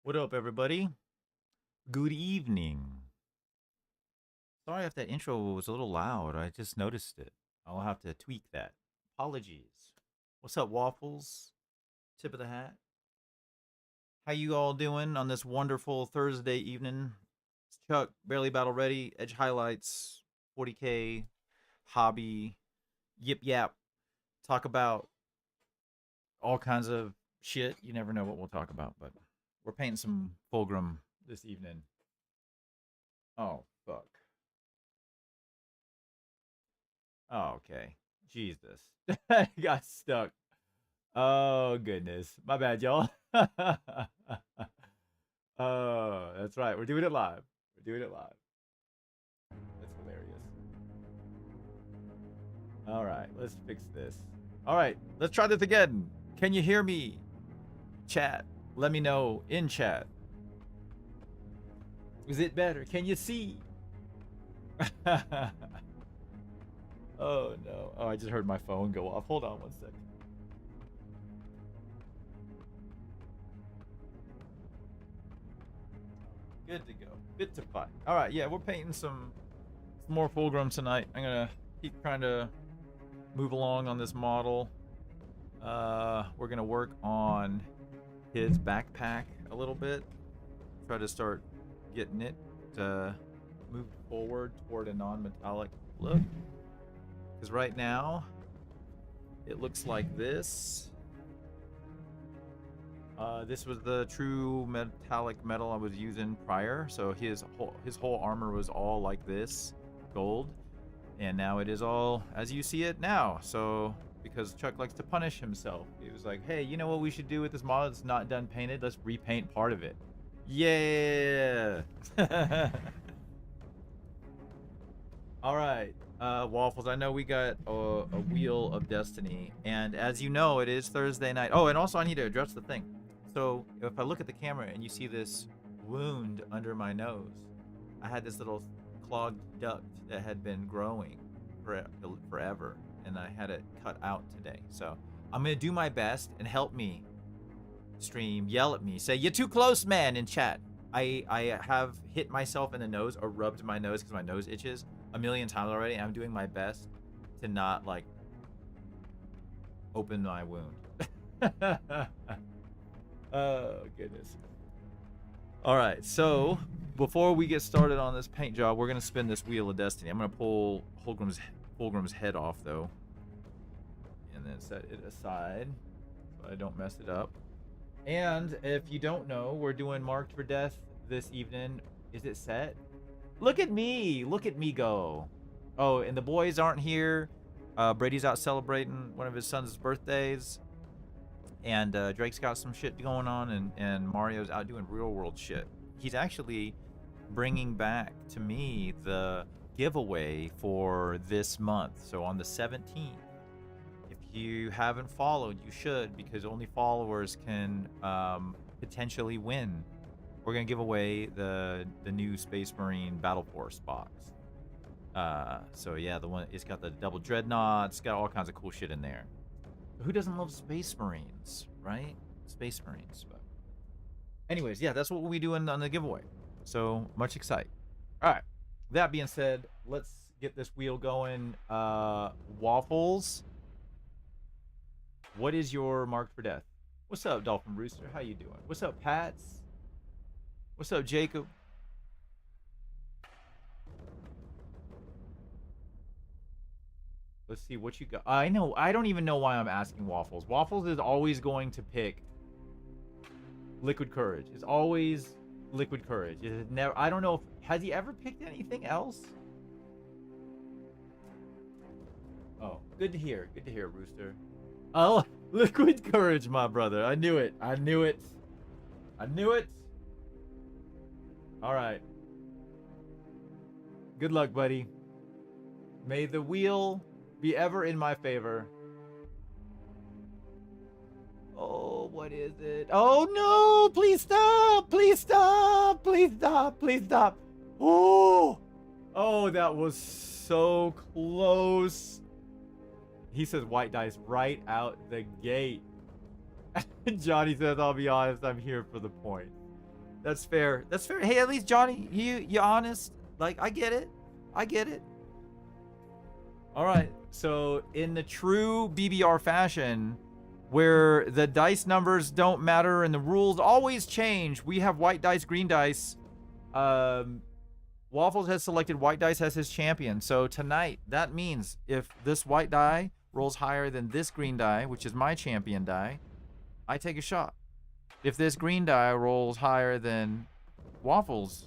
What up, everybody? Good evening. Sorry if that intro was a little loud. I just noticed it. I'll have to tweak that. Apologies. What's up, Waffles? Tip of the hat. How you all doing on this wonderful Thursday evening? It's Chuck, barely battle ready. Edge highlights, 40k, hobby, yip yap. Talk about all kinds of shit. You never know what we'll talk about, but we're painting some Fulgrim this evening. Oh, fuck. Oh, okay. Jesus. Got stuck. Oh, goodness. My bad, y'all. Oh, that's right. We're doing it live. We're doing it live. That's hilarious. All right, let's fix this. All right, let's try this again. Can you hear me? Chat. Let me know in chat. Is it better? Can you see? Oh no. Oh, I just heard my phone go off. Hold on one second. Good to go. Fit to fight. All right, yeah, we're painting some more Fulgrim tonight. I'm gonna keep trying to move along on this model. We're gonna work on his backpack a little bit. Try to start getting it moved forward toward a non-metallic look. Because right now, it looks like this. This was the true metallic metal I was using prior. So his whole armor was all like this, gold. And now it is all as you see it now. So because Chuck likes to punish himself, he was like, hey, you know what we should do with this model? It's not done painted. Let's repaint part of it. Yeah. All right. Waffles, I know we got a Wheel of Destiny, and as you know, it is Thursday night. Oh, and also I need to address the thing. So if I look at the camera and you see this wound under my nose, I had this little clogged duct that had been growing forever, and I had it cut out today. So I'm gonna do my best and help me stream. Yell at me, say you're too close, man, in chat. I have hit myself in the nose or rubbed my nose because my nose itches a million times already. And I'm doing my best to not like open my wound. Oh goodness. All right, so before we get started on this paint job, we're gonna spin this Wheel of Destiny. I'm gonna pull Fulgrim's head off though, and then set it aside so I don't mess it up. And if you don't know, we're doing Marked for Death this evening. Is it set? Look at me! Look at me go! Oh, and the boys aren't here. Brady's out celebrating one of his son's birthdays. And Drake's got some shit going on, and Mario's out doing real world shit. He's actually bringing back to me the giveaway for this month. So on the 17th, if you haven't followed, you should, because only followers can potentially win. We're gonna give away the new Space Marine Battle Force box. So yeah, the one, it's got the double dreadnoughts, it's got all kinds of cool shit in there. Who doesn't love Space Marines, right? Space Marines. But anyways, yeah, that's what we'll be doing on the giveaway. So much excite. All right. That being said, let's get this wheel going. Waffles, what is your Marked for Death? What's up, Dolphin Rooster? How you doing? What's up, Pats? What's up, Jacob? Let's see what you got. I know. I don't even know why I'm asking Waffles. Waffles is always going to pick Liquid Courage. It's always Liquid Courage. It is never. I don't know if has he ever picked anything else. Oh, good to hear. Good to hear, Rooster. Oh, Liquid Courage, my brother. I knew it. I knew it. I knew it. All right. Good luck, buddy. May the wheel be ever in my favor. Oh, what is it? Oh no! Please stop! Please stop! Please stop! Please stop! Oh! Oh, that was so close. He says white dice right out the gate. Johnny says, I'll be honest, I'm here for the point. That's fair. That's fair. Hey, at least Johnny, you honest. Like, I get it. I get it. All right. So in the true BBR fashion, where the dice numbers don't matter and the rules always change, we have white dice, green dice. Waffles has selected white dice as his champion. So tonight, that means if this white die rolls higher than this green die, which is my champion die, I take a shot. If this green die rolls higher than Waffles'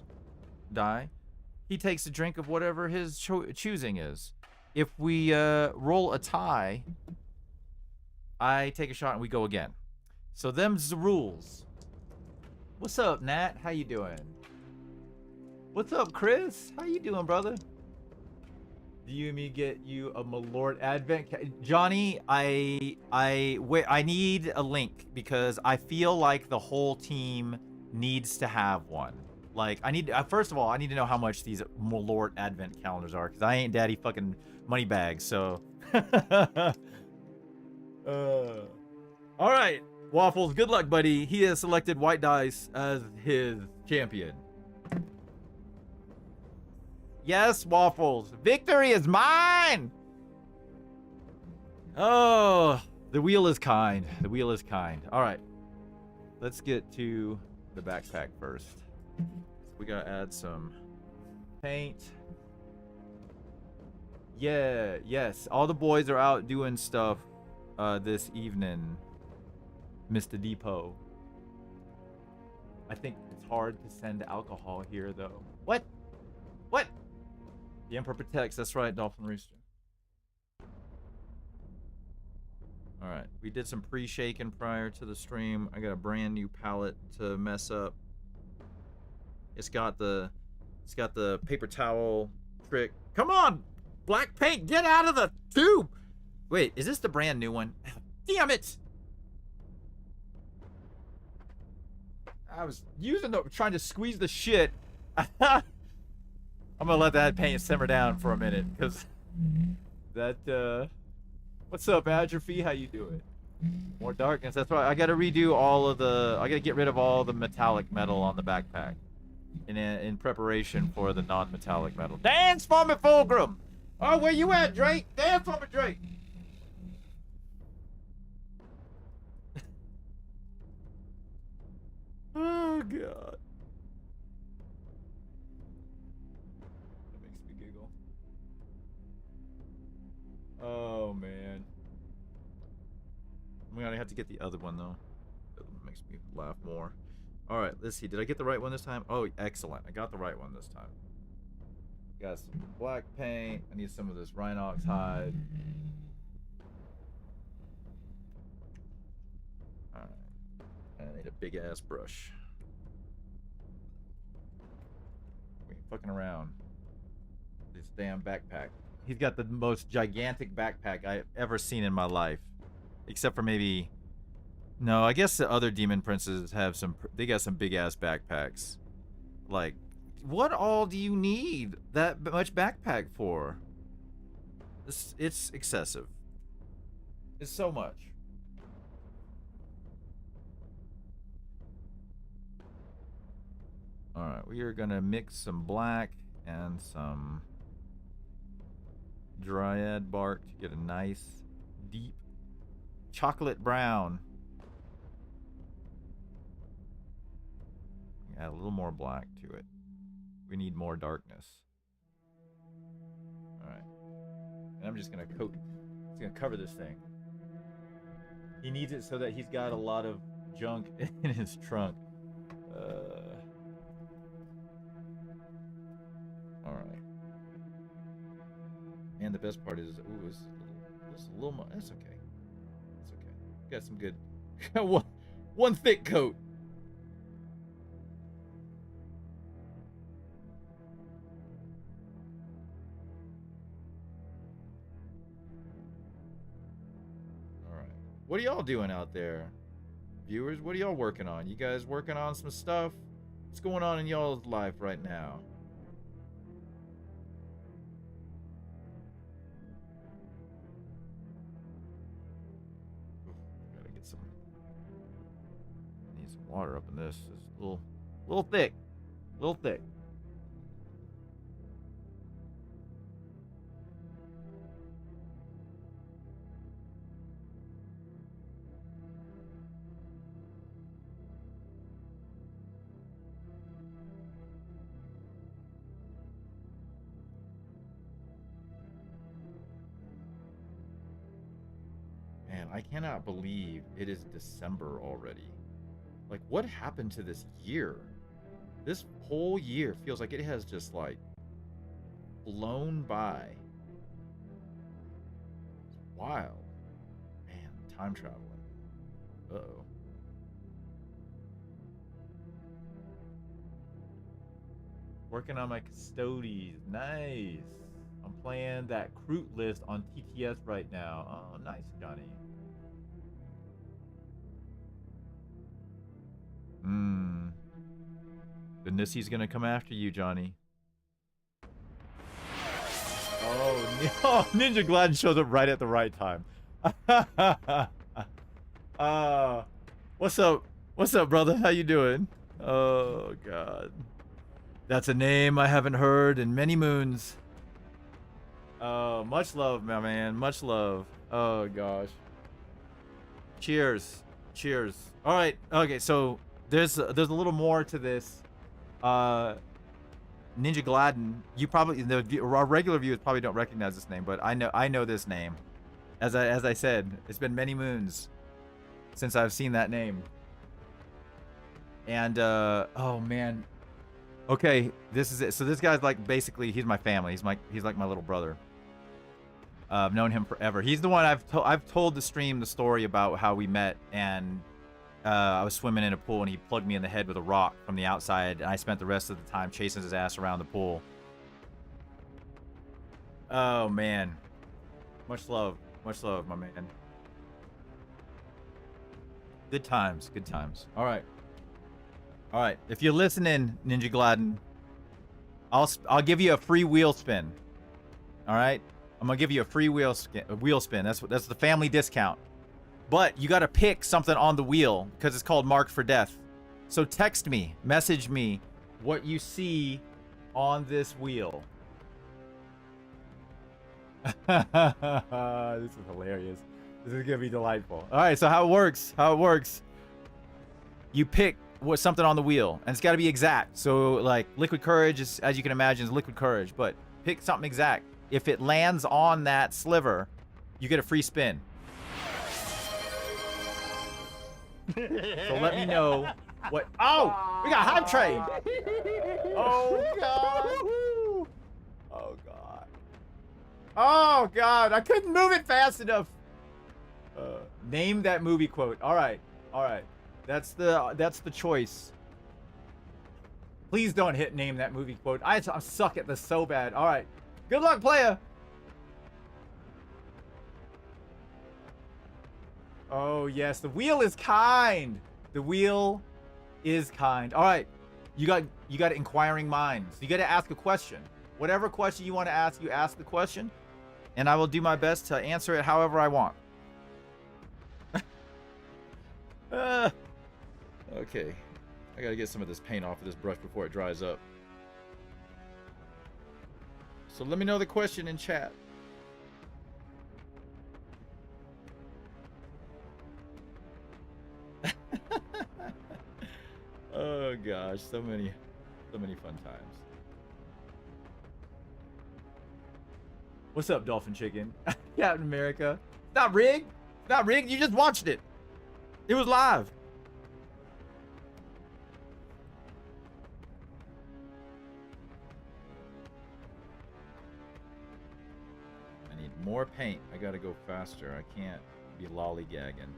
die, he takes a drink of whatever his choosing is. If we roll a tie, I take a shot and we go again. So them's the rules. What's up, Nat? How you doing? What's up, Chris? How you doing, brother? Do you and me get you a Malort Advent? Johnny, I need a link because I feel like the whole team needs to have one. Like, I need, first of all, I need to know how much these Malort Advent calendars are because I ain't daddy fucking money bags, so. All right, Waffles, good luck, buddy. He has selected white dice as his champion. Yes, Waffles. Victory is mine! Oh, the wheel is kind. The wheel is kind. All right. Let's get to the backpack first. We gotta add some paint. Yeah, yes. All the boys are out doing stuff this evening, Mr. Depot. I think it's hard to send alcohol here, though. What? What? The Emperor protects. That's right, Dolphin Rooster. All right, we did some pre-shaking prior to the stream. I got a brand new palette to mess up. It's got the paper towel trick. Come on, black paint, get out of the tube. Wait, is this the brand new one? Damn it! I was trying to squeeze the shit. I'm gonna let that paint simmer down for a minute, because that, what's up, Atrophy? How you doing? More darkness, that's right. I gotta redo all of the, I gotta get rid of all the metallic metal on the backpack in preparation for the non-metallic metal. Dance for me, Fulgrim! Oh, where you at, Drake? Dance for me, Drake! Oh, God. Oh, man. I'm gonna have to get the other one, though. It makes me laugh more. Alright, let's see. Did I get the right one this time? Oh, excellent. I got the right one this time. Got some black paint. I need some of this Rhinox hide. Alright. I need a big-ass brush. We ain't fucking around. This damn backpack. He's got the most gigantic backpack I've ever seen in my life. Except for maybe... No, I guess the other demon princes have some... They got some big-ass backpacks. Like, what all do you need that much backpack for? It's excessive. It's so much. Alright, we are gonna mix some black and some... dryad bark to get a nice deep chocolate brown. Add a little more black to it. We need more darkness. Alright. And I'm just gonna cover this thing. He needs it so that he's got a lot of junk in his trunk. Alright. And the best part is, ooh, it's a little more. That's okay. It's okay. Got some good. one thick coat. All right. What are y'all doing out there, viewers? What are y'all working on? You guys working on some stuff? What's going on in y'all's life right now? Water up in this. It's a little thick. A little thick. Man, I cannot believe it is December already. Like, what happened to this year? This whole year feels like it has just, like, blown by. It's wild. Man, time traveling. Uh-oh. Working on my custodies. Nice. I'm playing that Kroot list on TTS right now. Oh, nice, Johnny. The Nissy's gonna come after you, Johnny. Oh, Ninja Gladden shows up right at the right time. What's up? What's up, brother? How you doing? Oh, God. That's a name I haven't heard in many moons. Oh, much love, my man. Much love. Oh, gosh. Cheers. Cheers. All right. Okay, so there's a little more to this. Ninja Gladden, you probably, our regular viewers probably don't recognize this name, but I know this name. As I said, it's been many moons since I've seen that name. And oh man. Okay, this is it. So this guy's like basically he's my family. He's like my little brother. I've known him forever. He's the one I've told the stream the story about how we met, and I was swimming in a pool and he plugged me in the head with a rock from the outside, and I spent the rest of the time chasing his ass around the pool. Oh man. Much love, my man. Good times, good times. All right. All right, if you're listening, Ninja Gladden, I'll give you a free wheel spin. All right, I'm gonna give you a free wheel spin. That's the family discount. But you gotta pick something on the wheel because it's called Marked for Death. So text me, message me what you see on this wheel. This is hilarious. This is gonna be delightful. All right, so how it works. You pick something on the wheel, and it's got to be exact. So like liquid courage is, as you can imagine, is liquid courage, but pick something exact. If it lands on that sliver, you get a free spin. So let me know what. Oh, we got Hype Train. Oh god. Oh god. Oh god, I couldn't move it fast enough. Name that movie quote. All right. That's the choice. Please don't hit name that movie quote. I suck at this so bad. All right. Good luck, player. Oh, yes. The wheel is kind. The wheel is kind. All right. You got inquiring minds. You got to ask a question. Whatever question you want to ask, you ask the question, and I will do my best to answer it however I want. Okay, I gotta get some of this paint off of this brush before it dries up. So let me know the question in chat. Oh gosh, so many fun times. What's up, Dolphin Chicken? Captain America. It's not rigged. It's not rigged. You just watched it. It was live. More paint. I gotta go faster. I can't be lollygagging.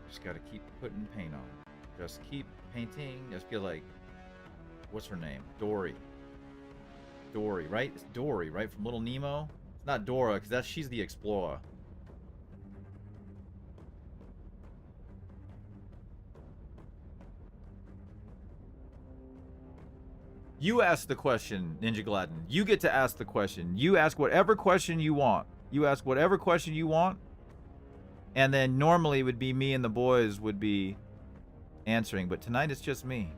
Just gotta keep putting paint on. Just keep painting. I feel like, what's her name? Dory, right? It's Dory, right? From Little Nemo. It's not Dora, because she's the explorer. You ask the question, Ninja Gladden. You get to ask the question. You ask whatever question you want. You ask whatever question you want. And then normally it would be me and the boys would be answering, but tonight it's just me.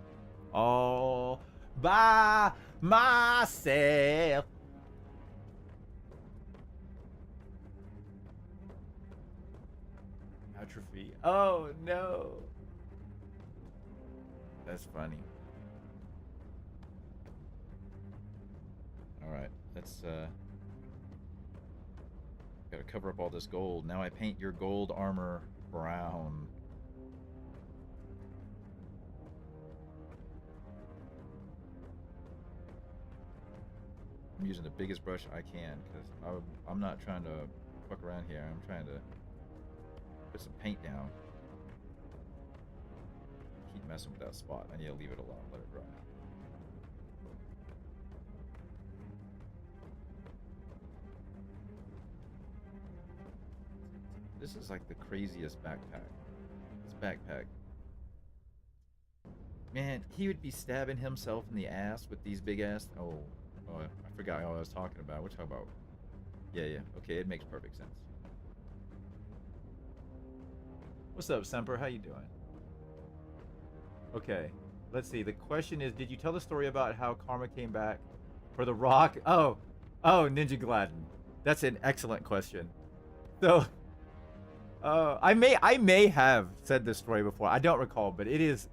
All by myself. Atrophy. Oh no. That's funny. Alright, let's gotta cover up all this gold. Now I paint your gold armor brown. I'm using the biggest brush I can because I'm not trying to fuck around here. I'm trying to put some paint down. Keep messing with that spot. I need to leave it alone, let it dry. This is like the craziest backpack. This backpack. Man, he would be stabbing himself in the ass with these big ass. Oh, I forgot what I was talking about. We're talking about. Yeah. Okay, it makes perfect sense. What's up, Semper? How you doing? Okay, let's see. The question is, did you tell the story about how Karma came back for the rock? Oh, Ninja Gladden. That's an excellent question. So, I may have said this story before. I don't recall, but it is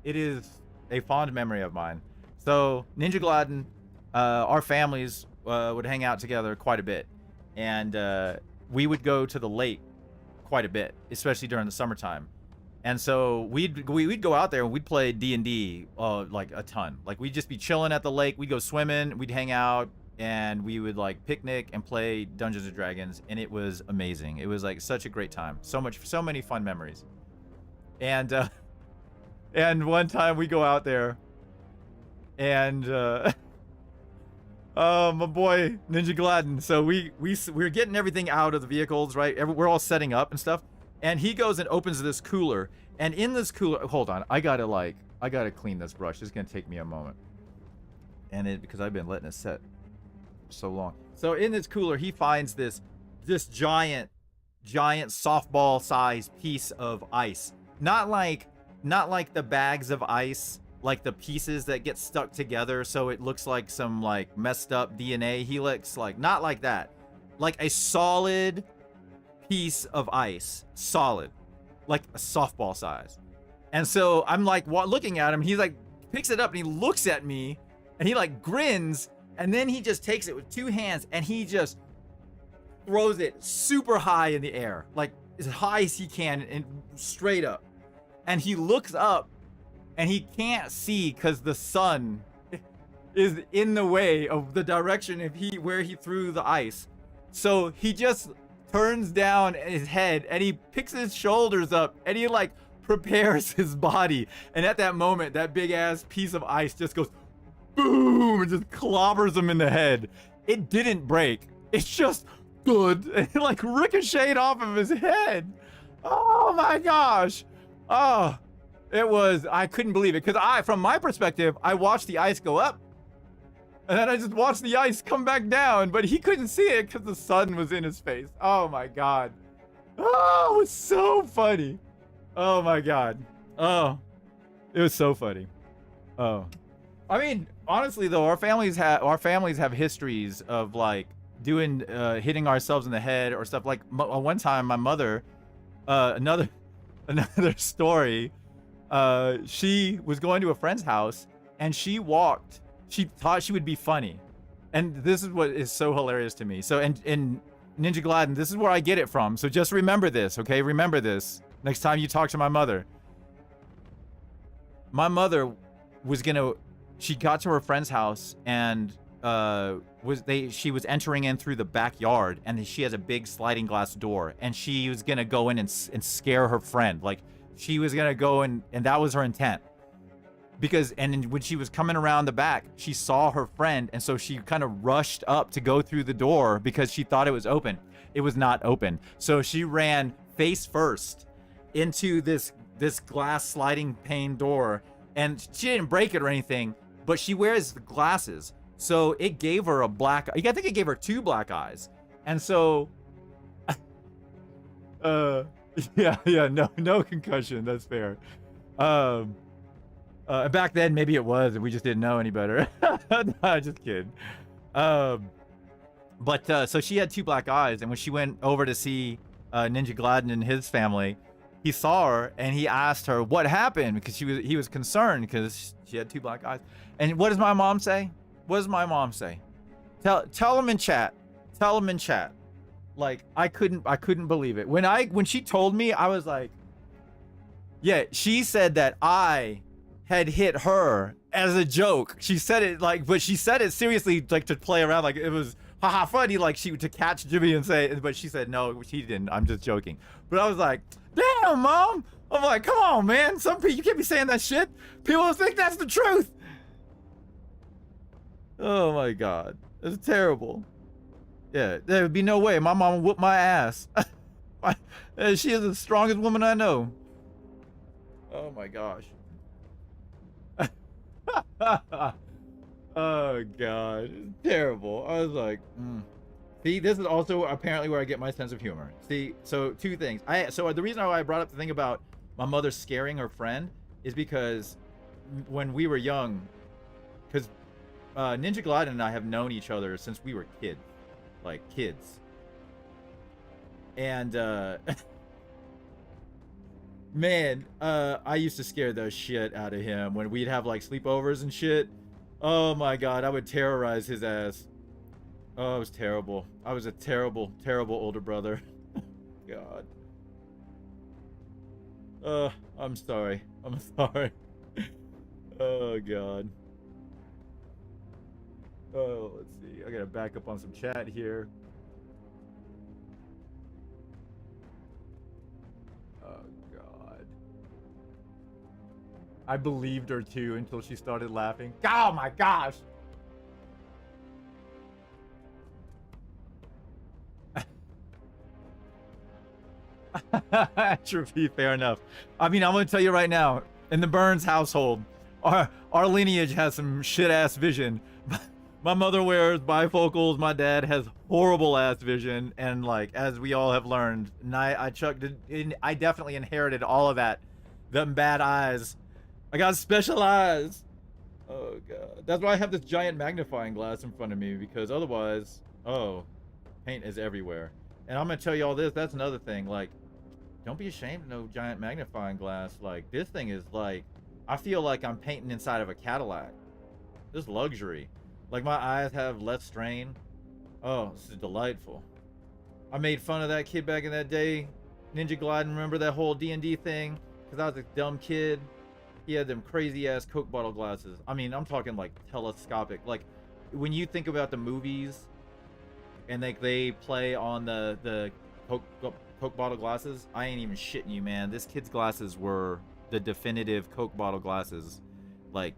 a fond memory of mine. So, Ninja Gladden, our families would hang out together quite a bit, and we would go to the lake quite a bit, especially during the summertime. And so we'd go out there and we'd play D&D like a ton. Like we'd just be chilling at the lake. We'd go swimming. We'd hang out and we would like picnic and play Dungeons and Dragons. And it was amazing. It was like such a great time. So many fun memories. And one time we go out there and my boy Ninja Gladden. So we're getting everything out of the vehicles, right? We're all setting up and stuff. And he goes and opens this cooler, and in this cooler, hold on, I gotta clean this brush. It's gonna take me a moment, and because I've been letting it set so long. So in this cooler, he finds this giant softball-sized piece of ice. Not like the bags of ice, like the pieces that get stuck together, so it looks like some like messed up DNA. He looks like not like that, like a solid piece of ice, solid, like a softball size. And so I'm like looking at him. He like picks it up and he looks at me and he like grins, and then he just takes it with two hands and he just throws it super high in the air, like as high as he can and straight up. And he looks up and he can't see because the sun is in the way of the direction where he threw the ice. So he just turns down his head and he picks his shoulders up and he like prepares his body, and at that moment that big ass piece of ice just goes boom and just clobbers him in the head. It didn't break, it's just good, and it like ricocheted off of his head. Oh my gosh. Oh, I couldn't believe it, because from my perspective, I watched the ice go up and then I just watched the ice come back down, but he couldn't see it because the sun was in his face. Oh my god. Oh, it was so funny. Oh my god. Oh, it was so funny. Oh, I mean, honestly though, our families have histories of like doing hitting ourselves in the head or stuff. Like one time, my mother, another story. She was going to a friend's house and she walked. She thought she would be funny. And this is what is so hilarious to me. So, and Ninja Gladden, this is where I get it from. So just remember this, okay? Remember this next time you talk to my mother. My mother she got to her friend's house and she was entering in through the backyard, and she has a big sliding glass door, and she was gonna go in and scare her friend. Like she was gonna go and that was her intent. And when she was coming around the back, she saw her friend, and so she kind of rushed up to go through the door because she thought it was open. It was not open. So she ran face first into this glass sliding pane door, and she didn't break it or anything, but she wears the glasses. So it gave her I think it gave her 2 black eyes. And so Yeah, yeah, no concussion. That's fair. Um, back then maybe it was, and we just didn't know any better. No, just kidding. Um, but so she had two black eyes, and when she went over to see Ninja Gladden and his family, he saw her and he asked her what happened because he was concerned because she had two black eyes. And what does my mom say? What does my mom say? Tell him in chat. Tell him in chat. Like I couldn't believe it when she told me. I was like, yeah. She said that I had hit her as a joke. She said it like, but she said it seriously, like to play around, like it was haha funny, like she to catch Jimmy and say. But she said no, she didn't. I'm just joking. But I was like, damn, mom. I'm like, come on, man. Some people, you can't be saying that shit. People think that's the truth. Oh my god, it's terrible. Yeah, there would be no way my mom would whoop my ass. She is the strongest woman I know. Oh my gosh. Oh god, it's terrible. I was like, See, this is also apparently where I get my sense of humor. See, so two things. So the reason why I brought up the thing about my mother scaring her friend is because when we were young, because Ninja Glide and I have known each other since we were kids. Like kids. And man, I used to scare the shit out of him when we'd have like sleepovers and shit. Oh my god, I would terrorize his ass. Oh, it was terrible. I was a terrible, terrible older brother. God. I'm sorry. I'm sorry. Oh god. Oh, let's see. I gotta back up on some chat here. Oh, God. I believed her too until she started laughing. Oh my gosh! Atrophy, fair enough. I mean, I'm gonna tell you right now, in the Burns household, our lineage has some shit-ass vision. My mother wears bifocals. My dad has horrible ass vision, and like as we all have learned, I definitely inherited all of that. Them bad eyes. I got special eyes. Oh god, that's why I have this giant magnifying glass in front of me because otherwise, oh, paint is everywhere. And I'm gonna tell you all this. That's another thing. Like, don't be ashamed of no giant magnifying glass. Like this thing is like, I feel like I'm painting inside of a Cadillac. This luxury. Like my eyes have less strain. Oh, this is delightful. I made fun of that kid back in that day. Ninja Glide, remember that whole D&D thing? Because I was a dumb kid. He had them crazy ass Coke bottle glasses. I mean, I'm talking like telescopic. Like when you think about the movies and like they play on the Coke bottle glasses, I ain't even shitting you, man. This kid's glasses were the definitive Coke bottle glasses. Like,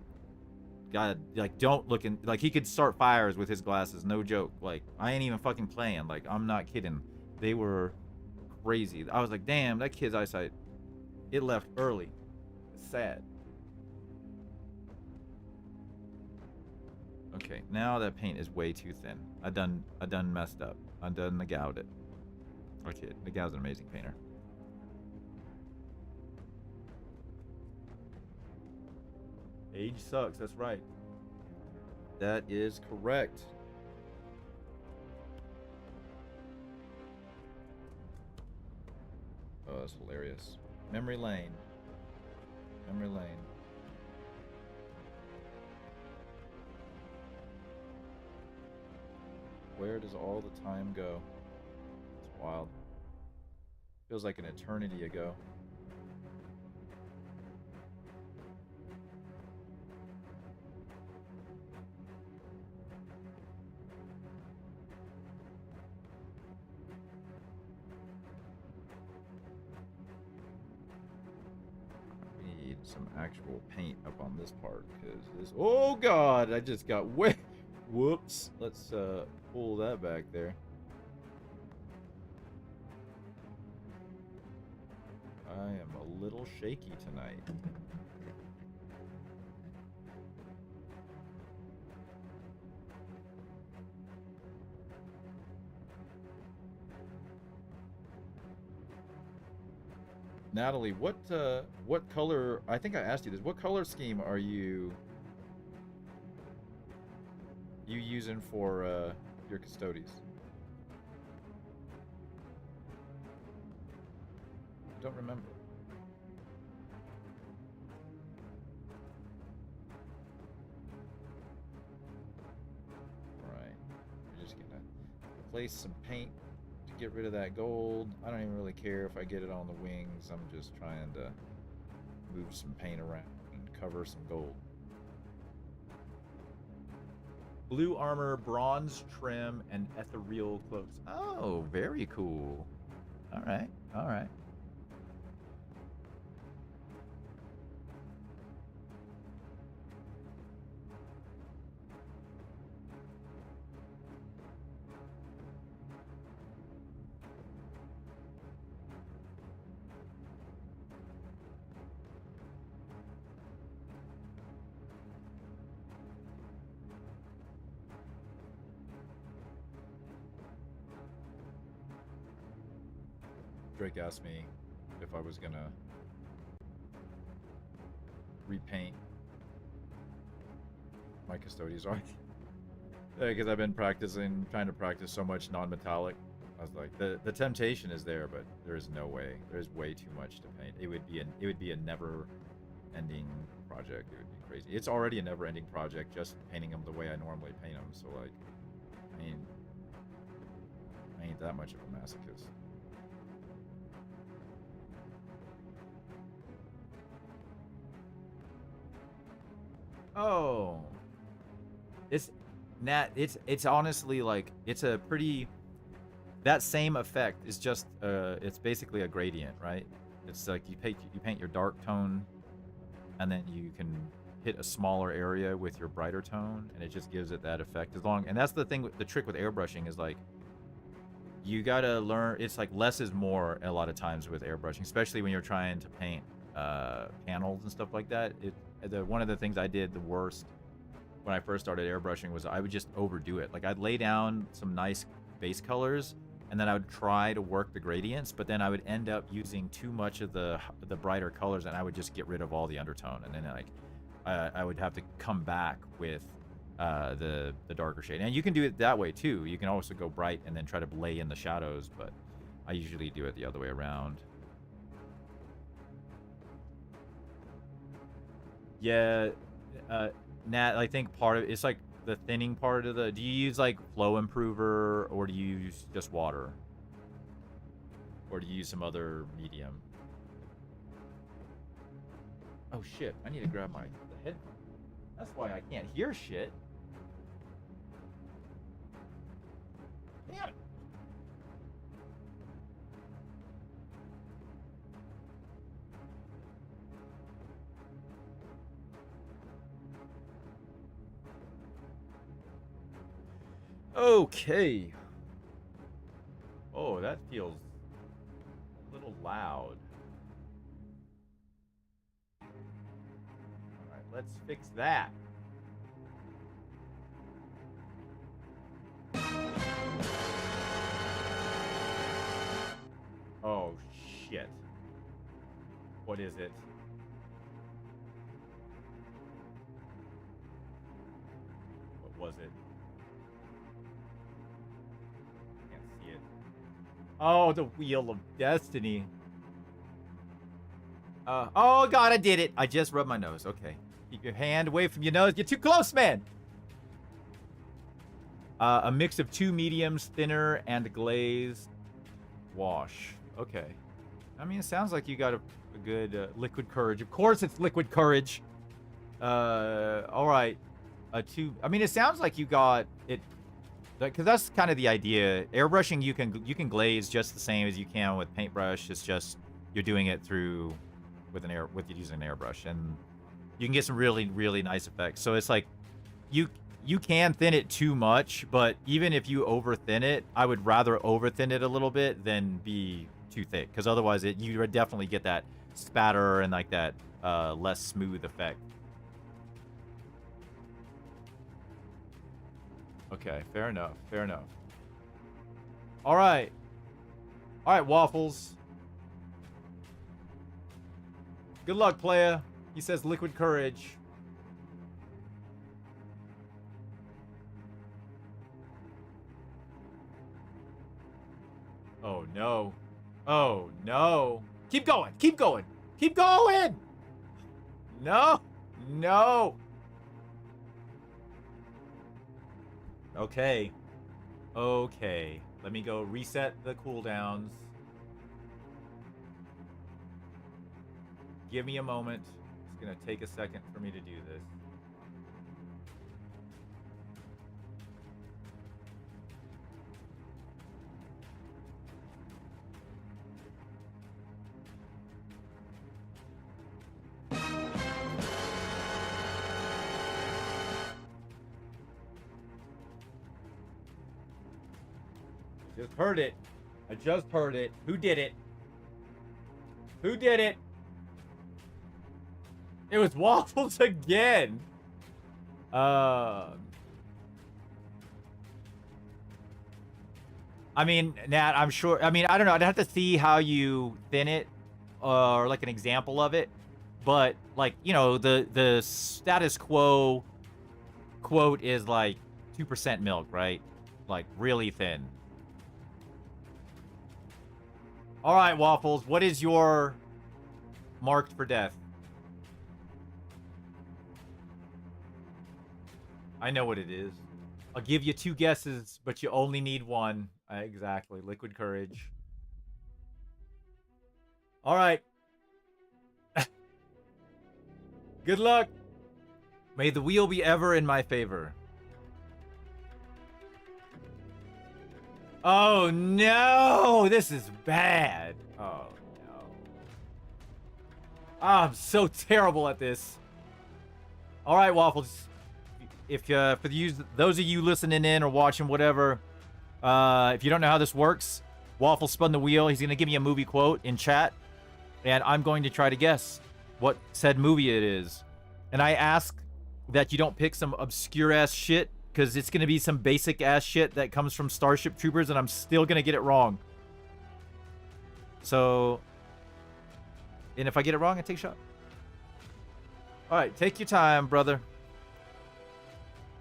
God, like, don't look in, like, he could start fires with his glasses, no joke. Like, I ain't even fucking playing. Like, I'm not kidding. They were crazy. I was like, damn, that kid's eyesight, it left early. It's sad. Okay, now that paint is way too thin. I done messed up. I done nagowed it. Okay, Nagow's an amazing painter. Age sucks, that's right. That is correct. Oh, that's hilarious. Memory lane. Memory lane. Where does all the time go? It's wild. Feels like an eternity ago. We need some actual paint up on this part because this. Oh God! I just got way. Whoops. Let's pull that back there. I am a little shaky tonight. Natalie, what color? I think I asked you this. What color scheme are you using for your custodies? I don't remember. All right, we're just gonna place some paint to get rid of that gold. I don't even really care if I get it on the wings. I'm just trying to move some paint around and cover some gold. Blue armor, bronze trim, and ethereal cloaks. Oh, very cool. All right, all right. Drake asked me if I was gonna repaint my custodians art because I've been trying to practice so much non-metallic. I was like, the temptation is there, but there is no way. There's way too much to paint. It would be a never-ending project. It would be crazy. It's already a never-ending project just painting them the way I normally paint them. So like, I ain't that much of a masochist. Oh, it's it's honestly like it's a pretty that same effect is just it's basically a gradient, right? It's like you paint your dark tone, and then you can hit a smaller area with your brighter tone, and it just gives it that effect. And that's the thing. The trick with airbrushing is like you gotta learn. It's like less is more a lot of times with airbrushing, especially when you're trying to paint panels and stuff like that. One of the things I did the worst when I first started airbrushing was I would just overdo it. Like I'd lay down some nice base colors, and then I would try to work the gradients, but then I would end up using too much of the brighter colors, and I would just get rid of all the undertone, and then like I would have to come back with the darker shade. And you can do it that way too. You can also go bright and then try to lay in the shadows, but I usually do it the other way around. Yeah, Nat, I think part of it's like the thinning part of the. Do you use like flow improver, or do you use just water, or do you use some other medium? Oh shit! I need to grab the headphone. That's why I can't hear shit. Damn it. Okay. Oh, that feels a little loud. All right, let's fix that. Oh, shit. What is it? What was it? Oh, the Wheel of Destiny. Oh god, I did it. I just rubbed my nose. Okay. Keep your hand away from your nose. You're too close, man. A mix of 2 mediums, thinner and glazed wash. Okay. I mean, it sounds like you got a good liquid courage. Of course it's liquid courage. All right. I mean, it sounds like you got it. Because that's kind of the idea. Airbrushing, you can glaze just the same as you can with paintbrush. It's just you're doing it with using an airbrush, and you can get some really, really nice effects. So it's like you can thin it too much, but even if you over thin it, I would rather over thin it a little bit than be too thick, because otherwise you would definitely get that spatter and like that less smooth effect. Okay, fair enough. Fair enough. All right. All right, Waffles. Good luck, playa. He says liquid courage. Oh, no. Oh, no. Keep going. Keep going. Keep going. No. No. Okay. Okay. Let me go reset the cooldowns. Give me a moment. It's going to take a second for me to do this. Just heard it. I just heard it. Who did it? Who did it? It was Waffles again. I mean, Nat, I'm sure. I mean, I don't know. I'd have to see how you thin it, or like an example of it. But like, you know, the status quo quote is like 2% milk, right? Like really thin. All right, Waffles. What is your marked for death? I know what it is. I'll give you 2 guesses, but you only need 1. Exactly. Liquid courage. All right. Good luck. May the wheel be ever in my favor. Oh, no. This is bad. Oh, no. Oh, I'm so terrible at this. All right, Waffles. If for those of you listening in or watching, whatever, if you don't know how this works, Waffle spun the wheel. He's going to give me a movie quote in chat, and I'm going to try to guess what said movie it is. And I ask that you don't pick some obscure-ass shit, because it's going to be some basic-ass shit that comes from Starship Troopers, and I'm still going to get it wrong. So, and if I get it wrong, I take a shot. All right, take your time, brother.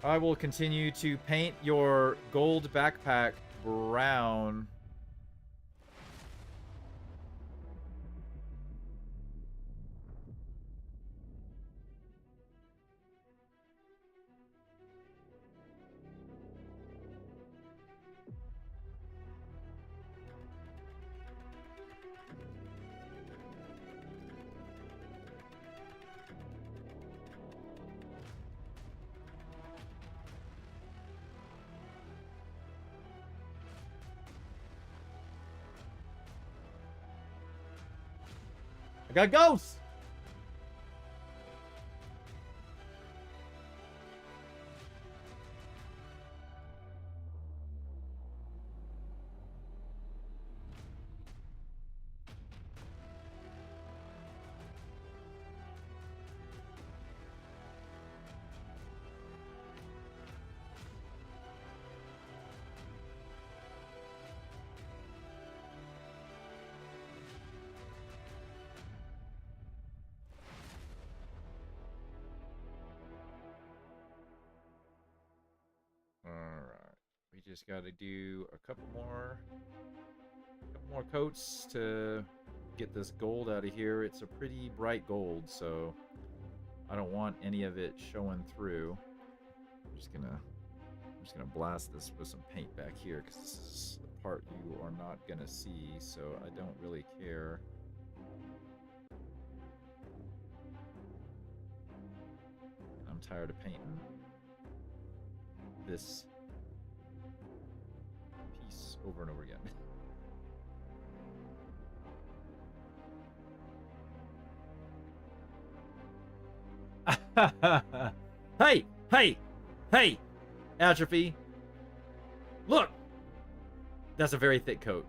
I will continue to paint your gold backpack brown. I got ghosts! Alright. We just gotta do a couple more coats to get this gold out of here. It's a pretty bright gold, so I don't want any of it showing through. I'm just gonna blast this with some paint back here, because this is the part you are not gonna see, so I don't really care. I'm tired of painting this piece over and over again. Hey! Hey! Hey! Atrophy! Look! That's a very thick coat.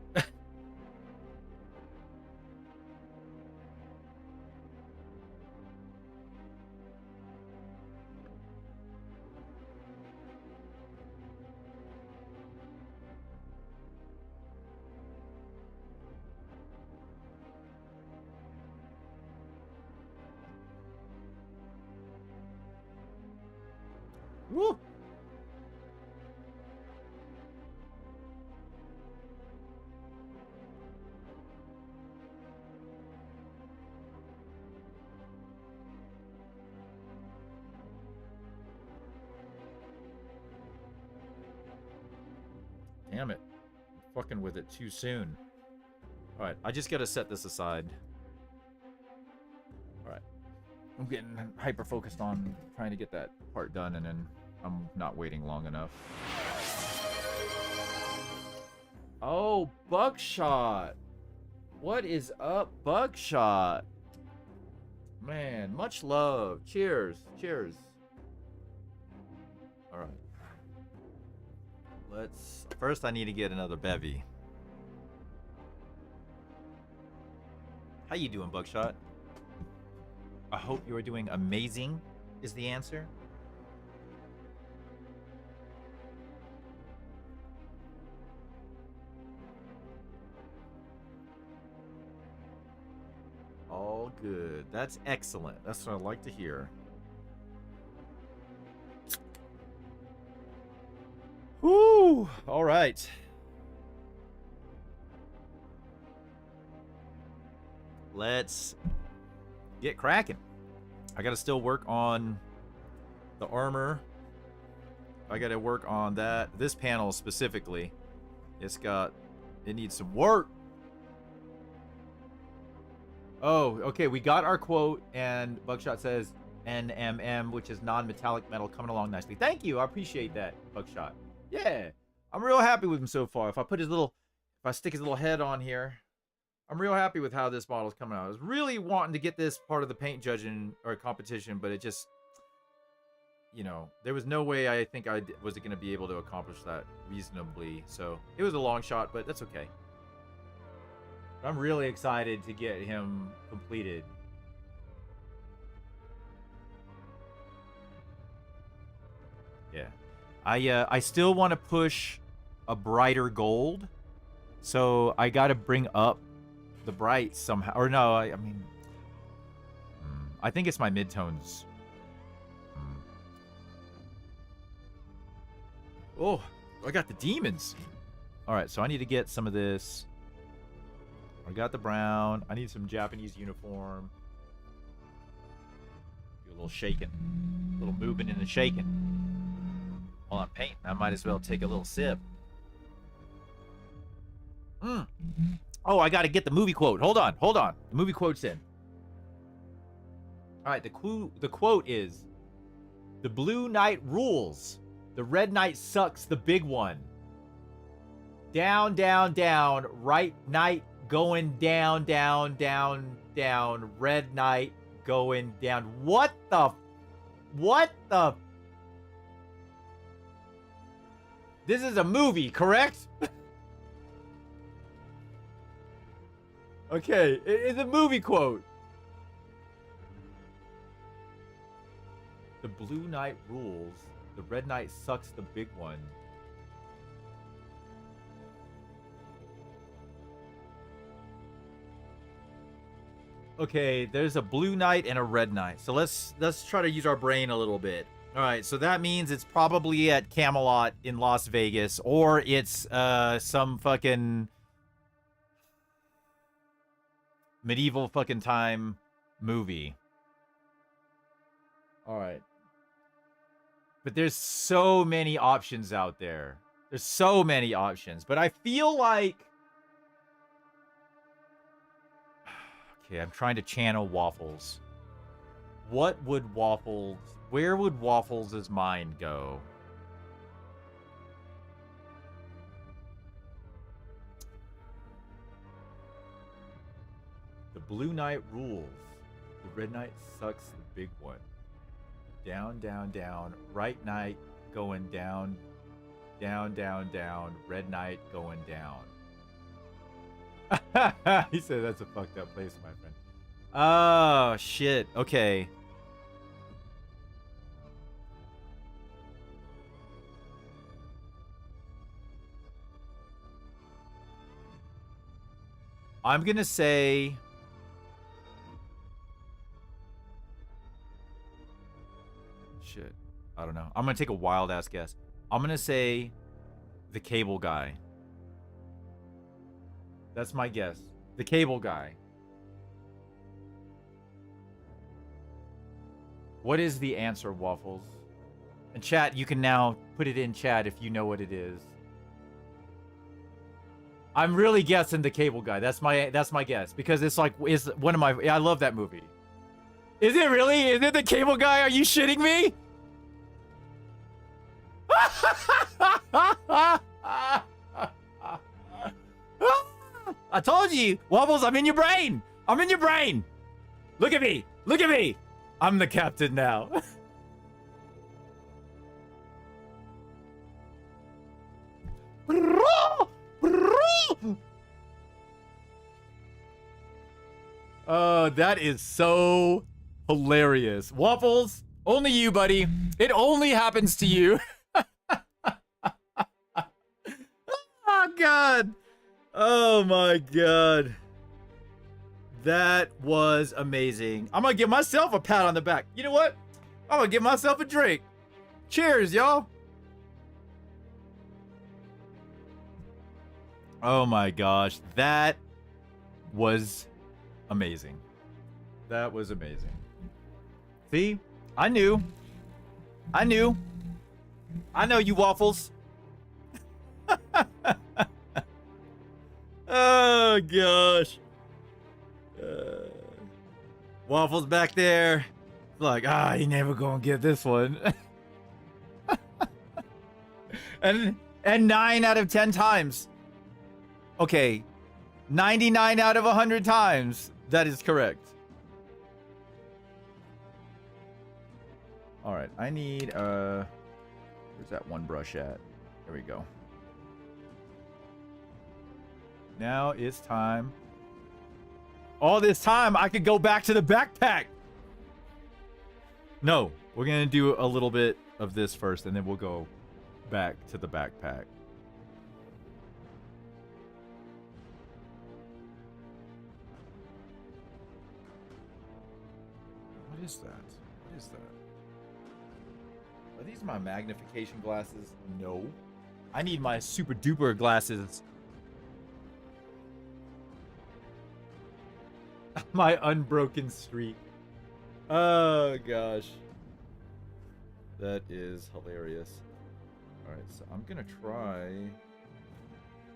Woo! Damn it. I'm fucking with it too soon. Alright, I just gotta set this aside. Alright. I'm getting hyper focused on trying to get that part done, and then I'm not waiting long enough. Oh, Buckshot! What is up, Buckshot? Man, much love. Cheers. Cheers. Alright. First I need to get another bevy. How you doing, Buckshot? I hope you are doing amazing, is the answer. All good. That's excellent. That's what I like to hear. Woo! All right. Let's get cracking. I gotta still work on the armor. I gotta work on that. This panel specifically. It needs some work. Oh, okay. We got our quote, and Buckshot says NMM, which is non-metallic metal, coming along nicely. Thank you. I appreciate that, Buckshot. Yeah, I'm real happy with him so far. If I stick his little head on here, I'm real happy with how this model's coming out. I was really wanting to get this part of the paint judging or competition, but it just, you know, there was no way I think I was going to be able to accomplish that reasonably. So it was a long shot, but that's okay. I'm really excited to get him completed. Yeah. I still want to push a brighter gold. So I got to bring up the bright somehow. Or no, I mean, I think it's my midtones. Oh, I got the demons. All right, so I need to get some of this. I got the brown. I need some Japanese uniform. Do a little shaking. A little moving and a shaking. While I'm painting, I might as well take a little sip. Oh, I got to get the movie quote. Hold on. The movie quote's in. All right, the quote is, "The blue knight rules. The red knight sucks the big one. Down, down, down. Right knight going down, down, down, down. Red knight going down." What the? This is a movie, correct? Okay, it's a movie quote. The blue knight rules. The red knight sucks the big one. Okay, there's a blue knight and a red knight. So let's try to use our brain a little bit. All right, so that means it's probably at Camelot in Las Vegas, or it's some fucking medieval fucking time movie. All right. But there's so many options out there. There's so many options, but I feel like, okay, I'm trying to channel Waffles. Where would Waffles' mind go? The blue knight rules. The red knight sucks the big one. Down, down, down. Right knight going down. Down, down, down. Red knight going down. He said that's a fucked up place, my friend. Oh, shit. Okay. I'm going to say... Shit. I don't know. I'm gonna take a wild ass guess. I'm gonna say the cable guy. That's my guess. The cable guy. What is the answer, Waffles? And chat, you can now put it in chat if you know what it is. I'm really guessing the cable guy. That's my guess because it's like is one of my. I love that movie. Is it really? Is it the cable guy? Are you shitting me? I told you, Wobbles, I'm in your brain. I'm in your brain. Look at me. Look at me. I'm the captain now. That is so hilarious. Waffles, only you, buddy. It only happens to you. Oh, God. Oh, my God. That was amazing. I'm going to give myself a pat on the back. You know what? I'm going to give myself a drink. Cheers, y'all. Oh, my gosh. That was amazing. That was amazing. See? I knew. I knew. I know you, Waffles. Oh, gosh. Waffles back there. Like, you never gonna get this one. and 9 out of 10 times. Okay. 99 out of 100 times. That is correct. All right, I need where's that one brush at? There we go. Now it's time. All this time I could go back to the backpack. No, we're gonna do a little bit of this first, and then we'll go back to the backpack. What is that? What is that? Are these my magnification glasses? No. I need my super duper glasses. My unbroken streak. Oh, gosh. That is hilarious. Alright, so I'm gonna try...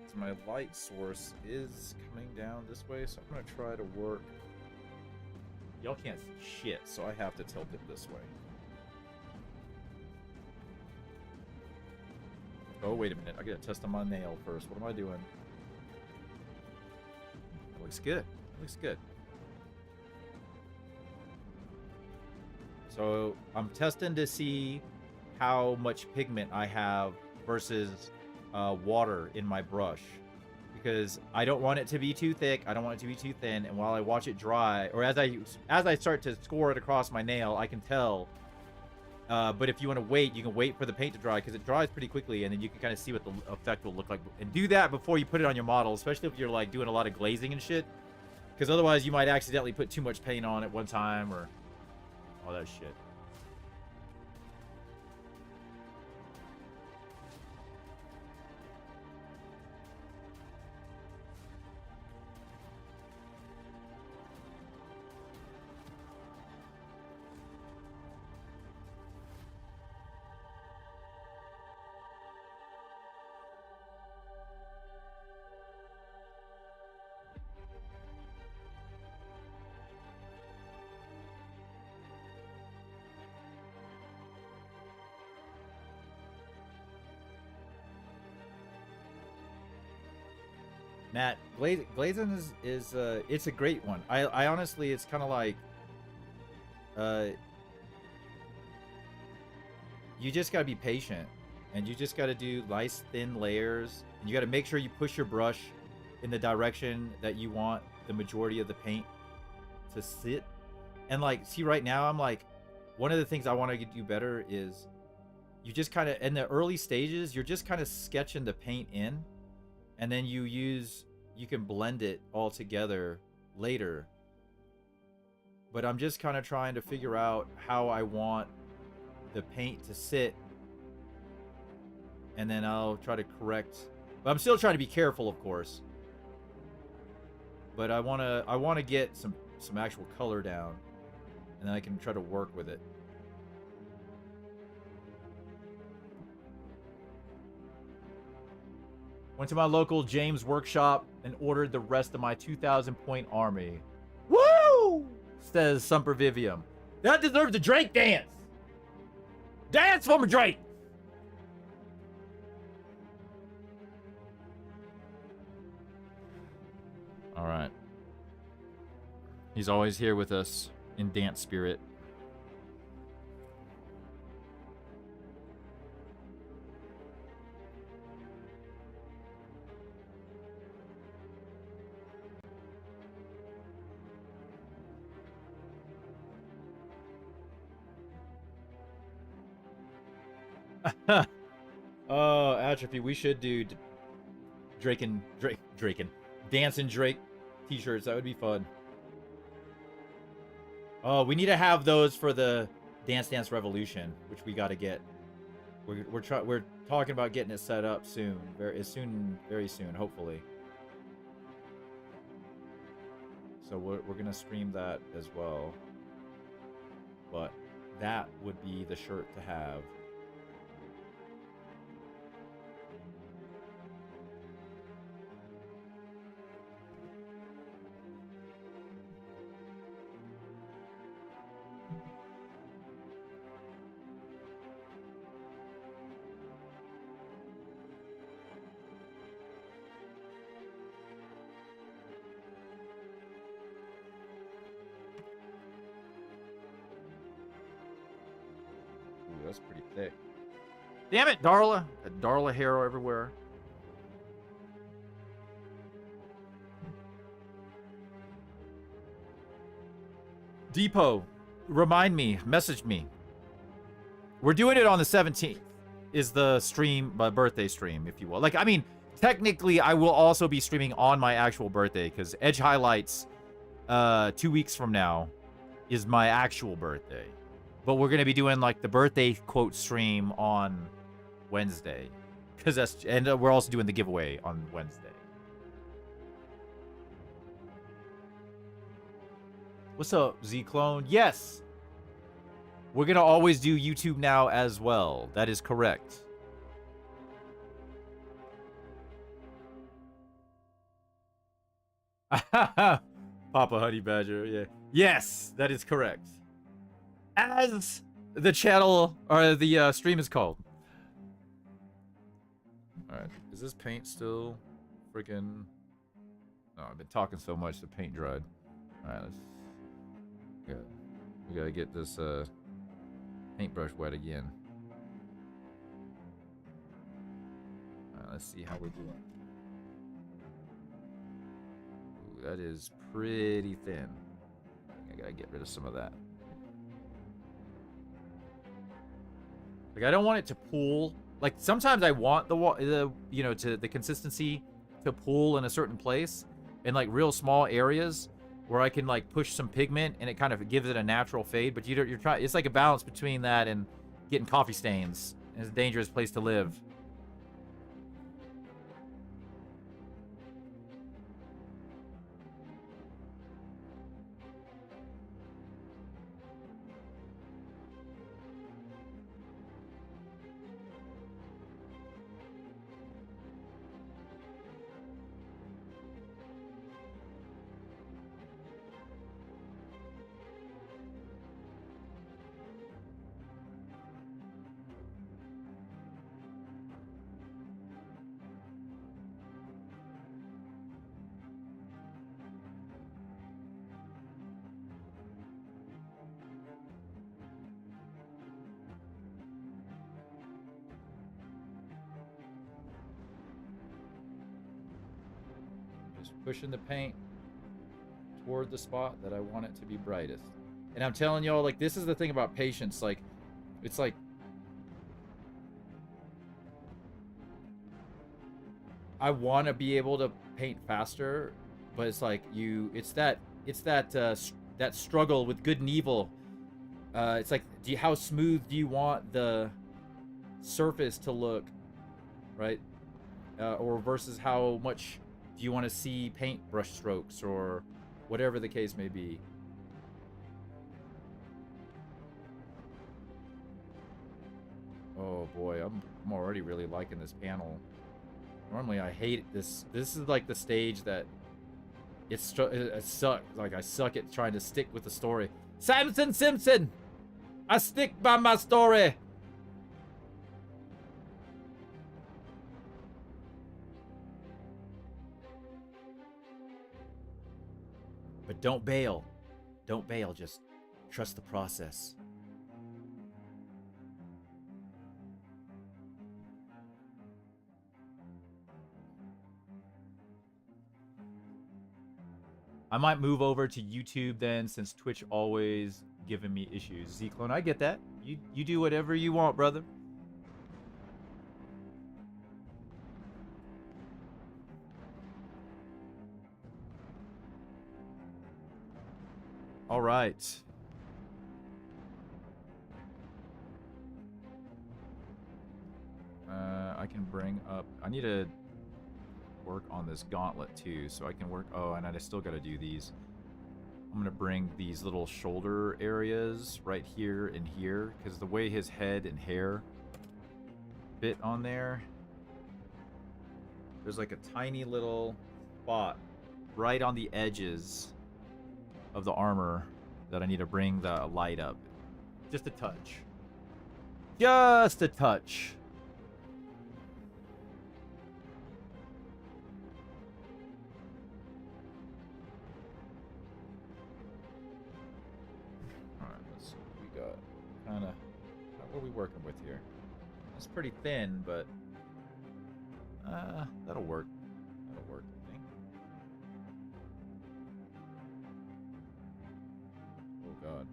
So my light source is coming down this way, so I'm gonna try to work... Y'all can't see shit, so I have to tilt it this way. Oh, wait a minute. I gotta test on my nail first. What am I doing? That looks good. That looks good. So I'm testing to see how much pigment I have versus water in my brush, because I don't want it to be too thick. I don't want it to be too thin. And while I watch it dry, or as I start to score it across my nail, I can tell. But if you want to wait, you can wait for the paint to dry, because it dries pretty quickly, and then you can kind of see what the effect will look like. And do that before you put it on your model, especially if you're like doing a lot of glazing and shit, because otherwise you might accidentally put too much paint on at one time or all that shit. Matt, glazing is it's a great one. I honestly, it's kind of like, you just gotta be patient, and you just gotta do nice thin layers, and you gotta make sure you push your brush in the direction that you want the majority of the paint to sit. And like, see right now, I'm like, one of the things I want to do better is you just kind of, in the early stages, you're just kind of sketching the paint in, and then you can blend it all together later. But I'm just kind of trying to figure out how I want the paint to sit, and then I'll try to correct. But I'm still trying to be careful, of course. But I wanna get some actual color down, and then I can try to work with it. Went to my local James workshop and ordered the rest of my 2,000 point army. Woo! Says Sumper Vivium. That deserves a Drake dance. Dance for me, Drake. All right. He's always here with us in dance spirit. Oh, Atrophy, we should do Draken, Dance and Drake t-shirts. That would be fun. Oh, we need to have those for the Dance Dance Revolution, which we got to get. We're talking about getting it set up soon, very soon, hopefully. So we're gonna stream that as well. But that would be the shirt to have. That's pretty thick. Damn it, Darla! A Darla hero everywhere. Depot, remind me, message me. We're doing it on the 17th. Is the stream, my birthday stream, if you will. Like, I mean, technically, I will also be streaming on my actual birthday because Edge Highlights, 2 weeks from now, is my actual birthday. But we're gonna be doing like the birthday quote stream on Wednesday, and we're also doing the giveaway on Wednesday. What's up, Z Clone? Yes, we're gonna always do YouTube now as well. That is correct. Papa Honey Badger, yeah. Yes, that is correct. As the channel or the stream is called. Alright, is this paint still freaking... Oh, I've been talking so much the paint dried. Alright, we gotta get this paintbrush wet again. Alright, let's see how we're doing. Ooh, that is pretty thin. I gotta get rid of some of that. Like, I don't want it to pool. Like, sometimes I want the consistency to pool in a certain place in like real small areas where I can like push some pigment and it kind of gives it a natural fade. But you're trying. It's like a balance between that and getting coffee stains. It's a dangerous place to live. Pushing the paint toward the spot that I want it to be brightest. And I'm telling y'all, like, this is the thing about patience. Like, it's like... I want to be able to paint faster, but it's like that struggle with good and evil It's like, how smooth do you want the surface to look, right? Or versus how much do you want to see paint brush strokes or whatever the case may be. Oh boy, I'm already really liking this panel. Normally I hate this. This is like the stage that it sucks. Like I suck at trying to stick with the story. Samson Simpson, I stick by my story. But don't bail. Don't bail. Just trust the process. I might move over to YouTube then, since Twitch always giving me issues. Z-Clone, I get that. You do whatever you want, brother. All right. I can bring up... I need to work on this gauntlet too, so I can work... Oh, and I still got to do these. I'm going to bring these little shoulder areas right here and here, because the way his head and hair fit on there, there's like a tiny little spot right on the edges of the armor that I need to bring the light up. Just a touch. Just a touch. Alright, let's see what we got. Kinda, what are we working with here? It's pretty thin, but that'll work. That'll work, I think. Oh god.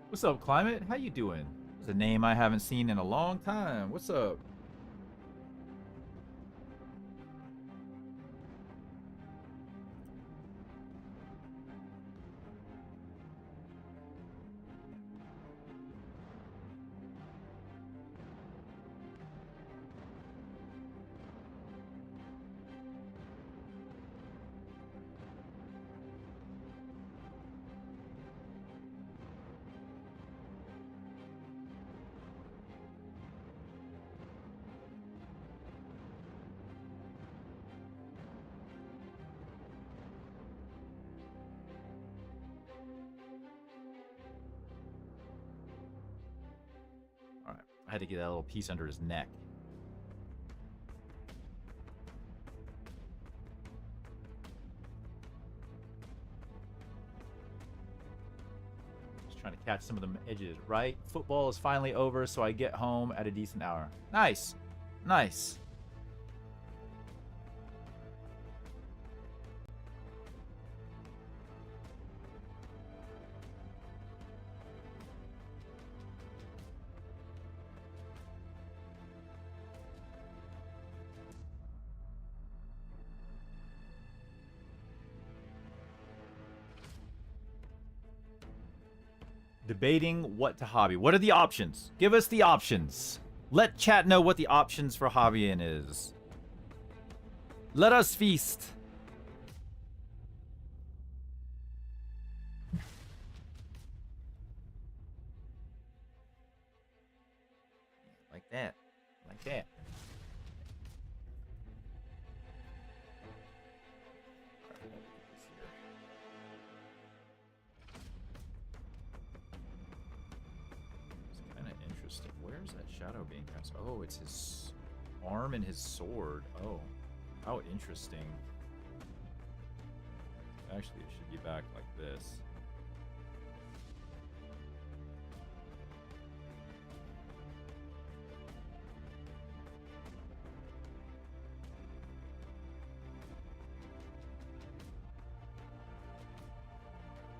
What's up, Climate? How you doing? It's a name I haven't seen in a long time. What's up? Alright, I had to get that little piece under his neck. Just trying to catch some of the edges, right? Football is finally over, so I get home at a decent hour. Nice. Nice. Debating what to hobby. What are the options? Give us the options. Let chat know what the options for hobbying is. Let us feast. Like that. Like that. Where's that shadow being cast? Oh, it's his arm and his sword. Oh, how interesting. Actually, it should be back like this.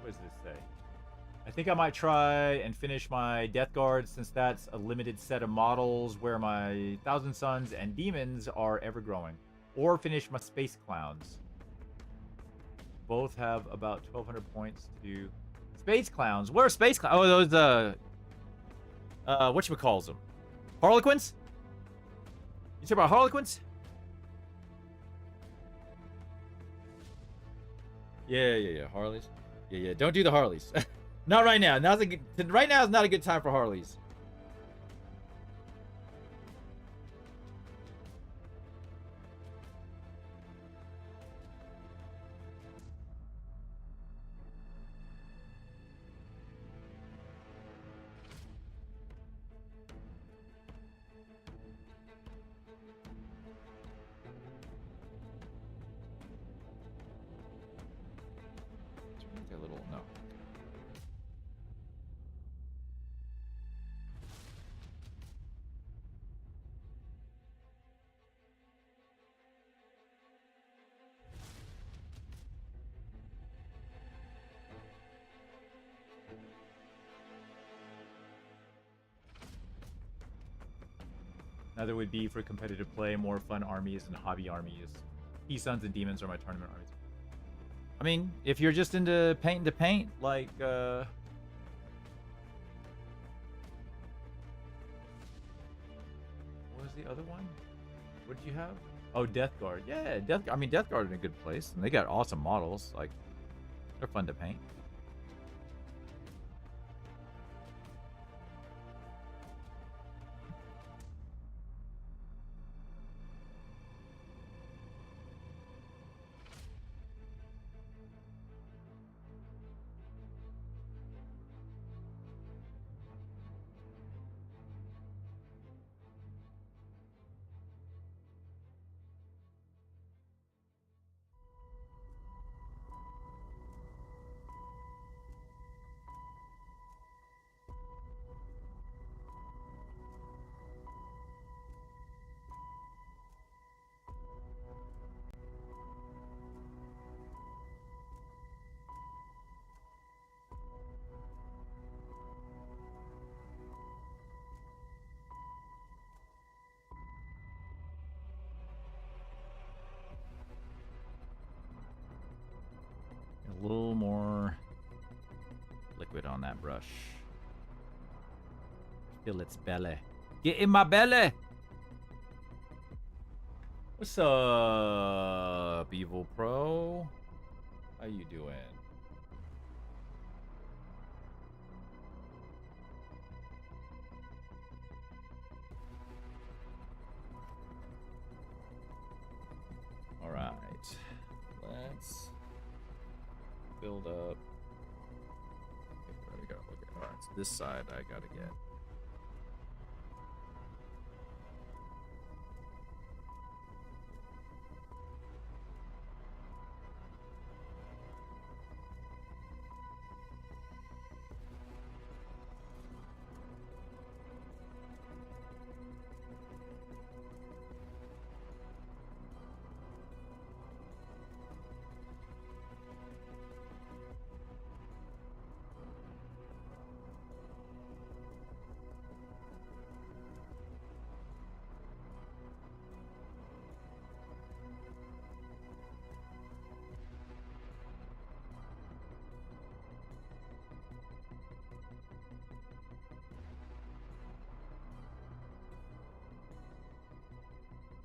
What does this say? I think I might try and finish my Death Guard since that's a limited set of models where my Thousand Suns and Demons are ever growing. Or finish my Space Clowns. Both have about 1,200 points to do. Space Clowns? Where are Space Clowns? Oh, those, whatchamacalls them? Harlequins? You talk about Harlequins? Yeah. Harleys. Yeah. Don't do the Harleys. Not right now. Right now is not a good time for Harleys. A little no. Another would be for competitive play, more fun armies and hobby armies. E-Suns and Demons are my tournament armies. I mean, if you're just into paint to paint, like, what was the other one? What did you have? Oh, Death Guard. Yeah, Death Guard in a good place. And they got awesome models. Like, they're fun to paint. A little more liquid on that brush. Feel its belly. Get in my belly! What's up, Evil Pro? How you doing? All right. Let's build up. Okay, where we go? Okay, all right. So this side I gotta get.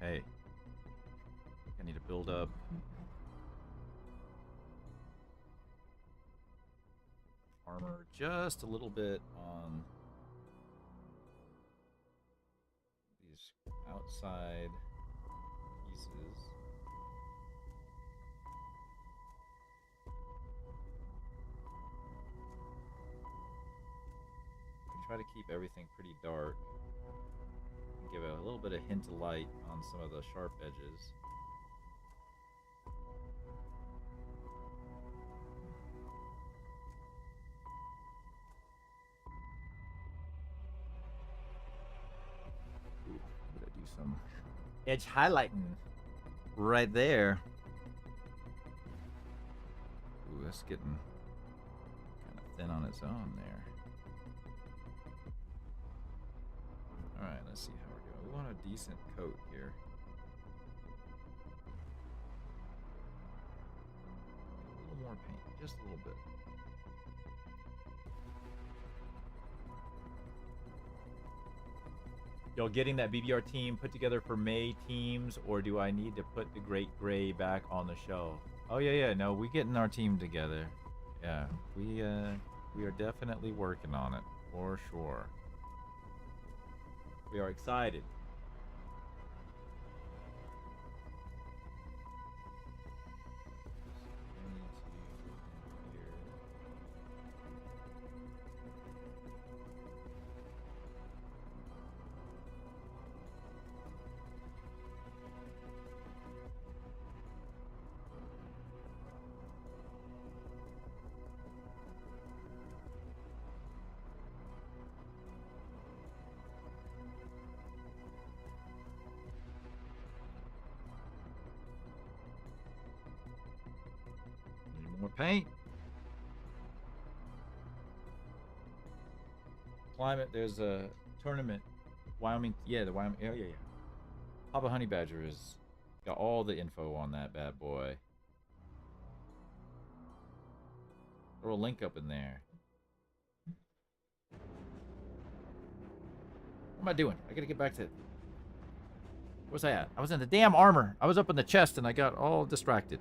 Hey, I need to build up. Armor just a little bit on these outside pieces. I try to keep everything pretty dark. Give it a little bit of hint of light on some of the sharp edges. Ooh, I'm gonna do some edge highlighting right there. Ooh, that's getting thin on its own there. Alright, let's see how we're doing. We want a decent coat here. A little more paint, just a little bit. Y'all getting that BBR team put together for May teams, or do I need to put the Great Gray back on the show? Oh yeah, no, we getting our team together. Yeah, we are definitely working on it for sure. We are excited. More paint. Climate, there's a tournament. Wyoming, yeah, the Wyoming, yeah. Papa Honey Badger has got all the info on that bad boy. Throw a link up in there. What am I doing? I gotta get back to... Where's I at? I was in the damn armor. I was up in the chest and I got all distracted.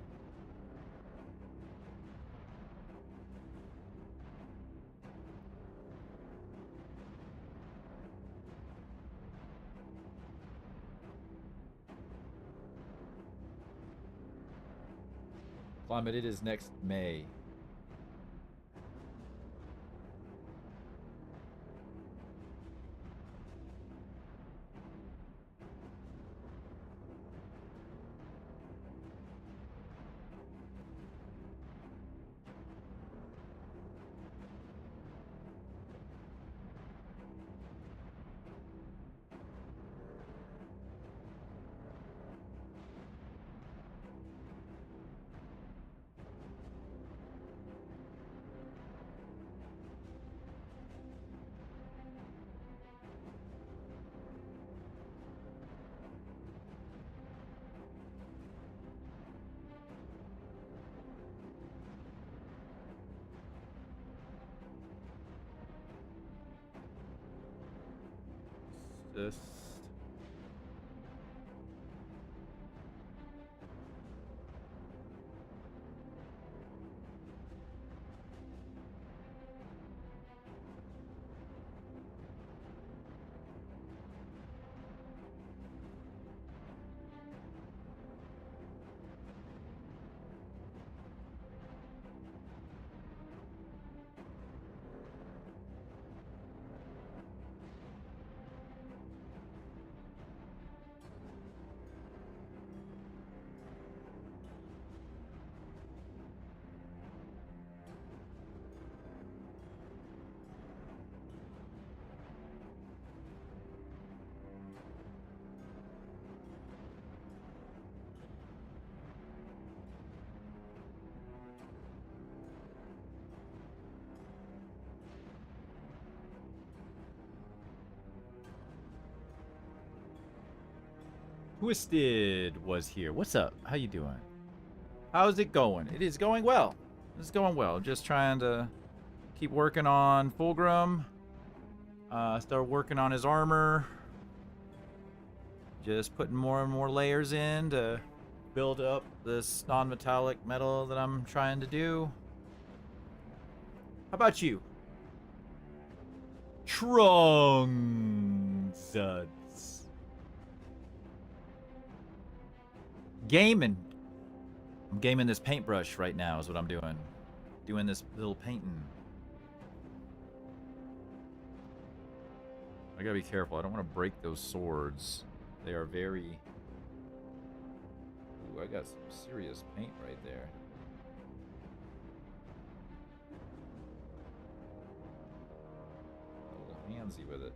Climate, it is next May. This. Twisted was here. What's up? How you doing? How's it going? It is going well. It's going well. Just trying to keep working on Fulgrim. Start working on his armor. Just putting more and more layers in to build up this non-metallic metal that I'm trying to do. How about you? Trunks. Gaming. I'm gaming this paintbrush right now is what I'm doing. Doing this little painting. I gotta be careful. I don't want to break those swords. They are very... Ooh, I got some serious paint right there. A little handsy with it.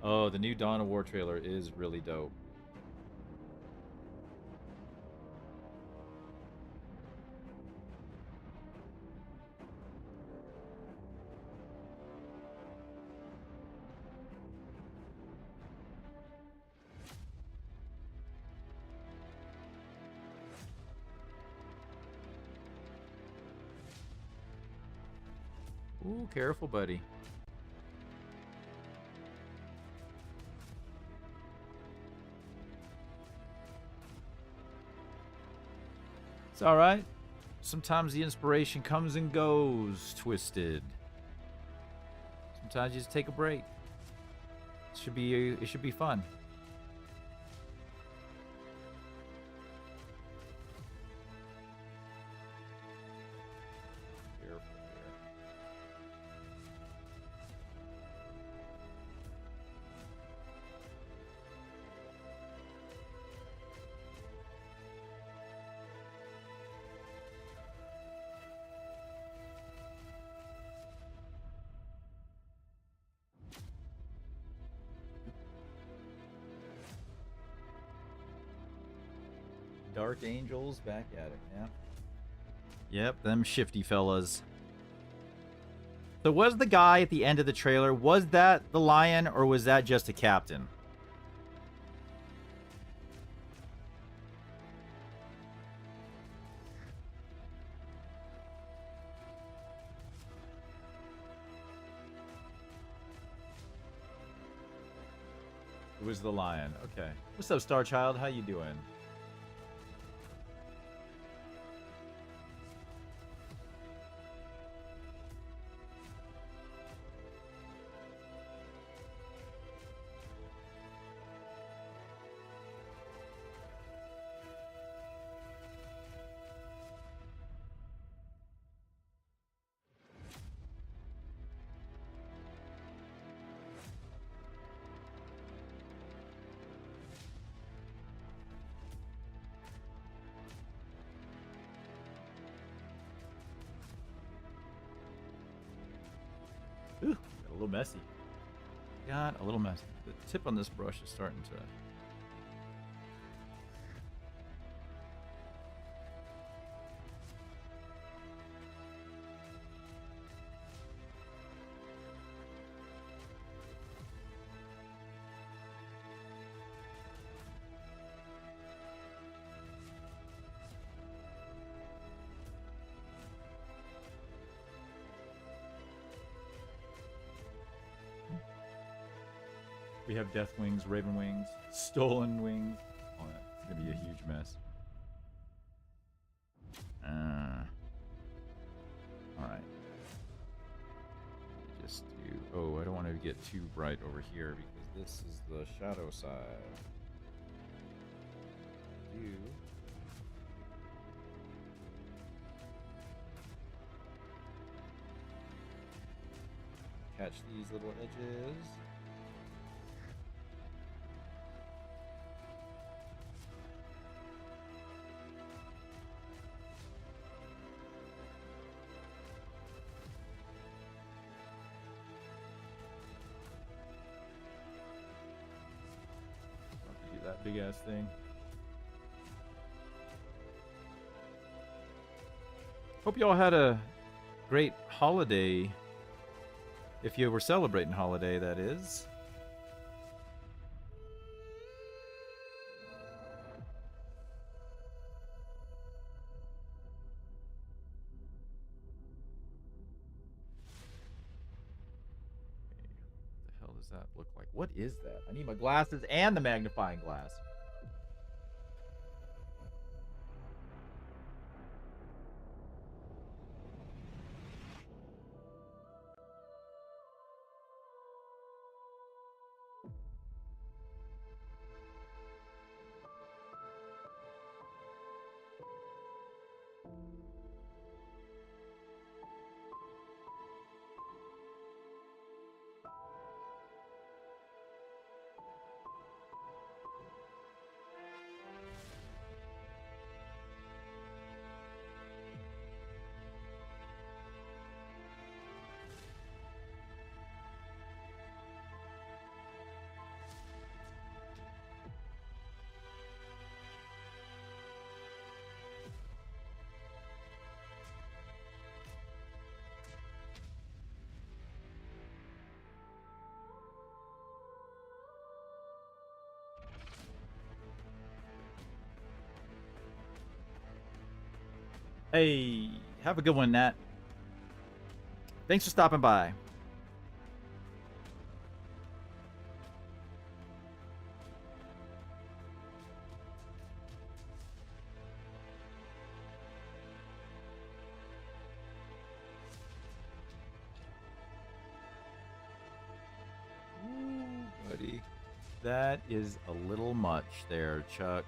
Oh, the new Dawn of War trailer is really dope. Ooh, careful, buddy. It's all right. Sometimes the inspiration comes and goes, Twisted. Sometimes you just take a break. It should be fun. Dark Angels back at it, yeah. Yep, them shifty fellas. So was the guy at the end of the trailer, was that the lion or was that just a captain? It was the lion. Okay. What's up, Star Child? How you doing? Ooh, got a little messy. Got a little messy. The tip on this brush is starting to... We have Death Wings, Raven Wings, Stolen Wings. Oh, it's gonna be a huge mess. Alright. Just do... Oh, I don't want to get too bright over here because this is the shadow side. Do... Catch these little edges. That big ass thing. Hope y'all had a great holiday. If you were celebrating holiday, that is. That look like? What is that? I need my glasses and the magnifying glass. Hey, have a good one, Nat. Thanks for stopping by. Ooh, buddy. That is a little much there, Chuck.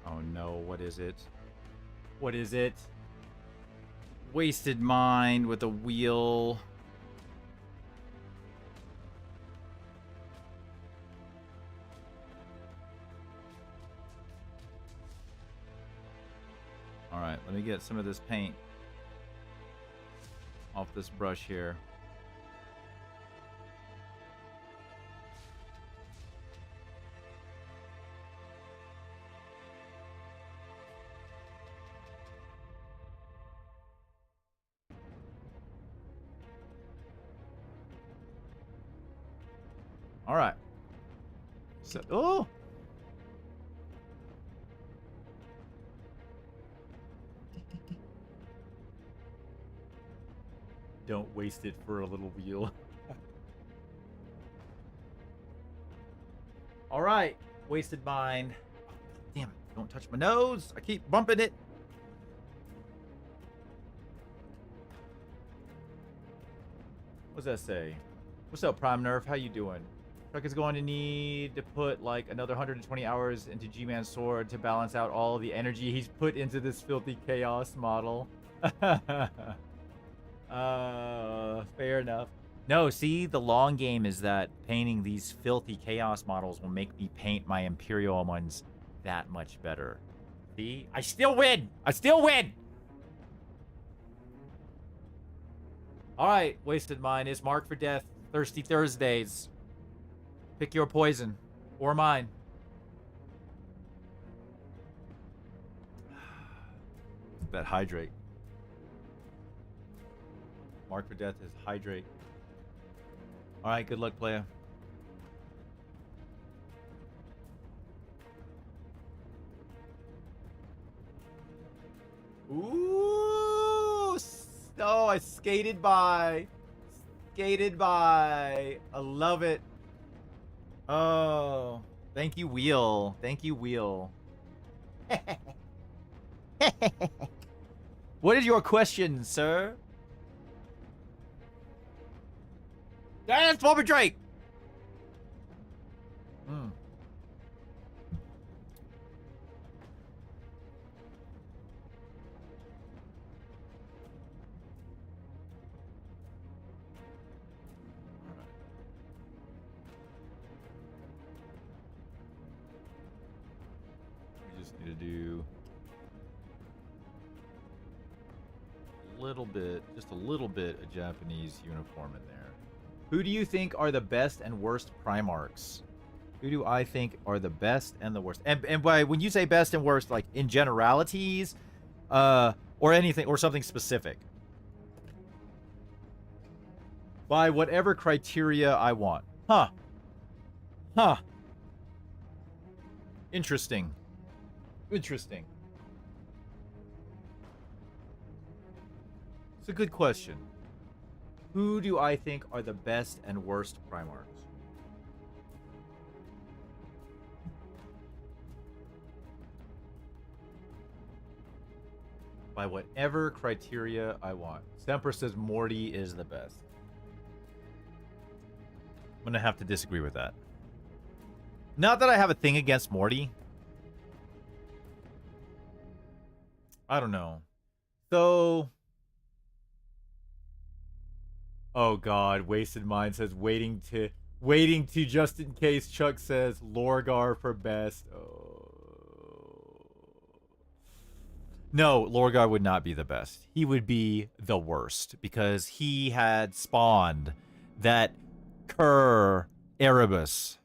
Oh no, what is it? What is it? Wasted mind with a wheel. Alright, let me get some of this paint off this brush here. All right. So, oh. Don't waste it for a little wheel. All right. Wasted mind. Damn it. Don't touch my nose. I keep bumping it. What does that say? What's up, Prime Nerf? How you doing? Truck is going to need to put like another 120 hours into G-Man's sword to balance out all the energy he's put into this filthy chaos model. Fair enough. No, see, the long game is that painting these filthy chaos models will make me paint my Imperial ones that much better. See? I still win! I still win! Alright, Wasted Mind is marked for death. Thirsty Thursdays. Pick your poison. Or mine. That hydrate. Mark for death is hydrate. Alright, good luck, player. Ooh! Oh, I skated by. Skated by. I love it. Oh, thank you, Wheel. Thank you, Wheel. What is your question, sir? That's Bobby Drake. Hmm. Need to do a little bit, just a little bit of Japanese uniform in there. Who do you think are the best and worst Primarchs? Who do I think are the best and the worst? And by when you say best and worst, like in generalities, or anything, or something specific. By whatever criteria I want. Huh. Huh. Interesting. Interesting. It's a good question. Who do I think are the best and worst Primarchs? By whatever criteria I want. Semper says Morty is the best. I'm going to have to disagree with that. Not that I have a thing against Morty. I don't know. So... Oh god, Wasted Mind says waiting to just in case. Chuck says Lorgar for best. Oh. No, Lorgar would not be the best. He would be the worst because he had spawned that Cur Erebus.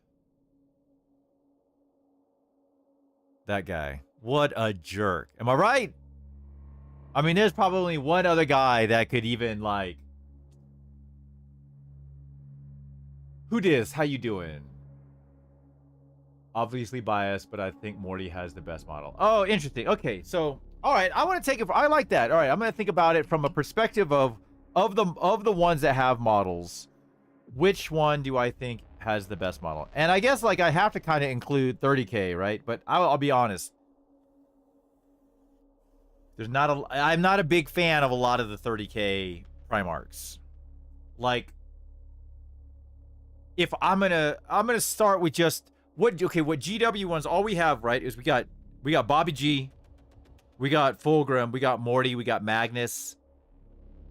That guy. What a jerk. Am I right? I mean, there's probably one other guy that could even, like... Who dis? How you doing? Obviously biased, but I think Morty has the best model. Oh, interesting. Okay, so... Alright, I want to take it... I like that. Alright, I'm going to think about it from a perspective of the ones that have models. Which one do I think has the best model? And I guess, like, I have to kind of include 30k, right? But I'll be honest. I'm not a big fan of a lot of the 30k Primarchs. Like, if I'm gonna start with just what GW ones, all we have, right, is we got Bobby G, we got Fulgrim, we got Morty, we got Magnus,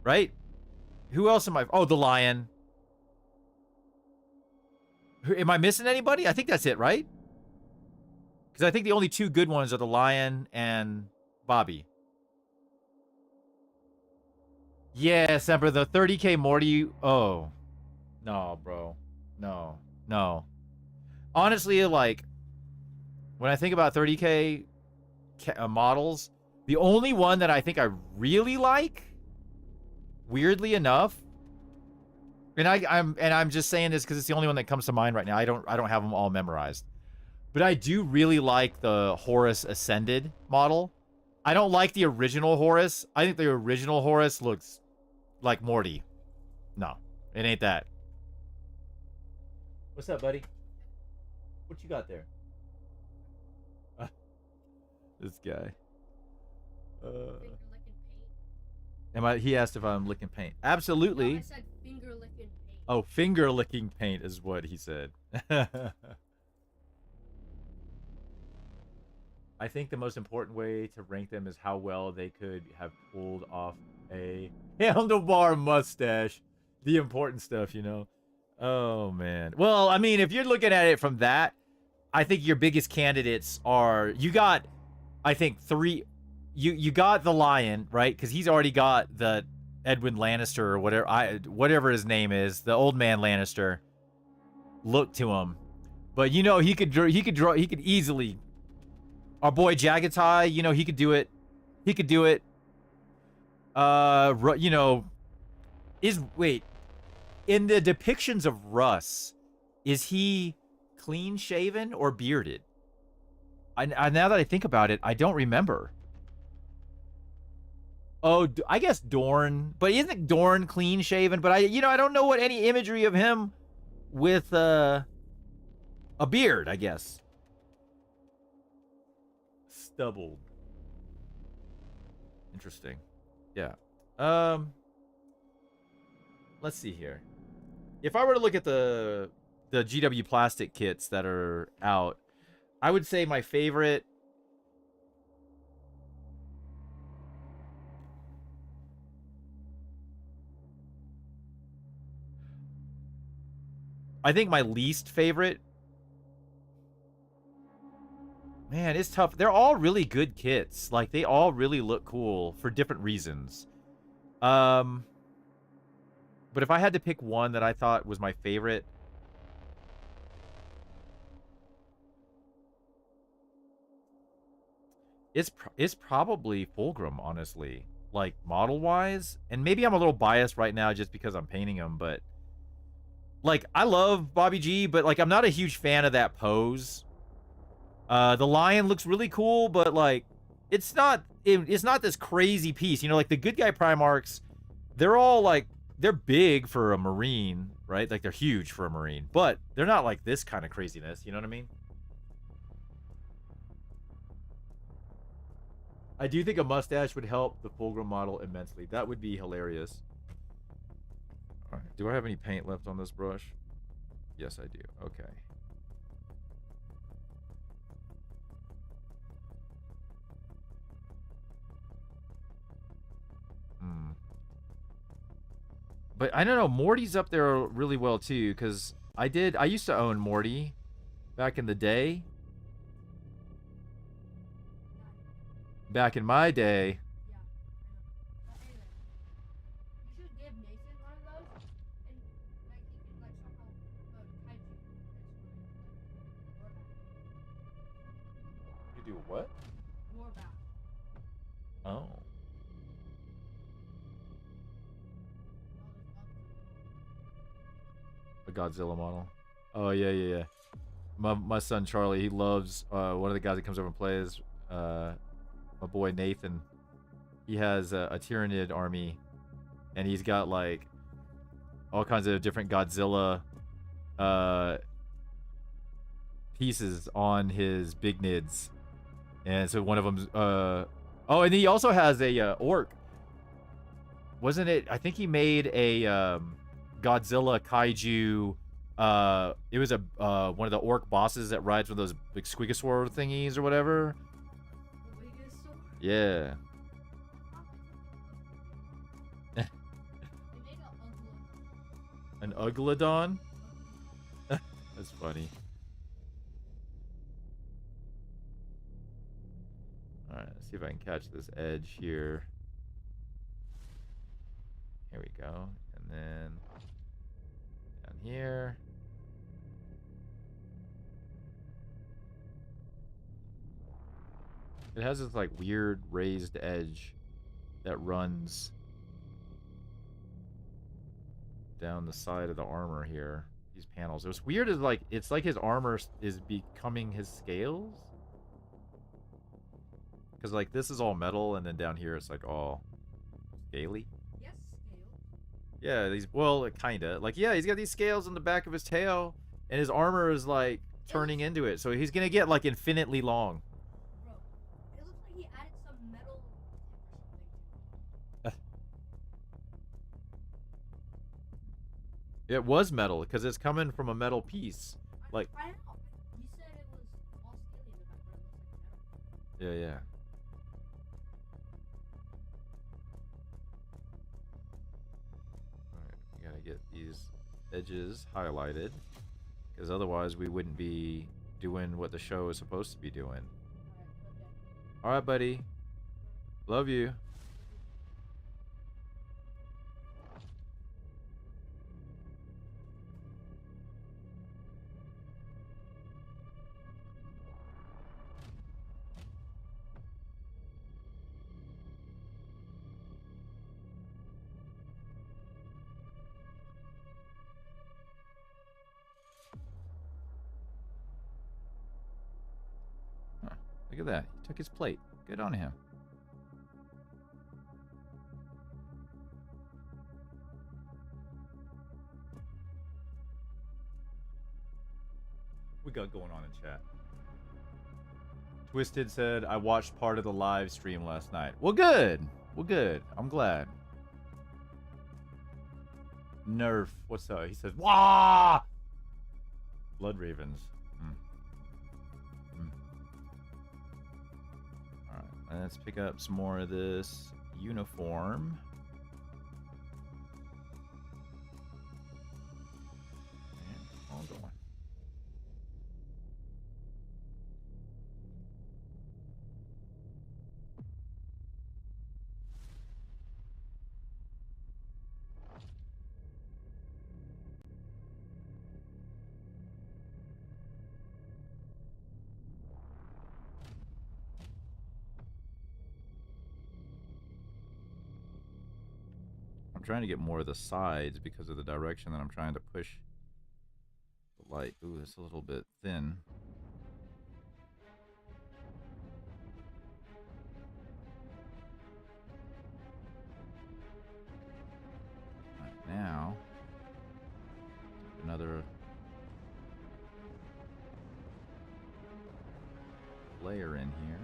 right? Who else am I? Oh, the Lion. Am I missing anybody? I think that's it, right? Because I think the only two good ones are the Lion and Bobby. Yeah, Semper, the 30k Morty. Oh. No, bro. No. No. Honestly, like, when I think about 30k models, the only one that I think I really like, weirdly enough, and I'm just saying this because it's the only one that comes to mind right now. I don't have them all memorized. But I do really like the Horus Ascended model. I don't like the original Horus. I think the original Horus looks like Morty. No, it ain't that. What's up, buddy? What you got there? This guy. He asked if I'm licking paint. Absolutely. No, I said finger licking paint. Oh, finger licking paint is what he said. I think the most important way to rank them is how well they could have pulled off a handlebar mustache. The important stuff, you know. Oh, man. Well, I mean, if you're looking at it from that, I think your biggest candidates are... You got, I think, three... You got the Lion, right? Because he's already got the Edwin Lannister or whatever his name is, the old man Lannister look to him. But you know, he could easily. Our boy Jagatai, you know, he could do it. He could do it. You know, in the depictions of Russ, is he clean shaven or bearded? I now that I think about it, I don't remember. Oh, I guess Dorn, but isn't Dorn clean shaven? But I don't know what any imagery of him with a beard, I guess. Stubbled. Interesting. Yeah. Let's see here. If I were to look at the GW plastic kits that are out, I would say my favorite. I think my least favorite. Man, it's tough. They're all really good kits. Like, they all really look cool for different reasons. But if I had to pick one that I thought was my favorite, it's probably Fulgrim, honestly. Like, model-wise. And maybe I'm a little biased right now just because I'm painting him, but... Like, I love Bobby G, but, like, I'm not a huge fan of that pose. The lion looks really cool, but like, it's not this crazy piece. You know, like the good guy Primarchs, they're all like, they're big for a Marine, right? Like they're huge for a Marine, but they're not like this kind of craziness. You know what I mean? I do think a mustache would help the Fulgrim model immensely. That would be hilarious. All right. Do I have any paint left on this brush? Yes, I do. Okay. Hmm. But I don't know. Morty's up there really well too, because I used to own Morty back in the day. Back in my day. Yeah, I know. But anyway, you should give Nathan one of those, and like he could like somehow kaiju. You do what? More back. Oh. A Godzilla model. Oh yeah, yeah, yeah. My son Charlie, he loves one of the guys that comes over and plays. My boy Nathan. He has a Tyranid army, and he's got like all kinds of different Godzilla pieces on his big nids. And so one of them's oh, and he also has a orc. Wasn't it? I think he made a Godzilla kaiju. It was a one of the orc bosses that rides with those big squeakosaur thingies or whatever. The biggest sword. Yeah. They made an ugly. An Uglodon? That's funny. Alright, let's see if I can catch this edge here. Here we go. And then down here. It has this like weird raised edge that runs down the side of the armor here. These panels. What's weird is like it's like his armor is becoming his scales. Because like this is all metal, and then down here it's like all scaly. Yes, scale. Yeah, these well, kinda. Like yeah, he's got these scales on the back of his tail, and his armor is like turning into it. So he's gonna get like infinitely long. Bro, it looks like he added some metal or something. It was metal because it's coming from a metal piece. Like I know. You said it was all scaly in the back, but it looks like metal. yeah. Alright, we gotta get these edges highlighted. Because otherwise we wouldn't be doing what the show is supposed to be doing. Alright, buddy. Love you. Look at that. He took his plate. Good on him. We got going on in chat. Twisted said, I watched part of the live stream last night. Well, good. Well, good. I'm glad. Nerf. What's up? He says, Wah! Blood Ravens. Alright, let's pick up some more of this uniform. And all going. I'm trying to get more of the sides because of the direction that I'm trying to push the light. Ooh, it's a little bit thin. layer in here.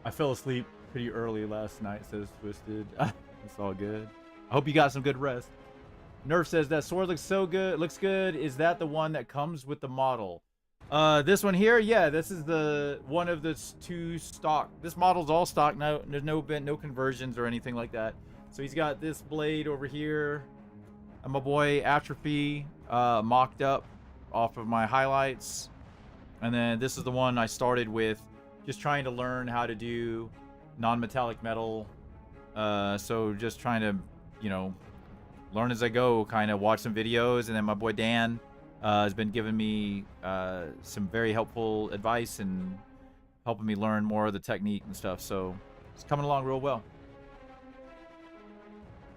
I fell asleep pretty early last night, says Twisted. It's all good. I hope you got some good rest. Nerf says that sword looks so good. Looks good. Is that the one that comes with the model? This one here, yeah, this is the one of the two stock. This model's all stock. No, there's no conversions or anything like that. So he's got this blade over here. And my boy Atrophy mocked up off of my highlights. And then this is the one I started with, just trying to learn how to do non-metallic metal. So just trying to, you know, learn as I go, kind of watch some videos. And then my boy Dan has been giving me some very helpful advice and helping me learn more of the technique and stuff. So it's coming along real well.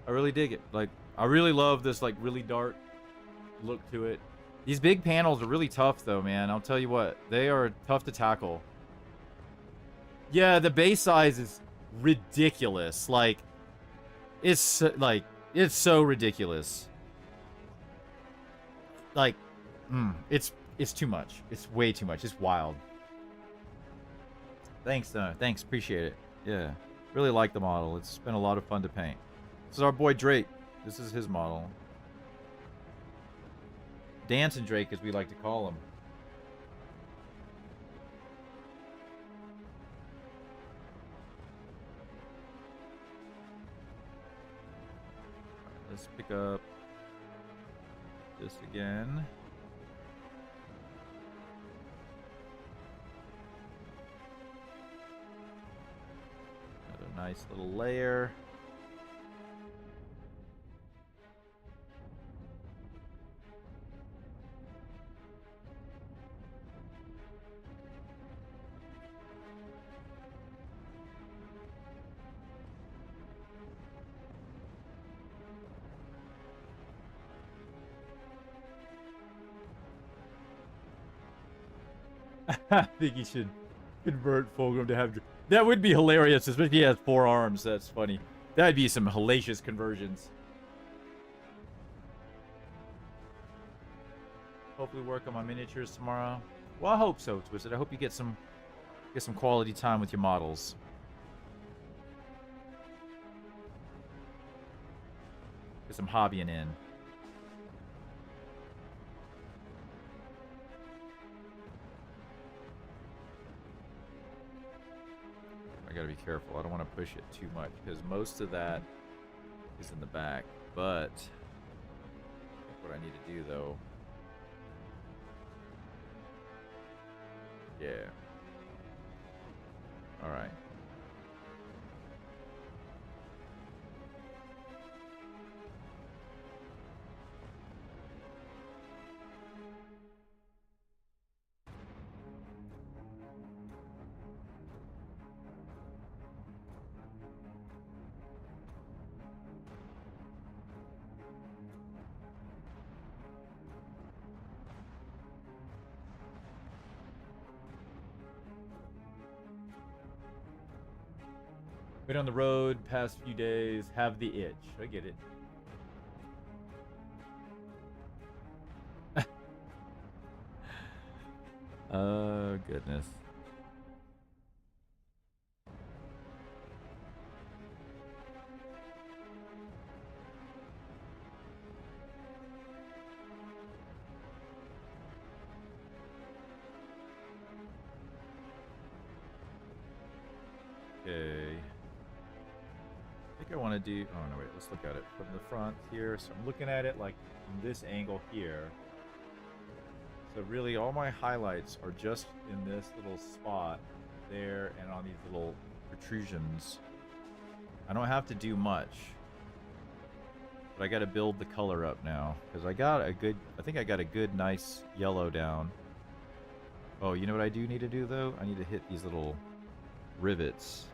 I really dig it. Like, I really love this, like, really dark look to it. These big panels are really tough, though, man. I'll tell you what. They are tough to tackle. Yeah, the base size is ridiculous. Like, it's so ridiculous. Like, it's too much. It's way too much. It's wild. Thanks, thanks. Appreciate it. Yeah, really like the model. It's been a lot of fun to paint. This is our boy Drake. This is his model. Dancing Drake, as we like to call him. Let's pick up this again. Another nice little layer. I think he should convert Fulgrim to have... That would be hilarious, especially if he has 4 arms. That's funny. That'd be some hellacious conversions. Hopefully work on my miniatures tomorrow. Well, I hope so, Twisted. I hope you get some quality time with your models. Get some hobbying in. I gotta be careful. I don't want to push it too much because most of that is in the back. But I think what I need to do, though... Yeah. All right. Been on the road past few days, have the itch. I get it. Oh, goodness. Okay. think I want to do... Oh, no, wait. Let's look at it from the front here. So I'm looking at it like from this angle here. So really, all my highlights are just in this little spot there and on these little protrusions. I don't have to do much. But I got to build the color up now. Because I got a good... I think I got a good, nice yellow down. Oh, you know what I do need to do, though? I need to hit these little rivets.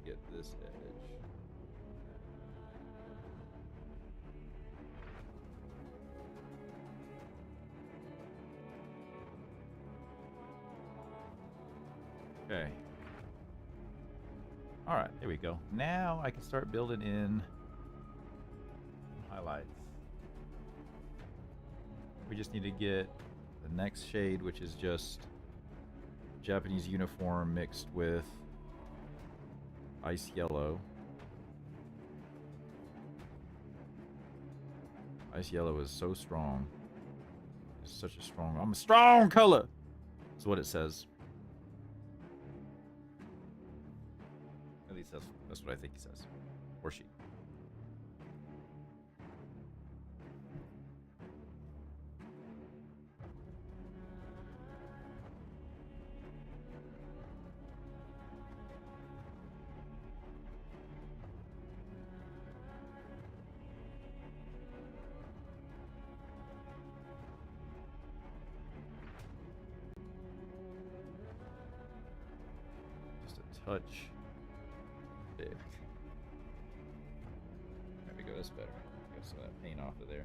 Get this edge. Okay. All right, there we go. Now I can start building in highlights. We just need to get the next shade, which is just Japanese uniform mixed with ice yellow. Ice yellow is so strong. It's such a strong... I'm a strong color! That's what it says. At least that's what I think he says. Or she. Touch thick. There we go, that's better. Get some of that paint off of there.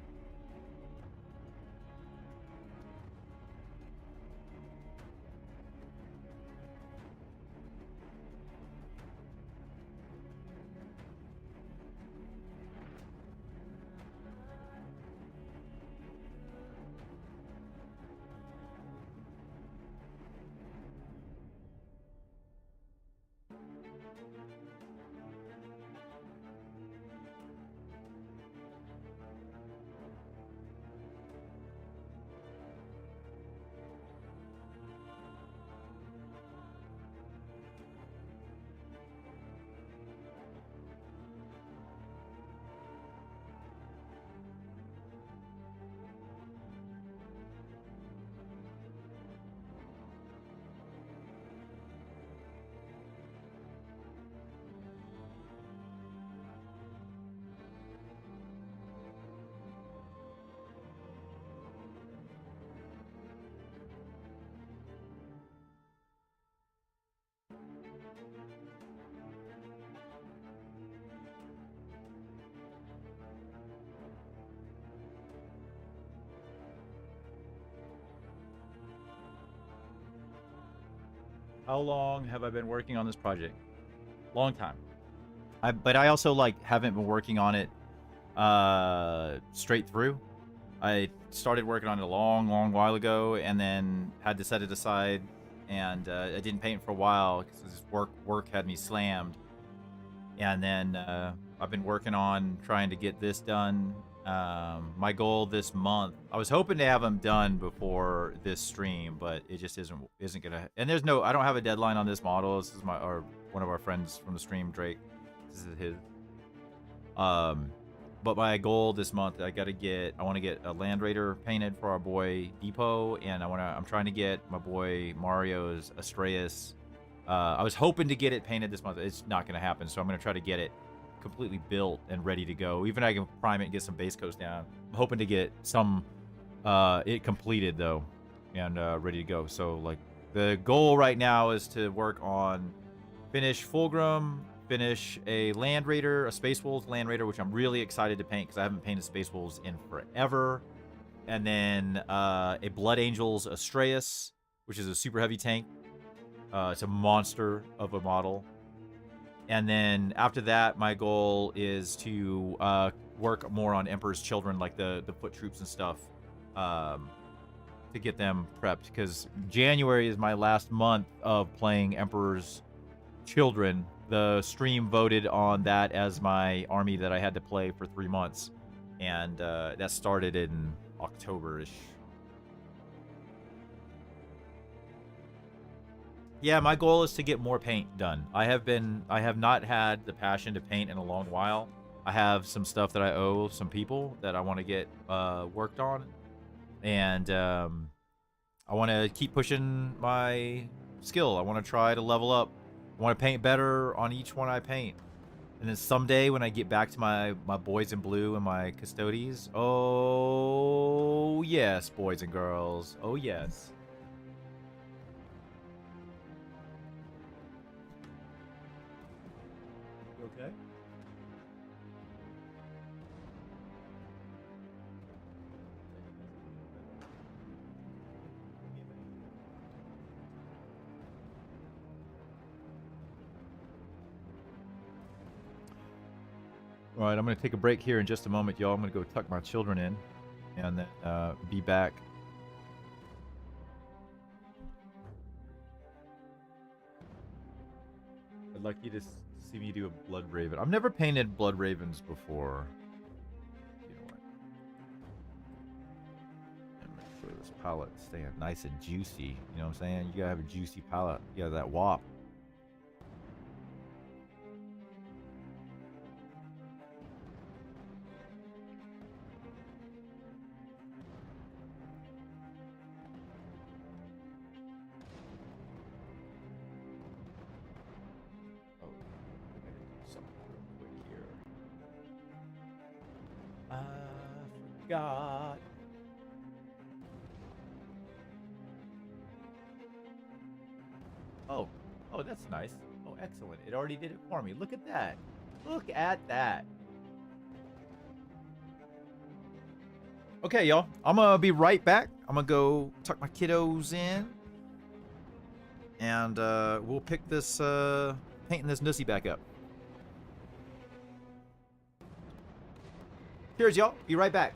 How long have I been working on this project? Long time. But I also like haven't been working on it straight through. I started working on it a long while ago, and then had to set it aside, and I didn't paint for a while because work had me slammed. And then I've been working on trying to get this done. My goal this month, I was hoping to have them done before this stream, but it just isn't gonna. And there's no, I don't have a deadline on this model. This is one of our friends from the stream, Drake. This is his. But my goal this month, I want to get a Land Raider painted for our boy Depot, and I'm trying to get my boy Mario's Astraeus. I was hoping to get it painted this month. It's not gonna happen, so I'm gonna try to get it completely built and ready to go. Even I can prime it and get some base coats down. I'm hoping to get some it completed though, and ready to go. So like the goal right now is to work on finish Fulgrim, finish a Land Raider, a Space Wolves Land Raider, which I'm really excited to paint because I haven't painted Space Wolves in forever. And then a Blood Angels Astraeus, which is a super heavy tank. It's a monster of a model. And then after that, my goal is to work more on Emperor's Children, like the foot troops and stuff, to get them prepped. Because January is my last month of playing Emperor's Children. The stream voted on that as my army that I had to play for 3 months. And that started in October-ish. Yeah, my goal is to get more paint done. I have not had the passion to paint in a long while. I have some stuff that I owe some people that I want to get worked on, and I want to keep pushing my skill. I want to try to level up. I want to paint better on each one I paint. And then someday when I get back to my boys in blue and my custodies, oh yes, boys and girls, oh yes. Okay. All right, I'm going to take a break here in just a moment, y'all. I'm going to go tuck my children in and then be back. I'd like you to see me do a Blood Raven. I've never painted Blood Ravens before. You know what? And make sure this palette is staying nice and juicy. You know what I'm saying? You gotta have a juicy palette. You got that wop. God. Oh, that's nice. Oh, excellent. It already did it for me. Look at that. Look at that. Okay, y'all. I'm gonna be right back. I'm gonna go tuck my kiddos in, and we'll pick this painting this nussy back up. Cheers, y'all. Be right back.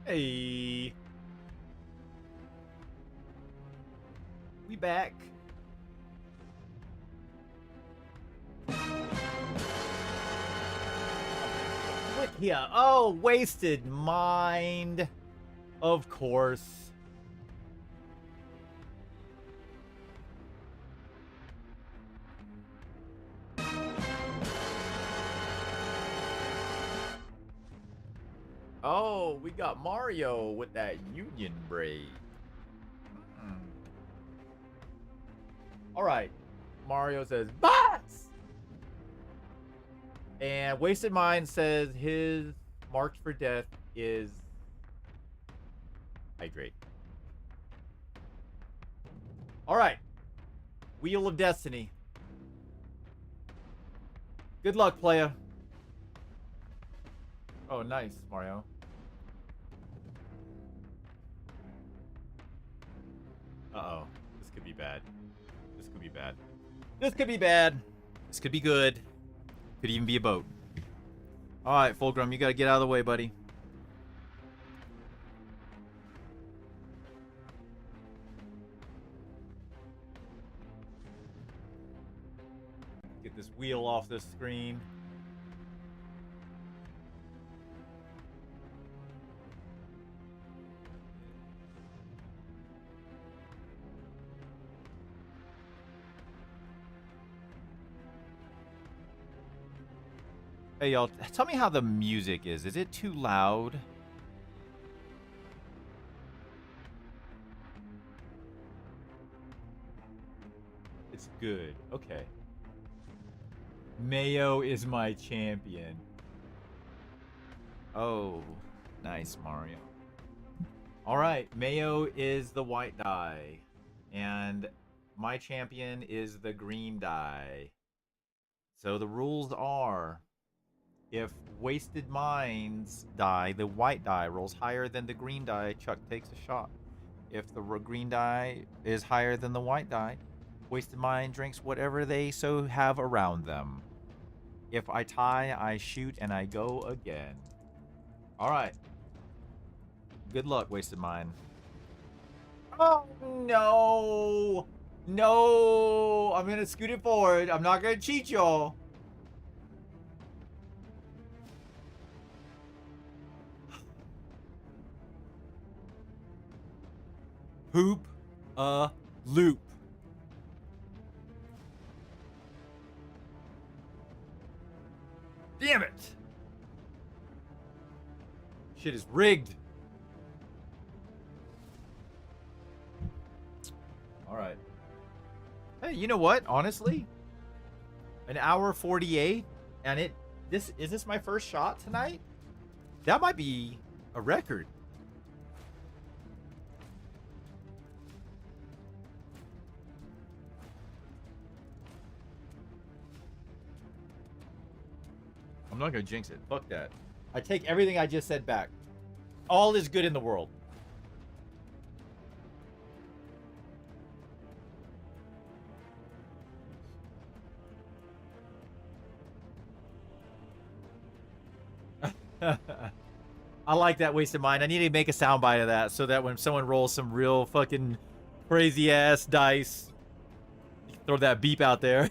Hey. We back. Look here. Oh, wasted mind. Of course. Oh, we got Mario with that union braid. All right. Mario says, boss! And Wasted Mind says his marked for death is hydrate. All right. Wheel of Destiny. Good luck, playa. Oh, nice, Mario. Uh-oh. This could be bad. This could be bad. This could be bad. This could be good. Could even be a boat. All right, Fulgrim, you got to get out of the way, buddy. Get this wheel off the screen. Hey, y'all, tell me how the music is. Is it too loud? It's good. Okay. Mayo is my champion. Oh, nice, Mario. All right, Mayo is the white die. And my champion is the green die. So the rules are... if Wasted Minds die, the white die rolls higher than the green die, Chuck takes a shot. If the green die is higher than the white die, Wasted Mind drinks whatever they so have around them. If I tie, I shoot and I go again. All right. Good luck, Wasted Mind. Oh, no. No. I'm going to scoot it forward. I'm not going to cheat y'all. Poop a loop. Damn it. Shit is rigged. All right. Hey, you know what? Honestly, an hour 48 and is this my first shot tonight? That might be a record. I'm not gonna jinx it. Fuck that. I take everything I just said back. All is good in the world. I like that Wasted Mind. I need to make a soundbite of that so that when someone rolls some real fucking crazy ass dice, you can throw that beep out there.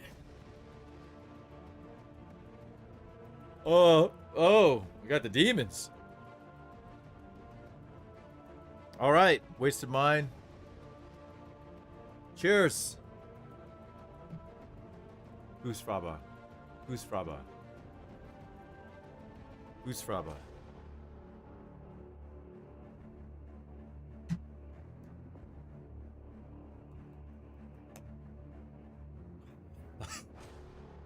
Oh, we got the demons. All right, Wasted Mind. Cheers. Goose Fraba. Goose Fraba. Goose Fraba.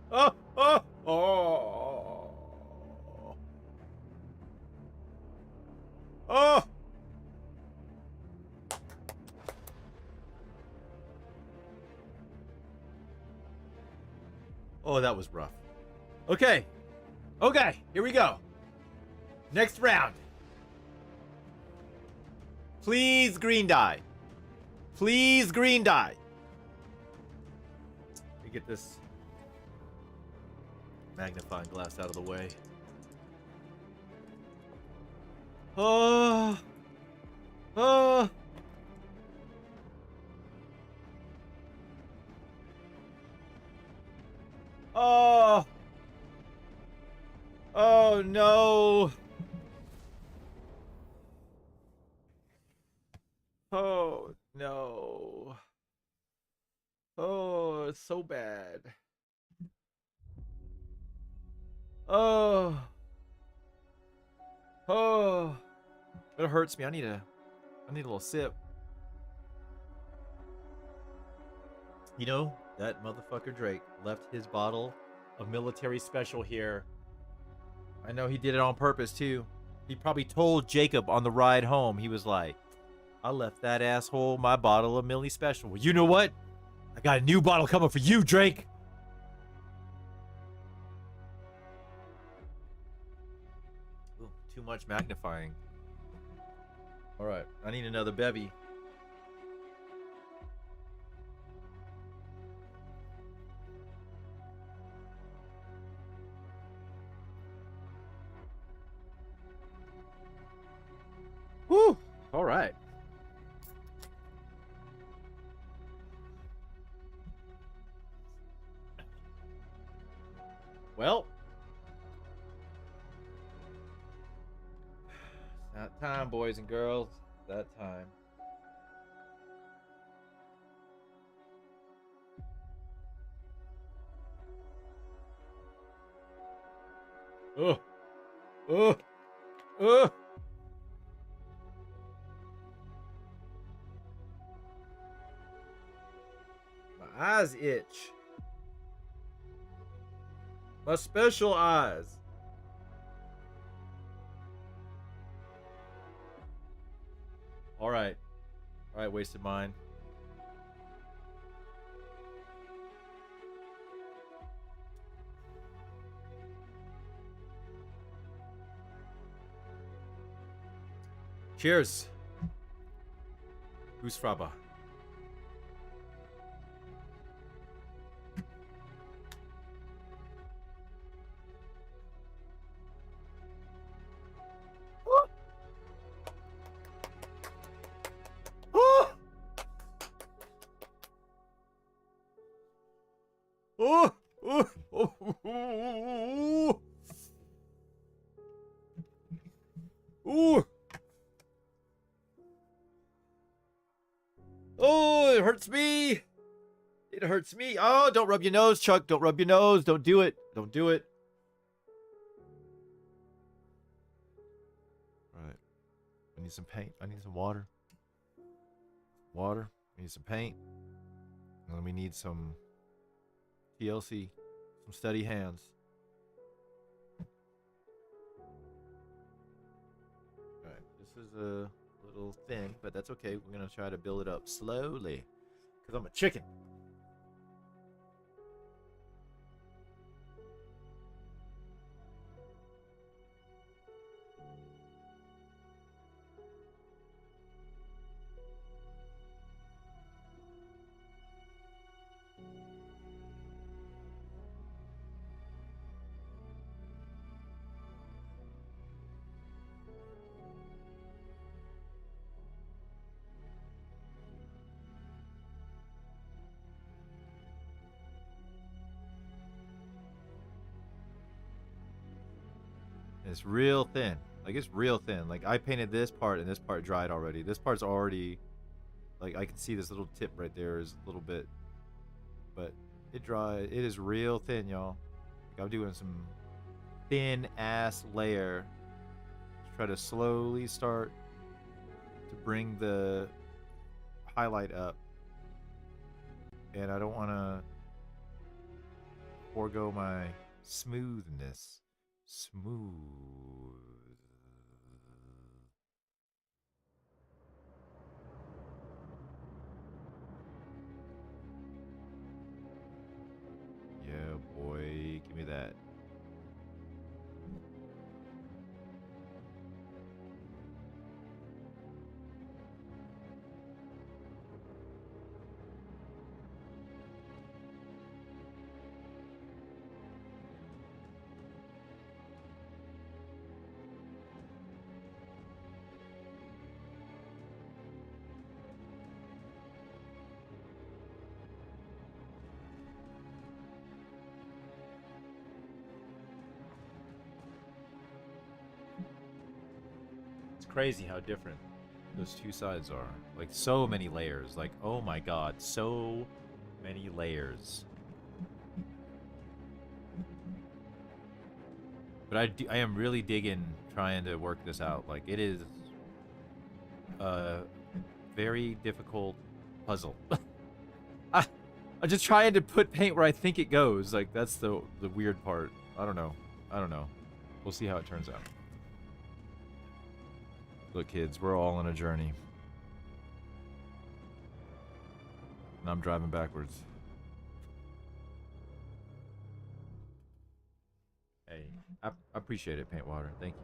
Oh, oh, oh. Oh. Oh, that was rough. Okay. Okay, here we go. Next round. Please green die. Please green die. Let me get this magnifying glass out of the way. Oh, Oh. Oh. Oh no. Oh no. Oh, it's so bad. Oh. Oh. It hurts me. I need a little sip. You know, that motherfucker Drake left his bottle of military special here. I know he did it on purpose too. He probably told Jacob on the ride home, he was like, I left that asshole my bottle of Millie Special. Well, you know what? I got a new bottle coming for you, Drake. Ooh, too much magnifying. All right, I need another bevy. Woo! All right. Well, it's that time, boys and girls. It's that time. Oh, oh, oh. My eyes itch. My special eyes. All right. All right, wasted mine. Cheers. Who's Fraba? Oh! Oh! Oh! Oh! Oh! Oh! Oh! It hurts me. It hurts me. Oh! Don't rub your nose, Chuck. Don't rub your nose. Don't do it. Don't do it. All right. I need some paint. I need some water. Water. I need some paint. And then we need some TLC. Some steady hands. All right. This is a little thin, but that's okay. We're going to try to build it up slowly. Because I'm a chicken. It's real thin. Like, it's real thin. Like, I painted this part and this part dried already. This part's already, like, I can see this little tip right there is a little bit, but it dried. It is real thin, y'all. Like, I'm doing some thin ass layer to try to slowly start to bring the highlight up. And I don't want to forego my smoothness. Smooth. Yeah, boy. Give me that. crazy how different those two sides are. Like, so many layers. Like, oh my god, so many layers. But I am really digging trying to work this out. Like, it is a very difficult puzzle. I'm just trying to put paint where I think it goes. Like, that's the weird part. I don't know. We'll see how it turns out. Look, kids, we're all on a journey. And I'm driving backwards. Hey, I appreciate it, Paintwater. Thank you.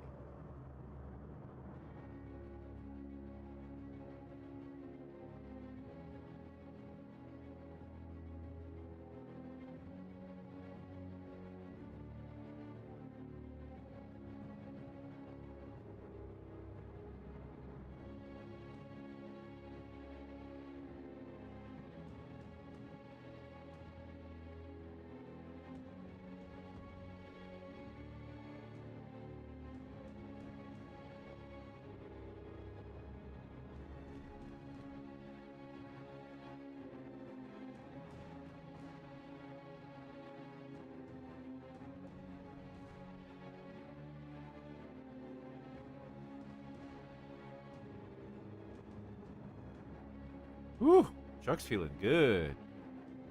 Whew, Chuck's feeling good.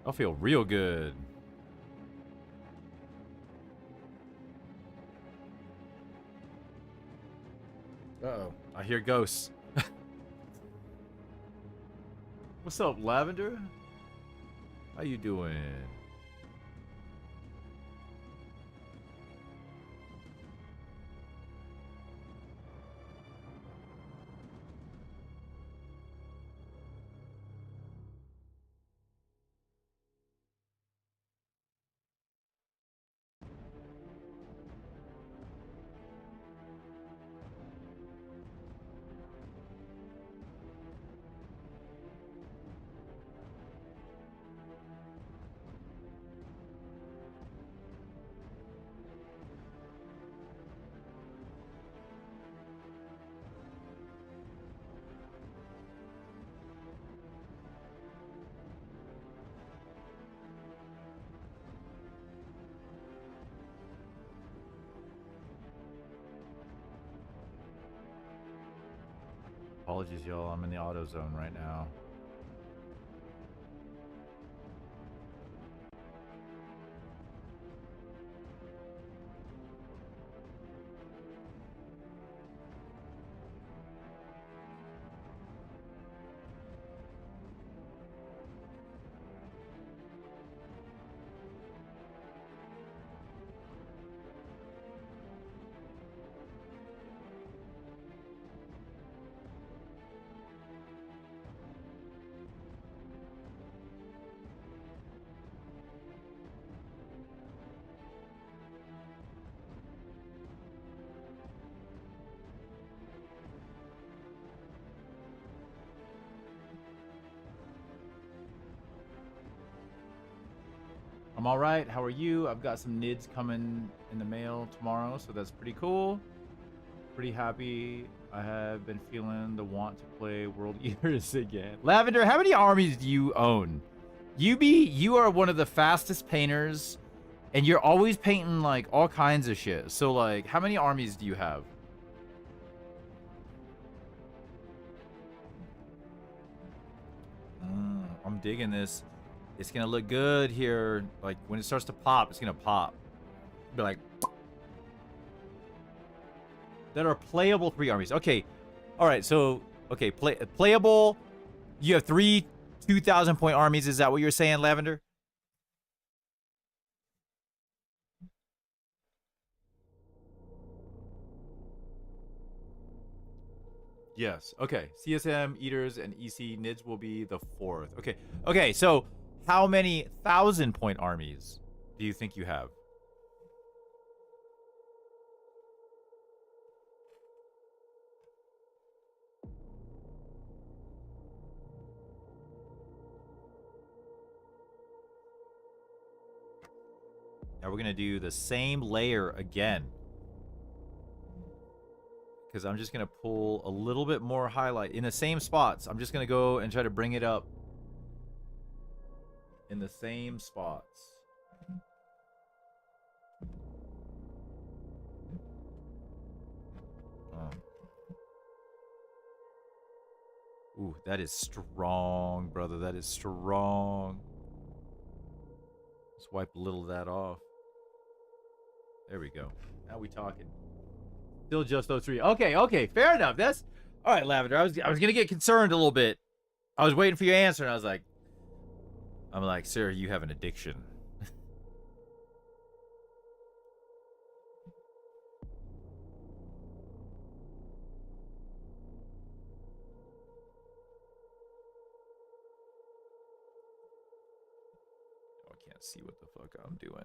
I'll feel real good. Uh-oh, I hear ghosts. What's up, Lavender? How you doing? Apologies, y'all. I'm in the auto zone right now. I'm all right. How are you? I've got some NIDs coming in the mail tomorrow, so that's pretty cool. Pretty happy. I have been feeling the want to play World Eaters again. Lavender, how many armies do you own? You are one of the fastest painters, and you're always painting like all kinds of shit. So like, how many armies do you have? I'm digging this. It's gonna look good here. Like when it starts to pop, it's gonna pop. Be like, that are playable 3 armies. Okay, all right. So okay, playable. You have 3 2,000 point armies. Is that what you're saying, Lavender? Yes. Okay. CSM, Eaters, and EC NIDS will be the 4th. Okay. Okay. So how many 1,000 point armies do you think you have? Now we're gonna do the same layer again. because I'm just going to pull a little bit more highlight in the same spots. I'm just going to go and try to bring it up in the same spots. Ooh, that is strong, brother. That is strong. Let's wipe a little of that off. There we go. Now we talking. Still just those three. Okay, fair enough. That's all right, Lavender. I was gonna get concerned a little bit. I was waiting for your answer, and I'm like, sir, you have an addiction. Oh, I can't see what the fuck I'm doing.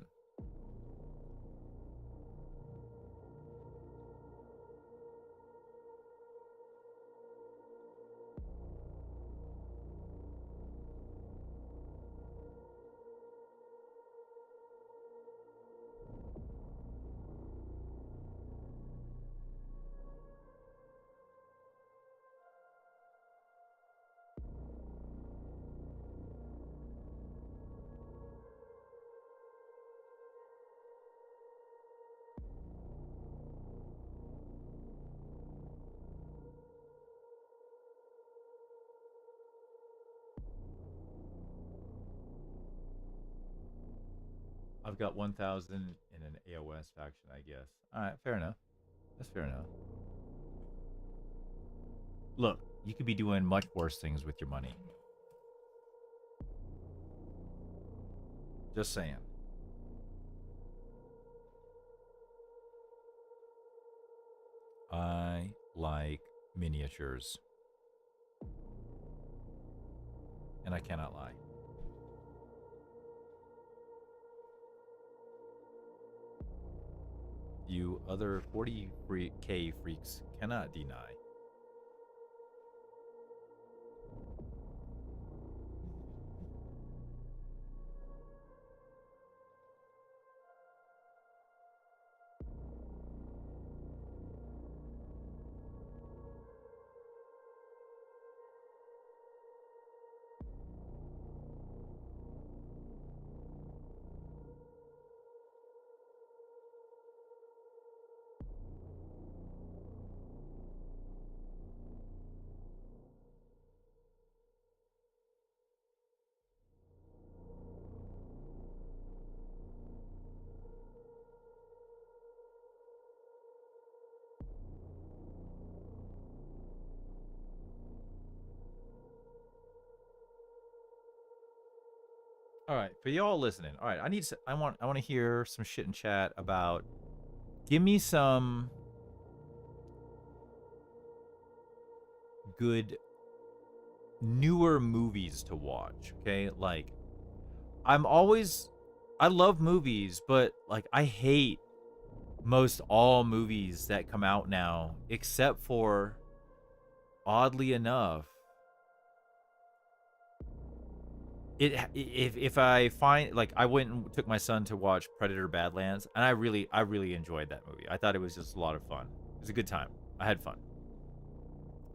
I've got 1,000 in an AOS faction, I guess. All right, fair enough. That's fair enough. Look, you could be doing much worse things with your money. Just saying. I like miniatures. And I cannot lie. You other 40K freaks cannot deny. All right, for y'all listening. All right, I want to hear some shit in chat about. Give me some good newer movies to watch. Okay, like I love movies, but like I hate most all movies that come out now, except for, oddly enough, if I find, like, I went and took my son to watch Predator Badlands, and I really enjoyed that movie. I thought it was just a lot of fun. It was a good time. I had fun.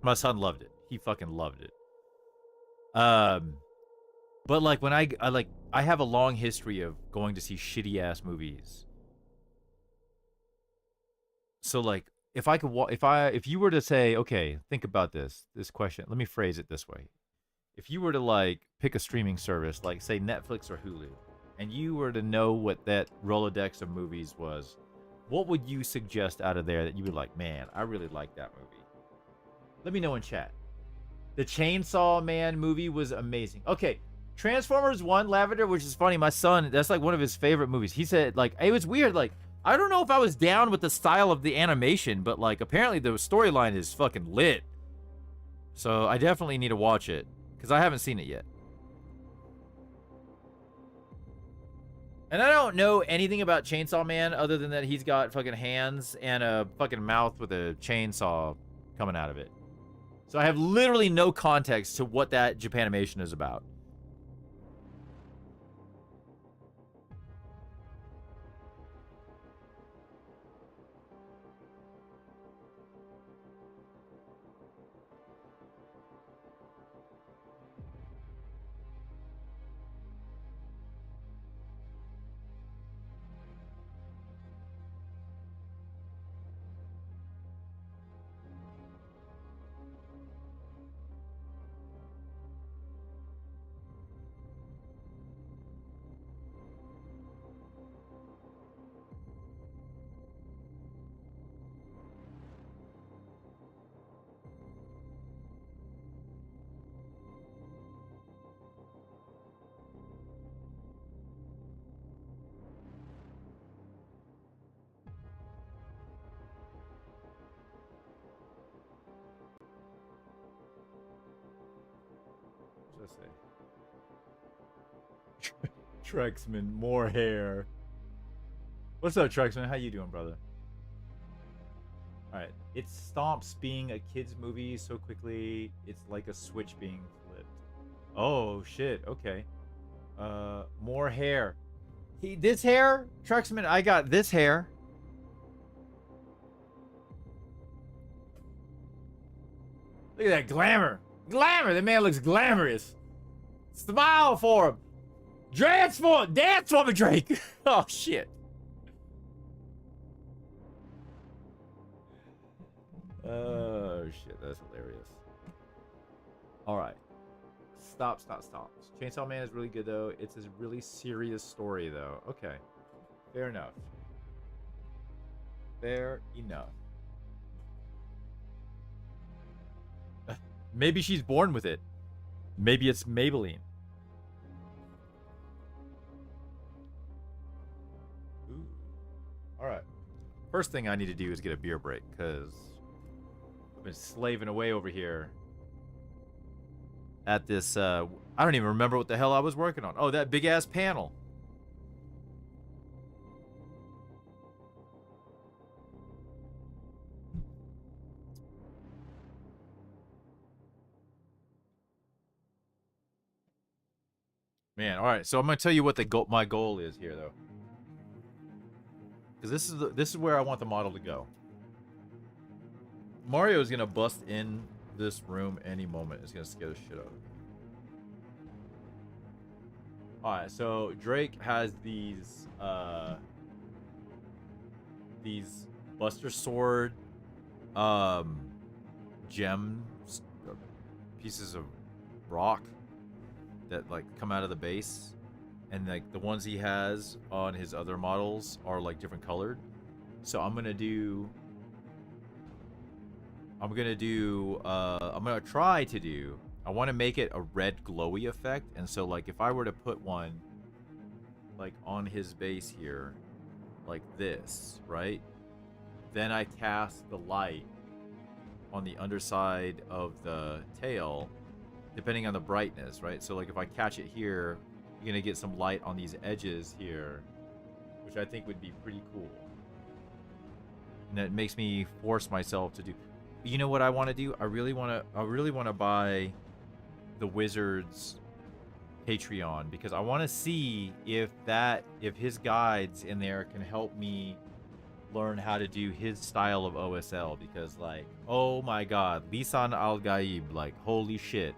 My son loved it. He fucking loved it. But like when I have a long history of going to see shitty ass movies. So like if you were to say, okay, think about this question. Let me phrase it this way. If you were to like pick a streaming service, like say Netflix or Hulu, and you were to know what that Rolodex of movies was, what would you suggest out of there that you would like, man, I really like that movie? Let me know in chat. The Chainsaw Man movie was amazing. Okay, Transformers 1, Lavender, which is funny. My son, that's like one of his favorite movies. He said, like, it was weird. Like, I don't know if I was down with the style of the animation, but like, apparently the storyline is fucking lit. So I definitely need to watch it because I haven't seen it yet. And I don't know anything about Chainsaw Man other than that he's got fucking hands and a fucking mouth with a chainsaw coming out of it. So I have literally no context to what that Japanimation is about. say? Trexman, more hair. What's up, Trexman? How you doing, brother? All right. It stomps being a kids movie so quickly. It's like a switch being flipped. Oh shit. Okay. More hair. This hair, Trexman. I got this hair. Look at that glamour. Glamour. The man looks glamorous. Smile for him. Dance for me, Drake. Oh shit. Oh shit, that's hilarious. All right. Stop. Chainsaw Man is really good though. It's a really serious story though. Okay. Fair enough. Fair enough. Maybe she's born with it. Maybe it's Maybelline. Ooh. All right. First thing I need to do is get a beer break because I've been slaving away over here at this. I don't even remember what the hell I was working on. Oh, that big ass panel. Man, all right. So I'm gonna tell you what my goal is here, though, because this is where I want the model to go. Mario is gonna bust in this room any moment. It's gonna scare the shit out of me. All right. So Drake has these Buster Sword gems, pieces of rock that like come out of the base, and like the ones he has on his other models are like different colored. So I'm gonna try to do, I want to make it a red glowy effect. And so like if I were to put one like on his base here like this, right, then I cast the light on the underside of the tail depending on the brightness, right? So like if I catch it here, you're gonna get some light on these edges here, which I think would be pretty cool. And that makes me force myself to do. You know what I want to do? I really want to buy the Wizards Patreon, because I want to see if his guides in there can help me learn how to do his style of OSL, because like, oh my god, Lisan Al Gaib, like holy shit.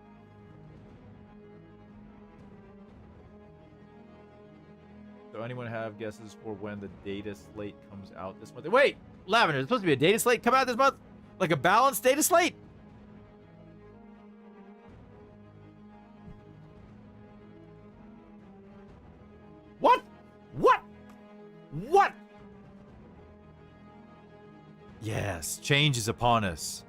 So anyone have guesses for when the data slate comes out this month? Wait, Lavender, there's supposed to be a data slate come out this month? Like a balanced data slate? What? What? What? Yes, change is upon us.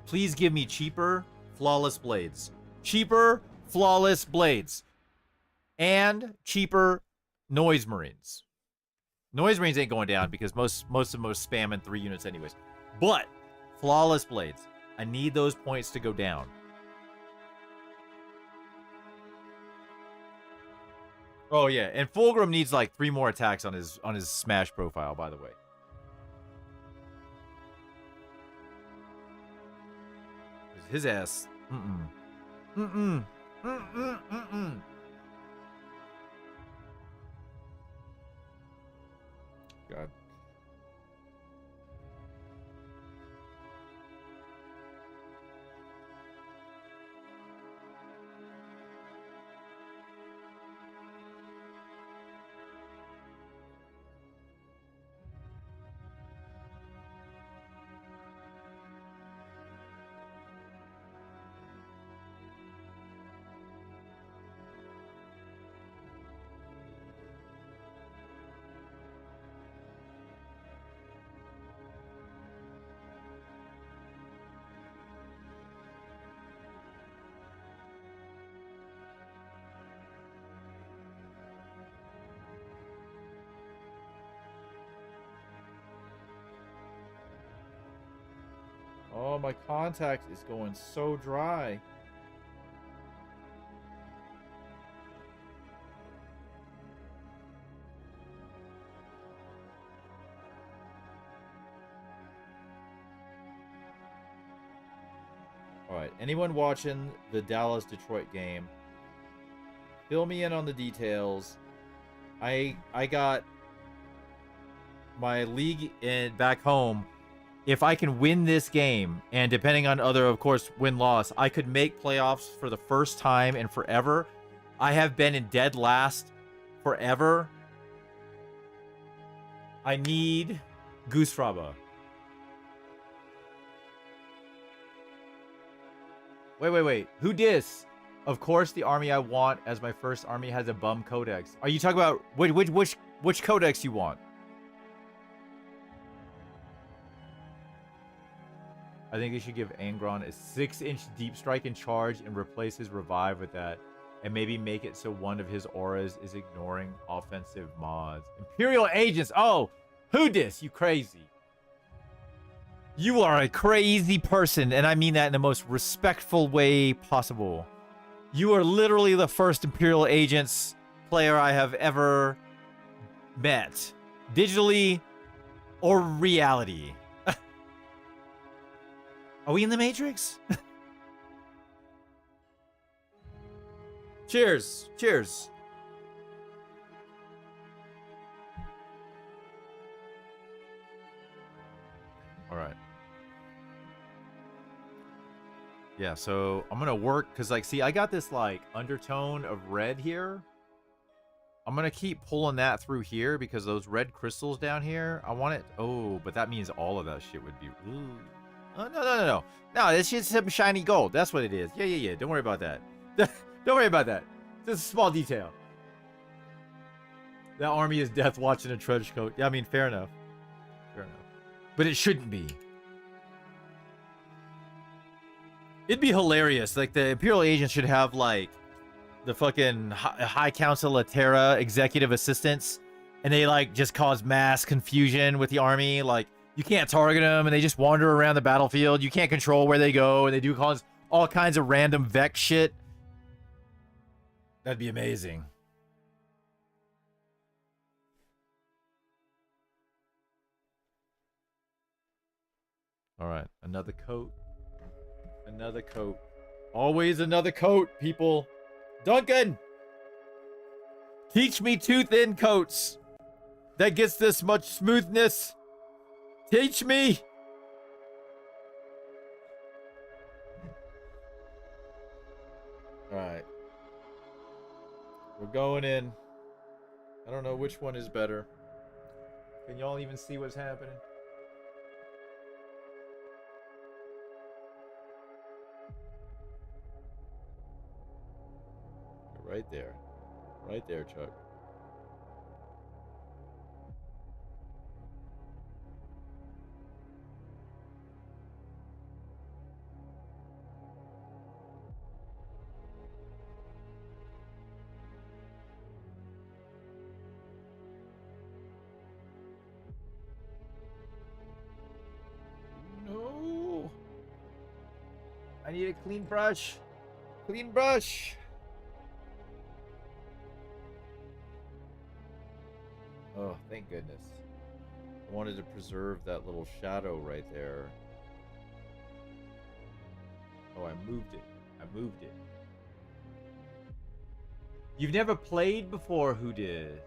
Please give me cheaper, flawless blades. Cheaper, flawless blades. And cheaper noise marines. Noise marines ain't going down because most of them are spamming 3 units anyways. But flawless blades. I need those points to go down. Oh yeah, and Fulgrim needs like 3 more attacks on his smash profile, by the way. His ass. God. Oh, my contact is going so dry. All right, anyone watching the Dallas-Detroit game, fill me in on the details. I got my league back home. If I can win this game, and depending on other, of course, win-loss, I could make playoffs for the first time in forever. I have been in dead last forever. I need Goosefraba. Wait. Who dis? Of course, the army I want as my first army has a bum codex. Are you talking about which codex you want? I think they should give Angron a 6-inch deep strike and charge and replace his revive with that. And maybe make it so one of his auras is ignoring offensive mods. Imperial agents! Oh! Who dis? You crazy. You are a crazy person, and I mean that in the most respectful way possible. You are literally the first Imperial Agents player I have ever met. Digitally or reality. Are we in the Matrix? Cheers. Cheers. All right. Yeah, so I'm gonna work because, like, see, I got this like undertone of red here. I'm gonna keep pulling that through here because those red crystals down here, I want it. Oh, but that means all of that shit would be. Ooh. Oh, no. No, it's just some shiny gold. That's what it is. Yeah. Don't worry about that. Don't worry about that. Just a small detail. That army is death watching a trench coat. Yeah, I mean, fair enough. Fair enough. But it shouldn't be. It'd be hilarious. Like, the Imperial agents should have, like, the fucking High Council of Terra executive assistants, and they, like, just cause mass confusion with the army. Like, you can't target them, and they just wander around the battlefield. You can't control where they go, and they do cause all kinds of random Vex shit. That'd be amazing. All right, another coat. Another coat. Always another coat, people. Duncan! Teach me two thin coats that gets this much smoothness. Teach me! Alright. We're going in. I don't know which one is better. Can y'all even see what's happening? Right there. Right there, Chuck. No. I need a clean brush. Clean brush. Oh, thank goodness. I wanted to preserve that little shadow right there. Oh, I moved it. You've never played before, who did?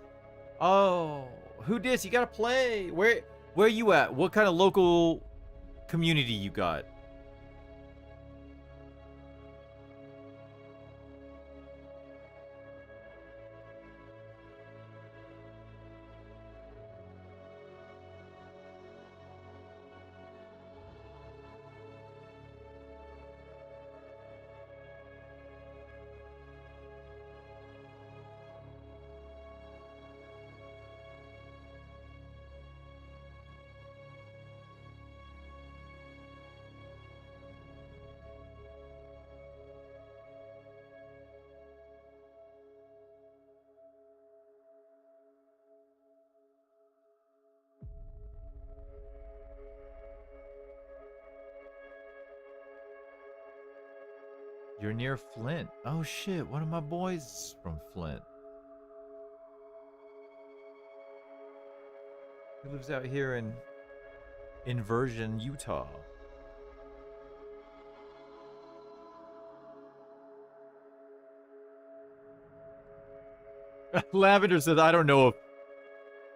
Oh, who dis? You gotta play. Where you at? What kind of local community you got? You're near Flint. Oh shit, one of my boys from Flint. He lives out here in Inversion, Utah. Lavender says, I don't know if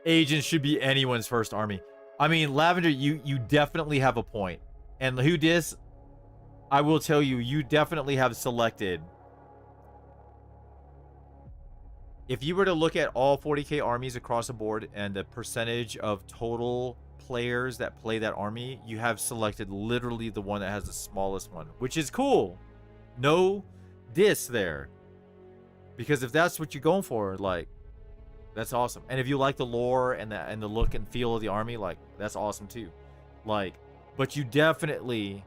agents should be anyone's first army. I mean, Lavender, you definitely have a point. And who dis? I will tell you, you definitely have selected. If you were to look at all 40k armies across the board and the percentage of total players that play that army, you have selected literally the one that has the smallest one, which is cool. No diss there. Because if that's what you're going for, like, that's awesome. And if you like the lore and the look and feel of the army, like, that's awesome too. Like, but you definitely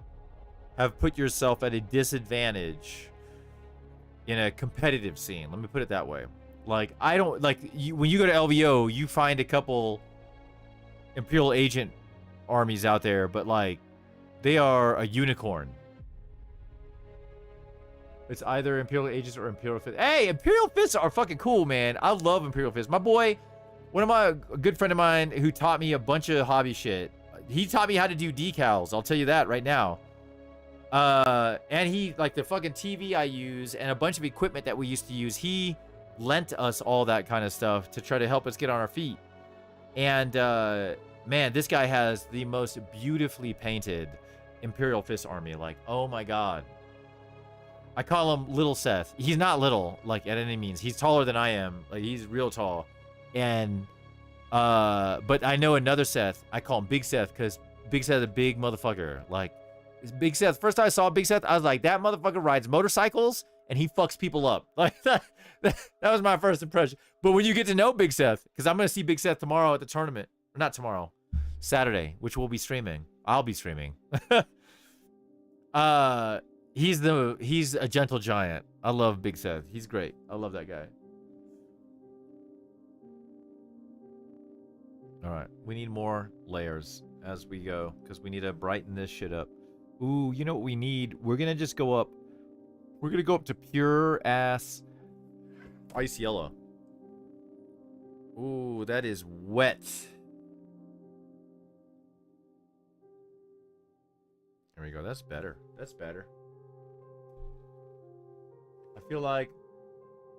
have put yourself at a disadvantage in a competitive scene. Let me put it that way. Like, I don't, like, when you go to LVO, you find a couple Imperial Agent armies out there, but, like, they are a unicorn. It's either Imperial Agents or Imperial Fists. Hey, Imperial Fists are fucking cool, man. I love Imperial Fists. My boy, a good friend of mine who taught me a bunch of hobby shit. He taught me how to do decals. I'll tell you that right now. And he, like, the fucking TV I use and a bunch of equipment that we used to use, he lent us all that kind of stuff to try to help us get on our feet. And, man, this guy has the most beautifully painted Imperial Fist army. Like, oh my god. I call him Little Seth. He's not little, like, at any means. He's taller than I am. Like, he's real tall. And, but I know another Seth. I call him Big Seth, because Big Seth is a big motherfucker. Like, Big Seth, first time I saw Big Seth, I was like, that motherfucker rides motorcycles, and he fucks people up. Like, that was my first impression. But when you get to know Big Seth, because I'm going to see Big Seth tomorrow at the tournament. Or not tomorrow. Saturday, which we'll be streaming. I'll be streaming. He's a gentle giant. I love Big Seth. He's great. I love that guy. All right, we need more layers as we go because we need to brighten this shit up. Ooh, you know what we need? We're gonna just go up. We're gonna go up to pure ass ice yellow. Ooh, that is wet. There we go. That's better. That's better. I feel like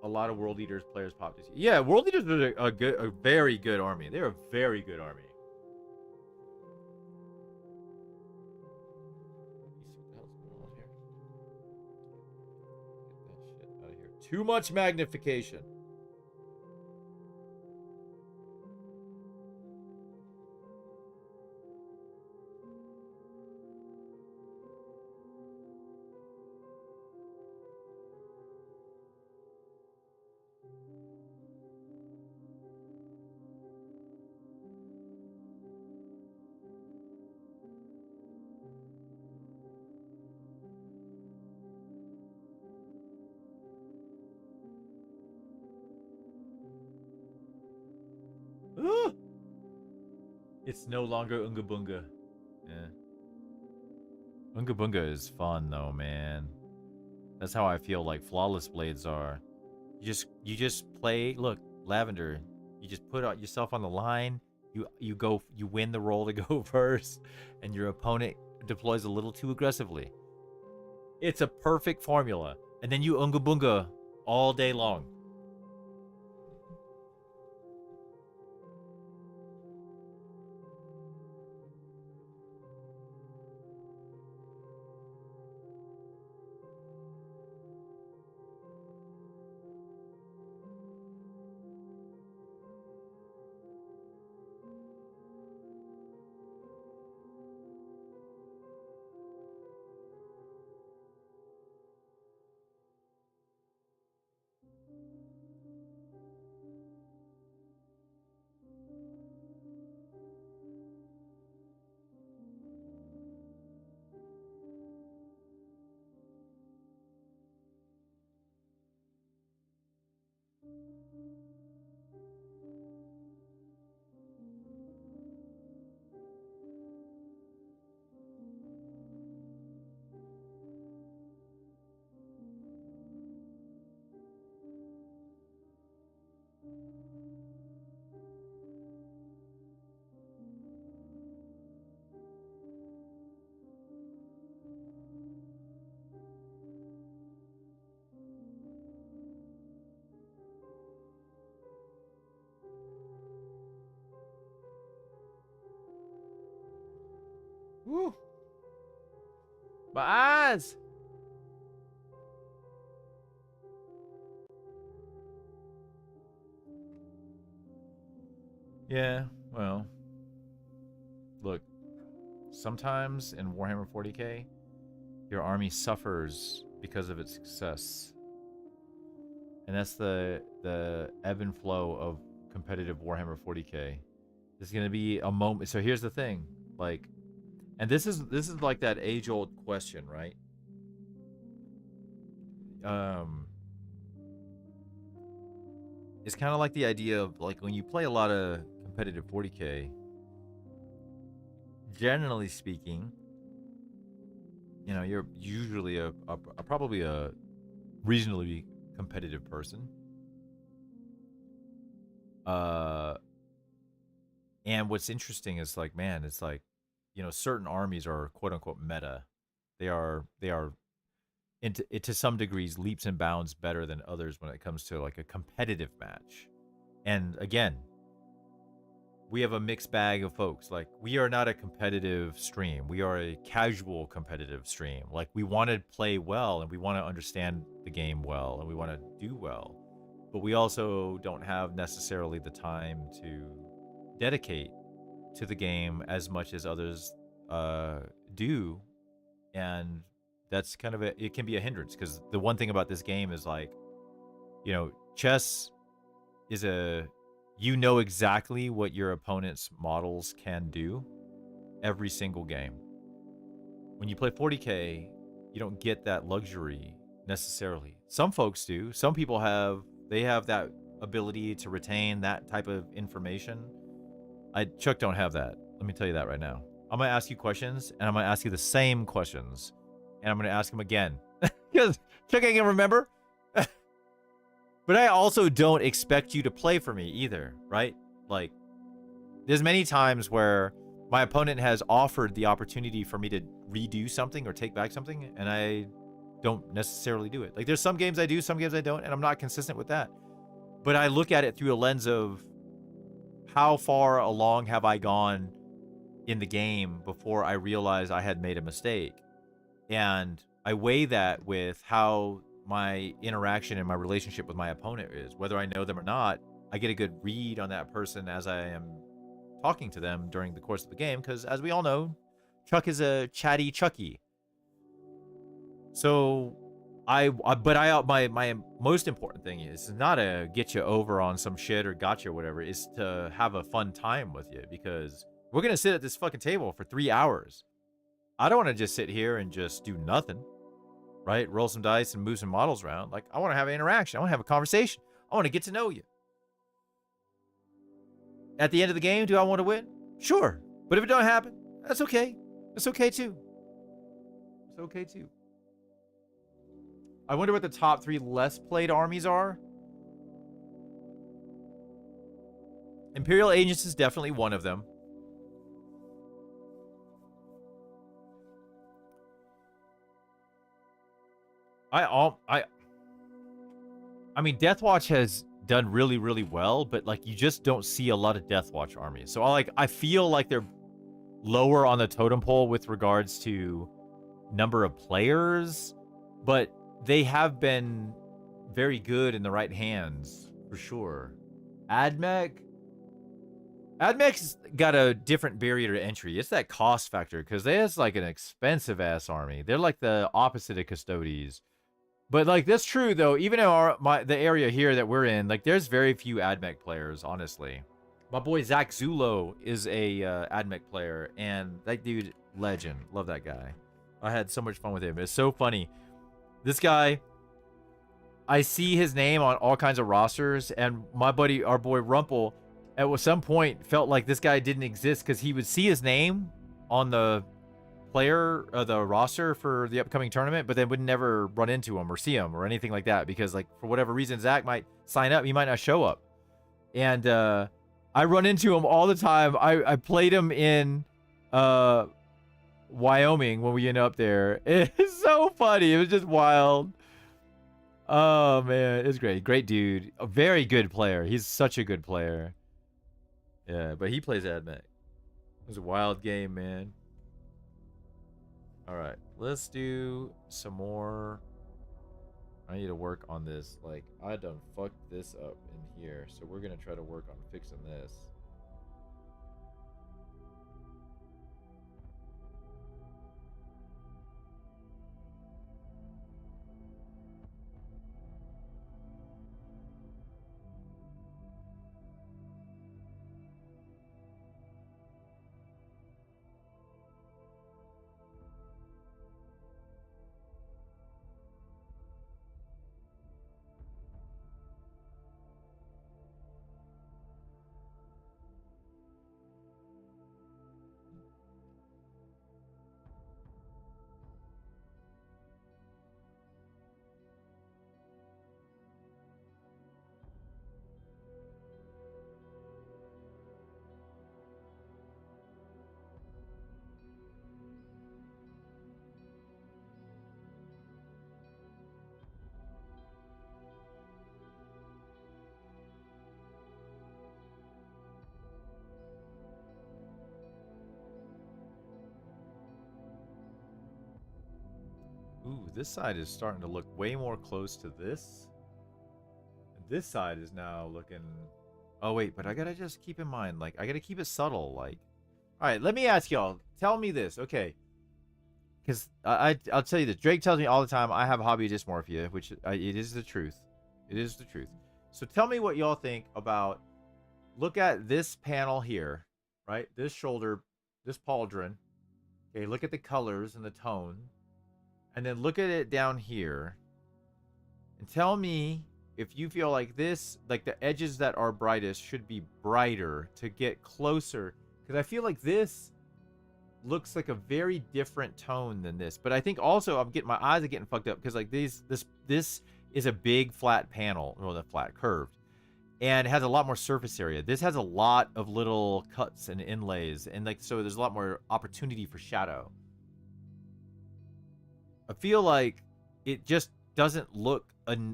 a lot of World Eaters players pop this. Yeah, World Eaters are a very good army. They're a very good army. What the hell's going on here? Get that shit out of here. Too much magnification. It's no longer Unga Bunga. Yeah. Unga Bunga is fun though, man. That's how I feel like Flawless Blades are. You just play. Look, Lavender. You just put yourself on the line. You win the roll to go first, and your opponent deploys a little too aggressively. It's a perfect formula, and then you Unga Bunga all day long. Woo. My eyes. Yeah, well, look, sometimes in Warhammer 40k, your army suffers because of its success. And that's the ebb and flow of competitive Warhammer 40k. There's going to be a moment. So here's the thing, like, and this is like that age-old question, right? It's kind of like the idea of, like, when you play a lot of competitive 40k, generally speaking, you know, you're usually probably a reasonably competitive person. And what's interesting is, like, man, it's like, you know, certain armies are quote unquote meta. They are to some degrees leaps and bounds better than others when it comes to like a competitive match. And again, we have a mixed bag of folks. Like, we are not a competitive stream. We are a casual competitive stream. Like, we want to play well and we want to understand the game well and we want to do well. But we also don't have necessarily the time to dedicate to the game as much as others do. And that's kind of it can be a hindrance, because the one thing about this game is, like, you know, chess is you know exactly what your opponent's models can do every single game. When you play 40k, you don't get that luxury necessarily. Some folks do. Some people have that ability to retain that type of information. Chuck don't have that. Let me tell you that right now. I'm going to ask you questions, and I'm going to ask you the same questions, and I'm going to ask them again. Because Chuck ain't going to remember. But I also don't expect you to play for me either, right? Like, there's many times where my opponent has offered the opportunity for me to redo something or take back something, and I don't necessarily do it. Like, there's some games I do, some games I don't, and I'm not consistent with that. But I look at it through a lens of how far along have I gone in the game before I realized I had made a mistake. And I weigh that with how my interaction and my relationship with my opponent is. Whether I know them or not, I get a good read on that person as I am talking to them during the course of the game, because as we all know, Chuck is a chatty Chucky. So my most important thing is not to get you over on some shit or gotcha or whatever, is to have a fun time with you, because we're going to sit at this fucking table for 3 hours. I don't want to just sit here and just do nothing, right? Roll some dice and move some models around. Like, I want to have an interaction. I want to have a conversation. I want to get to know you. At the end of the game, do I want to win? Sure. But if it don't happen, that's okay. That's okay too. It's okay too. I wonder what the top 3 less played armies are. Imperial Agents is definitely one of them. I mean, Deathwatch has done really, really well, but, like, you just don't see a lot of Deathwatch armies. So I feel like they're lower on the totem pole with regards to number of players, but they have been very good in the right hands, for sure. Admech's got a different barrier to entry. It's that cost factor, because it's like an expensive ass army. They're like the opposite of Custodes. But, like, that's true though. Even in the area here that we're in, like, there's very few Admech players, honestly. My boy Zach Zulo is a Admech player, and that dude, legend. Love that guy. I had so much fun with him. It's so funny. This guy, I see his name on all kinds of rosters, and our boy Rumple, at some point felt like this guy didn't exist, because he would see his name on the the roster for the upcoming tournament, but then would never run into him or see him or anything like that, because, like, for whatever reason, Zach might sign up, he might not show up. And I run into him all the time. I played him in Wyoming when we ended up there. It's so funny. It was just wild. Oh man, it's great. Great dude. A very good player. He's such a good player. Yeah, but he plays Admech. It was a wild game, man. All right, let's do some more. I need to work on this. Like, I done fucked this up in here, so we're gonna try to work on fixing this. Ooh, this side is starting to look way more close to this. This side is now looking... Oh, wait, but I gotta just keep in mind, like, I gotta keep it subtle, like... Alright, let me ask y'all. Tell me this, okay. Because I'll tell you this. Drake tells me all the time I have hobby dysmorphia, which it is the truth. It is the truth. So tell me what y'all think about... Look at this panel here, right? This shoulder, this pauldron. Okay, look at the colors and the tone. And then look at it down here. And tell me if you feel like this, like the edges that are brightest should be brighter to get closer. Because I feel like this looks like a very different tone than this. But I think also I'm getting, my eyes are getting fucked up because like this is a big flat panel, or the flat curved. And it has a lot more surface area. This has a lot of little cuts and inlays. And like, so there's a lot more opportunity for shadow. I feel like it just doesn't look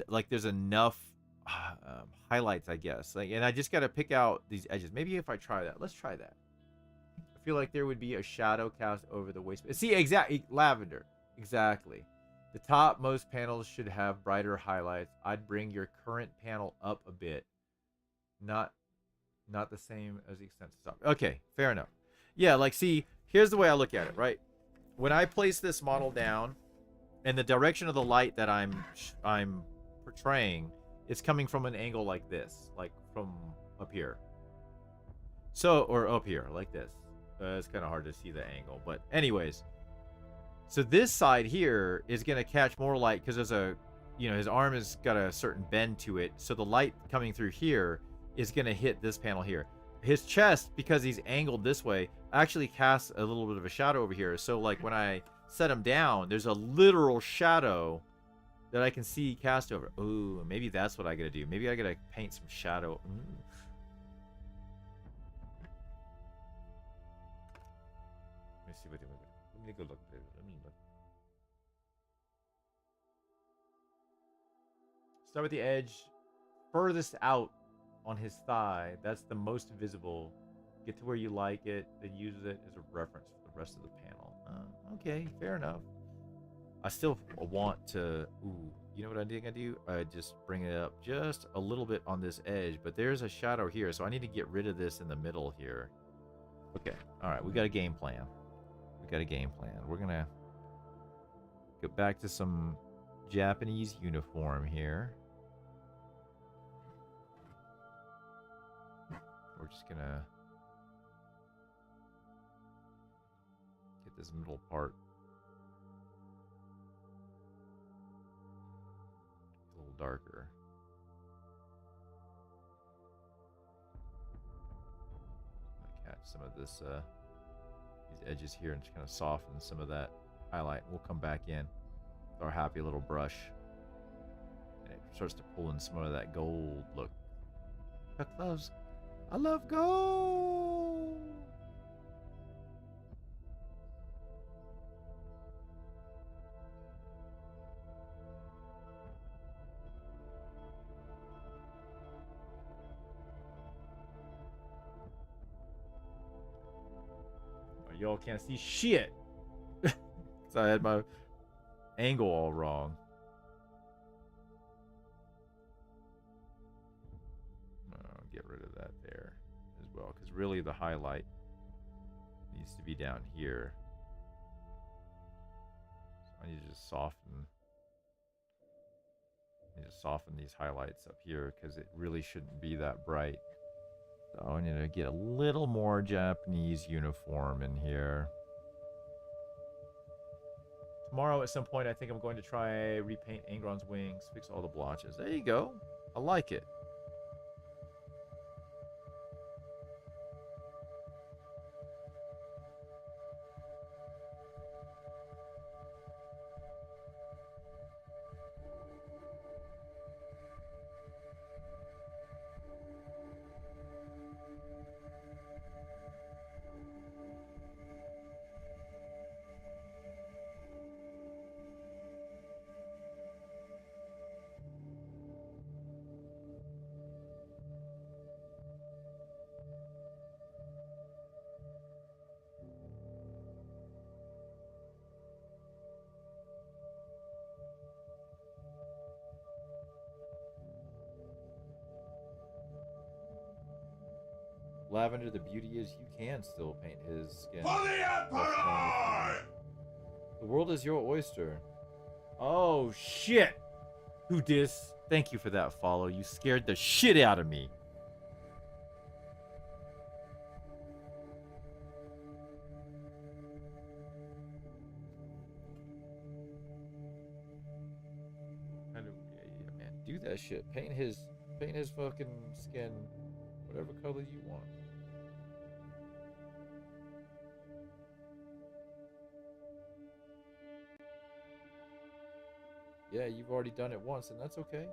like there's enough highlights, I guess. Like, and I just got to pick out these edges. Maybe if I try that. Let's try that. I feel like there would be a shadow cast over the waist. See, exactly. Lavender. Exactly. The top most panels should have brighter highlights. I'd bring your current panel up a bit. Not the same as the extent of top. Okay, fair enough. Yeah, like, see, here's the way I look at it, right? When I place this model down, and the direction of the light that I'm portraying is coming from an angle like this, like from up here. So, or up here, like this. It's kind of hard to see the angle, but anyways. So this side here is going to catch more light because there's a, you know, his arm has got a certain bend to it. So the light coming through here is going to hit this panel here. His chest, because he's angled this way, actually casts a little bit of a shadow over here. So like when I set him down, there's a literal shadow that I can see cast over. Ooh, maybe that's what I gotta do. Maybe I gotta paint some shadow. Let me see what. Let me go look. Let me look. Start with the edge furthest out on his thigh. That's the most visible. Get to where you like it, then use it as a reference for the rest of the panel. Okay, fair enough. I still want to... Ooh, you know what I think I do? I just bring it up just a little bit on this edge, but there's a shadow here, so I need to get rid of this in the middle here. Okay, alright, we got a game plan. We got a game plan. We're gonna go back to some Japanese uniform here. We're just gonna get this middle part a little darker. I'm gonna catch some of this, these edges here and just kind of soften some of that highlight. We'll come back in with our happy little brush, and it starts to pull in some of that gold look. I love gold. Y'all can't see shit. So I had my angle all wrong. I'll get rid of that there as well, because really the highlight needs to be down here. So I need to just soften these highlights up here, because it really shouldn't be that bright. So I need to get a little more Japanese uniform in here. Tomorrow at some point, I think I'm going to try repaint Angron's wings, fix all the blotches. There you go. I like it. Lavender, the beauty is you can still paint his skin. For the Emperor! The world is your oyster. Oh, shit! Who dis? Thank you for that follow. You scared the shit out of me. Yeah, man. Do that shit. Paint his fucking skin whatever color you want. Yeah, you've already done it once, and that's okay.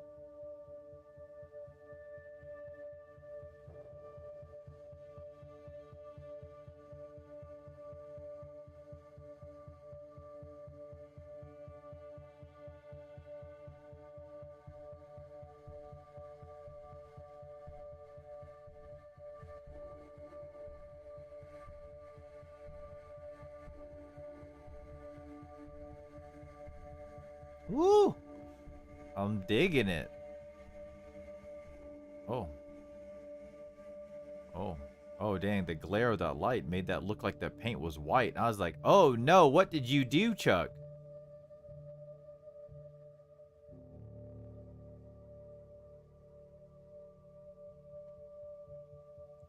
Woo! I'm digging it. Oh. Oh. Oh, dang. The glare of that light made that look like the paint was white. I was like, oh, no. What did you do, Chuck?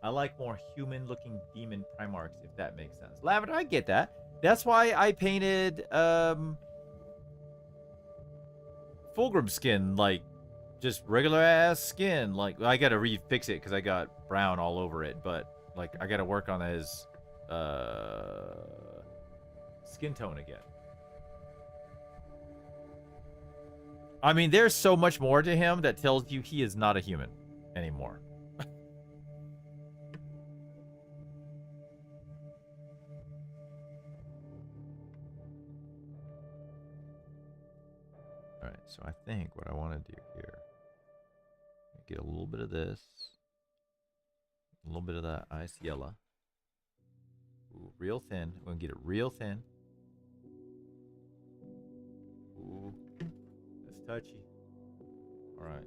I like more human-looking demon Primarchs, if that makes sense. Lavender, I get that. That's why I painted, Fulgrim's skin, like, just regular-ass skin. Like, I gotta refix it, because I got brown all over it, but, like, I gotta work on his, skin tone again. I mean, there's so much more to him that tells you he is not a human anymore. Alright, so I think what I want to do here, get a little bit of this, a little bit of that ice yellow. Ooh, real thin. We're going to get it real thin. Ooh, that's touchy. Alright.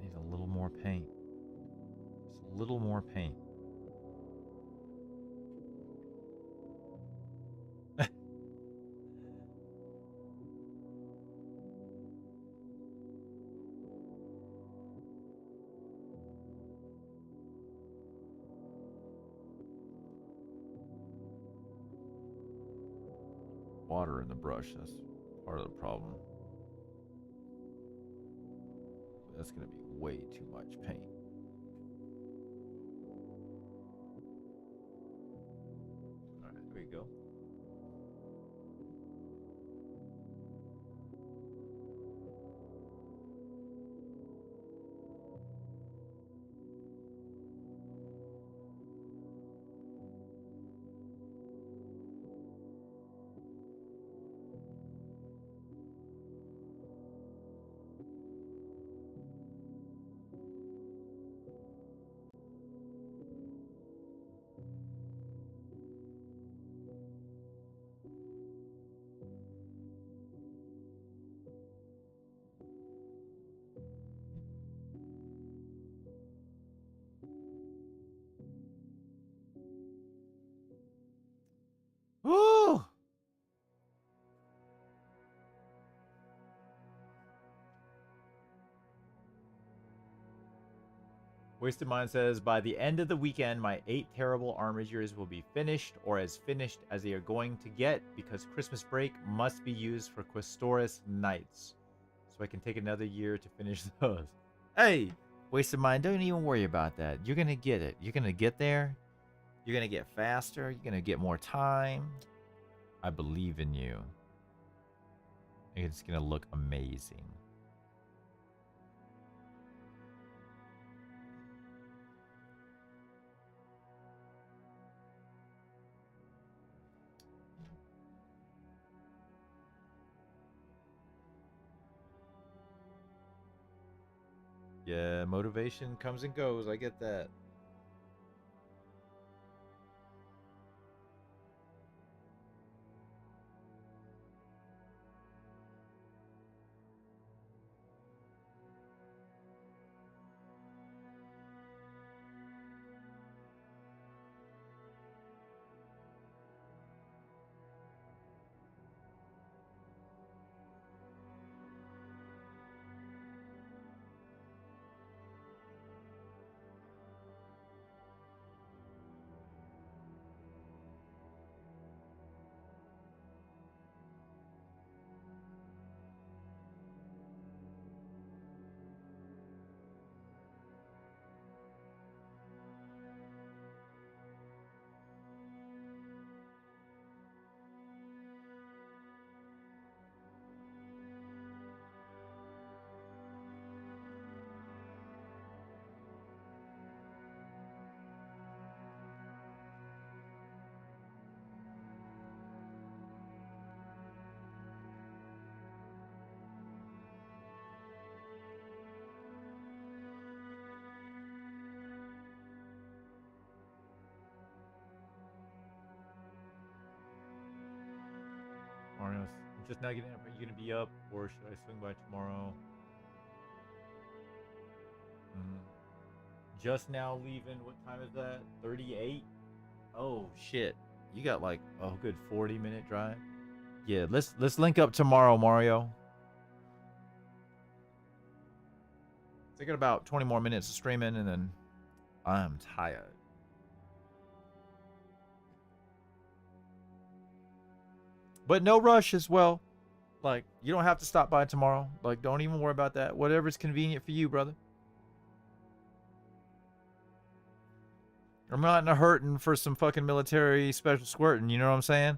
Need a little more paint. Just a little more paint. water in the brush. That's part of the problem. That's going to be way too much paint. All right, there we go. Woo! Wasted Mind says, by the end of the weekend, my 8 terrible armigers will be finished, or as finished as they are going to get, because Christmas break must be used for Questoris Nights. So I can take another year to finish those. Hey! Wasted Mind, don't even worry about that. You're going to get it. You're going to get there. You're going to get faster. You're going to get more time. I believe in you. It's going to look amazing. Yeah, motivation comes and goes. I get that. Mario, I'm just now getting up. Are you going to be up, or should I swing by tomorrow? Just now leaving. What time is that? 38? Oh, shit. You got like a good 40-minute drive? Yeah, let's link up tomorrow, Mario. I got about 20 more minutes of streaming, and then I'm tired. But no rush as well. Like, you don't have to stop by tomorrow. Like, don't even worry about that. Whatever's convenient for you, brother. I'm not in a hurting for some fucking military special squirting, you know what I'm saying?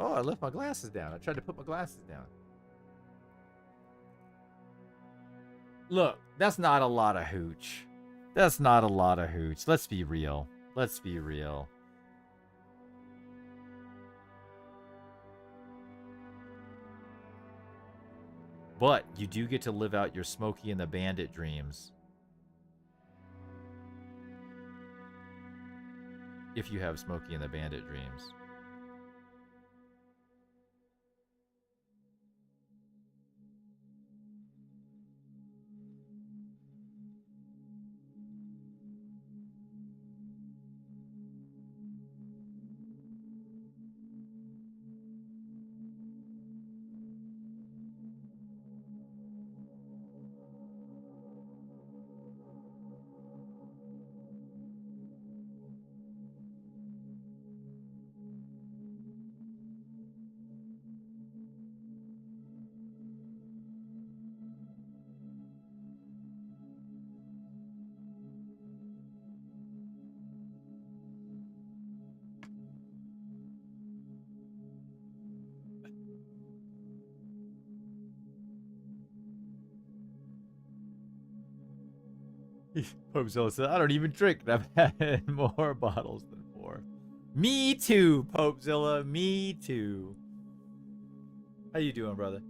Oh, I left my glasses down. I tried to put my glasses down. Look, that's not a lot of hooch. That's not a lot of hooch. Let's be real. Let's be real. But you do get to live out your Smokey and the Bandit dreams. If you have Smokey and the Bandit dreams. Popezilla said, I don't even drink, and I've had more bottles than 4. Me too, Popezilla. Me too. How you doing, brother?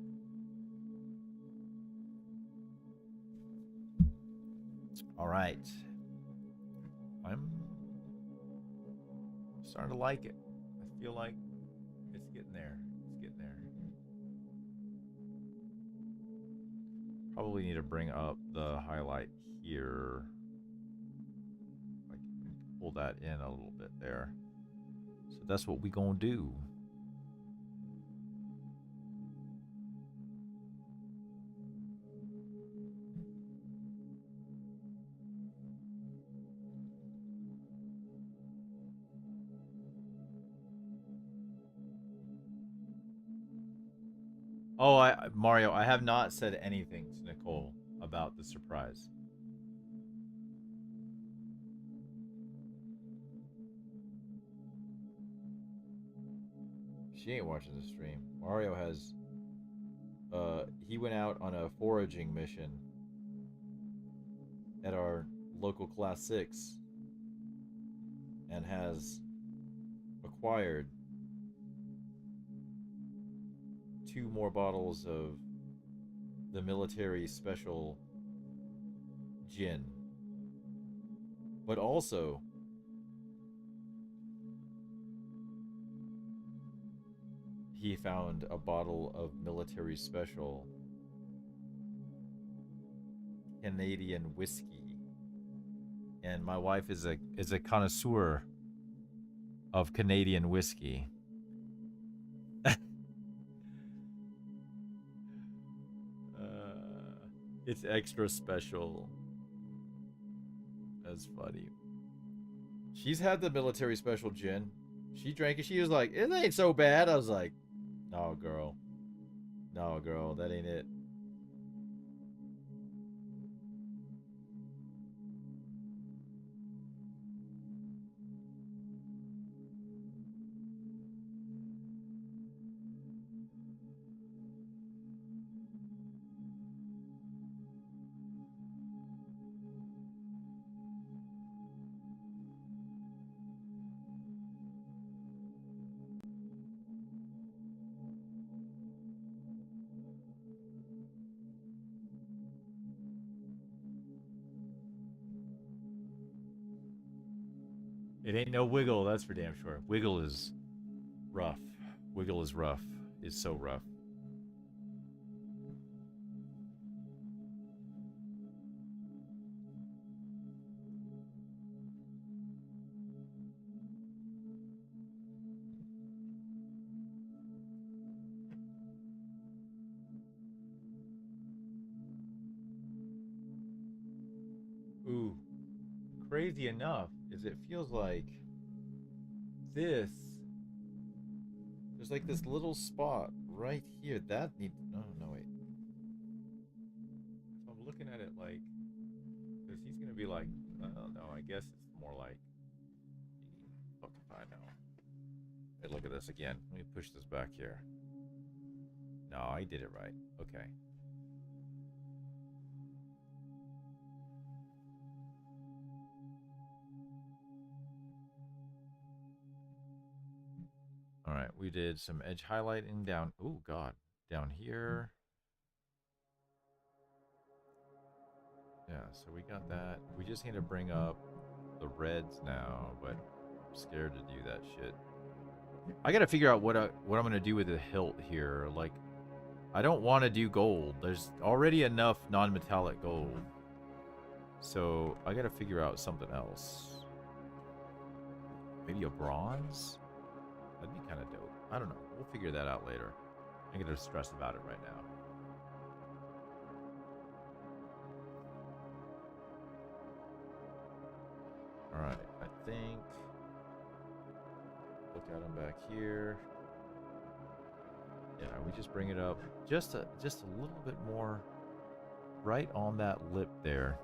All right. I'm starting to like it. I feel like it's getting there. It's getting there. Probably need to bring up the highlight here. Like, pull that in a little bit there. So that's what we gonna do. Oh, Mario, I have not said anything to Nicole about the surprise. She ain't watching the stream. Mario has he went out on a foraging mission at our local class 6 and has acquired 2 more bottles of the military special gin. But also he found a bottle of military special Canadian whiskey. And my wife is a connoisseur of Canadian whiskey. It's extra special. That's funny. She's had the military special gin. She drank it. She was like, it ain't so bad. I was like, no, girl. No, girl. That ain't it. It ain't no wiggle, that's for damn sure. Wiggle is rough. Wiggle is rough. Is so rough. Ooh. Crazy enough is it feels like this. There's like this little spot right here. That needs. No, no, wait. So I'm looking at it like. Because he's going to be like. I don't know. I guess it's more like. Fuck if I know. Hey, look at this again. Let me push this back here. No, I did it right. Okay. All right, we did some edge highlighting down. Oh God, down here. Yeah, so we got that. We just need to bring up the reds now, but I'm scared to do that shit. I gotta figure out what I'm gonna do with the hilt here. Like, I don't want to do gold. There's already enough non-metallic gold, so I gotta figure out something else. Maybe a bronze. That'd be kind of dope. I don't know. We'll figure that out later. I'm gonna stress about it right now. Alright, I think... Look at him back here. Yeah, we just bring it up just a little bit more right on that lip there.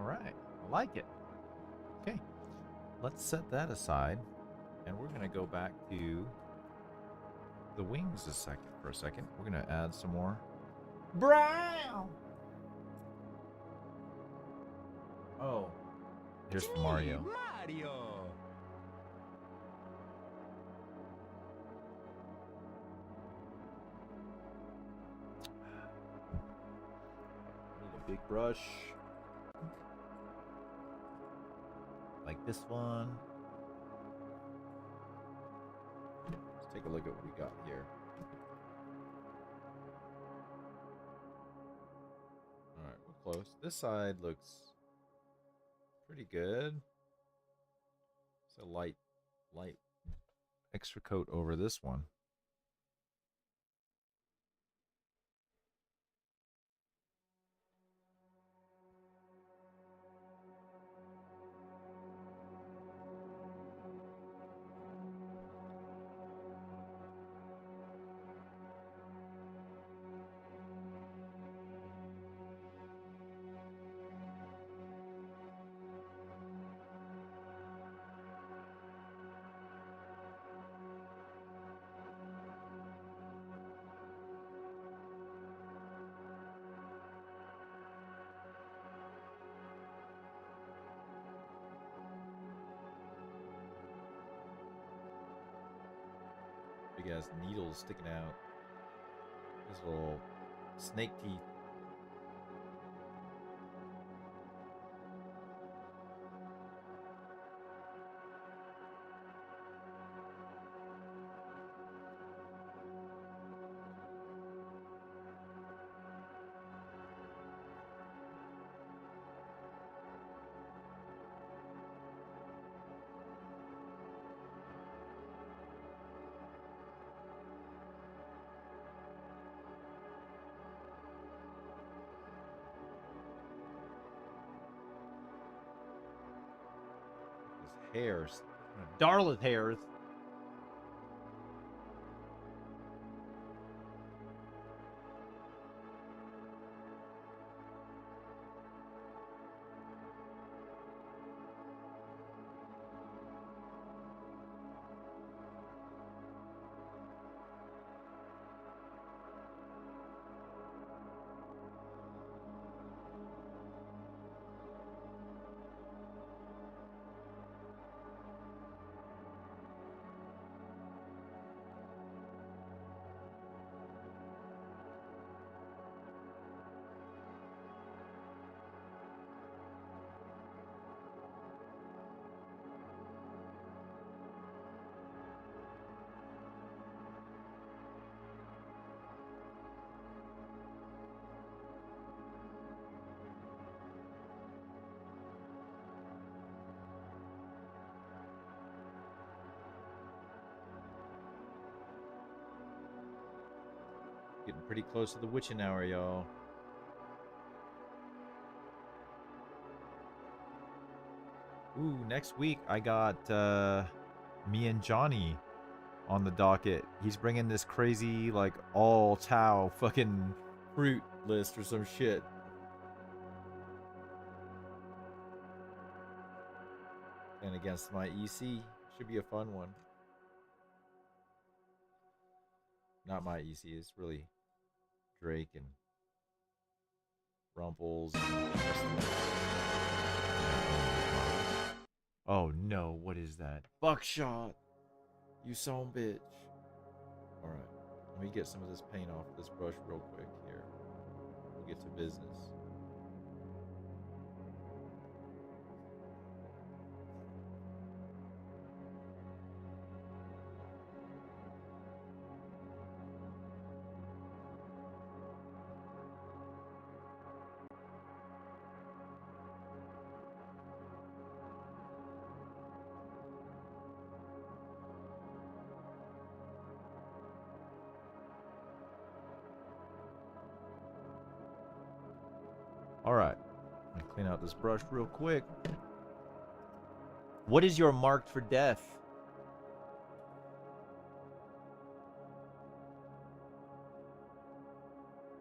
All right. I like it. Okay. Let's set that aside. And we're going to go back to the wings for a second. We're going to add some more brown. Oh. Here's for Mario. Mario. Need a big brush. Like this one. Let's take a look at what we got here. Alright, we're close. This side looks pretty good. It's a light extra coat over this one. Big ass needles sticking out. His little snake teeth. His hairs. Darla's hairs. Getting pretty close to the witching hour, y'all. Ooh, next week I got me and Johnny on the docket. He's bringing this crazy, like, all Tao fucking fruit list or some shit. And against my EC. Should be a fun one. Not my EC, it's really Drake and Rumples. Oh no, what is that? Buckshot! You son bitch. Alright, let me get some of this paint off this brush real quick here. We'll get to business. Alright, let me clean out this brush real quick. What is your marked for death?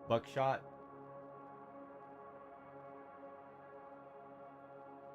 Buckshot.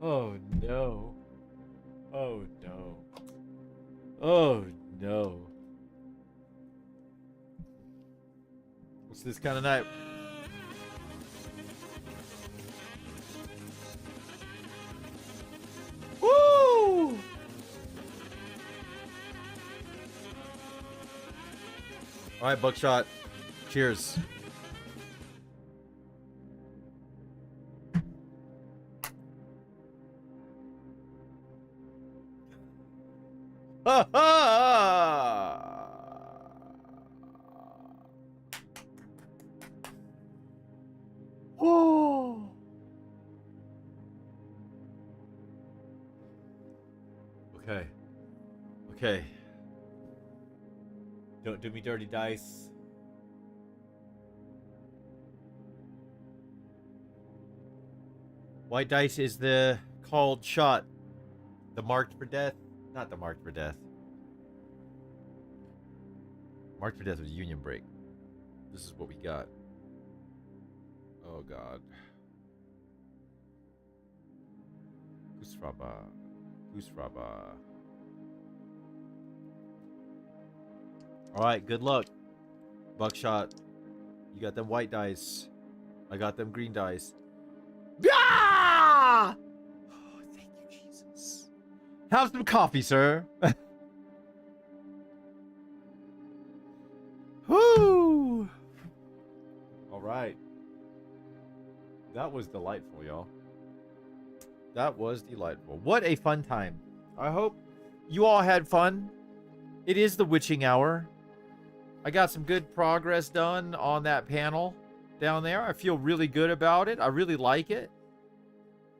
Oh no. Oh no. Oh no. What's this kind of night? Woo! All right, Buckshot. Cheers. Ha ha! Oh. Okay. Okay. Don't do me dirty, dice. White dice is the called shot. The marked for death. Not the marked for death. Marked for death was Union Break. This is what we got. Oh god. Goosefraba. Goosefraba. Alright, good luck. Buckshot. You got them white dice. I got them green dice. Ah! Oh, thank you, Jesus. Have some coffee, sir. Whoo! Alright. That was delightful, y'all. That was delightful. What a fun time. I hope you all had fun. It is the witching hour. I got some good progress done on that panel down there. I feel really good about it. I really like it.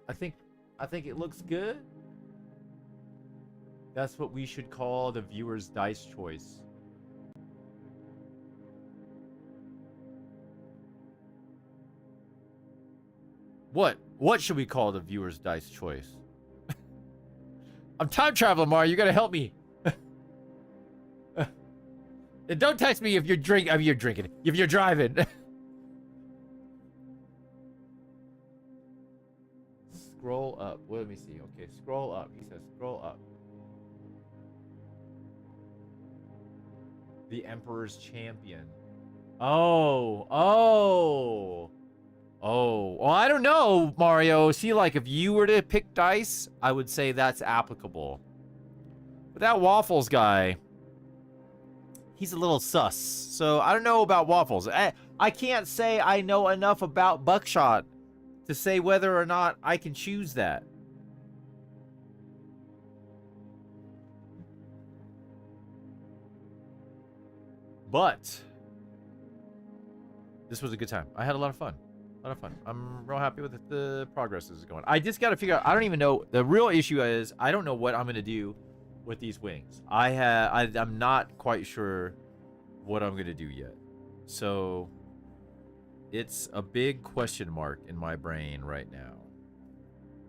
I think it looks good. That's what we should call the viewer's dice choice. What should we call the viewer's dice choice? I'm time traveling, Mario. You gotta help me. And don't text me if you're drinking. If you're driving. Scroll up. Well, let me see. Okay, scroll up. He says scroll up. The Emperor's Champion. Oh. Well, I don't know, Mario. See, like, if you were to pick dice, I would say that's applicable. But that Waffles guy, he's a little sus. So I don't know about Waffles. I can't say I know enough about Buckshot to say whether or not I can choose that. But this was a good time. I had a lot of fun. I'm real happy with the progress is going. I just got to figure out. I don't even know. The real issue is I don't know what I'm going to do with these wings. I'm not quite sure what I'm going to do yet. So it's a big question mark in my brain right now.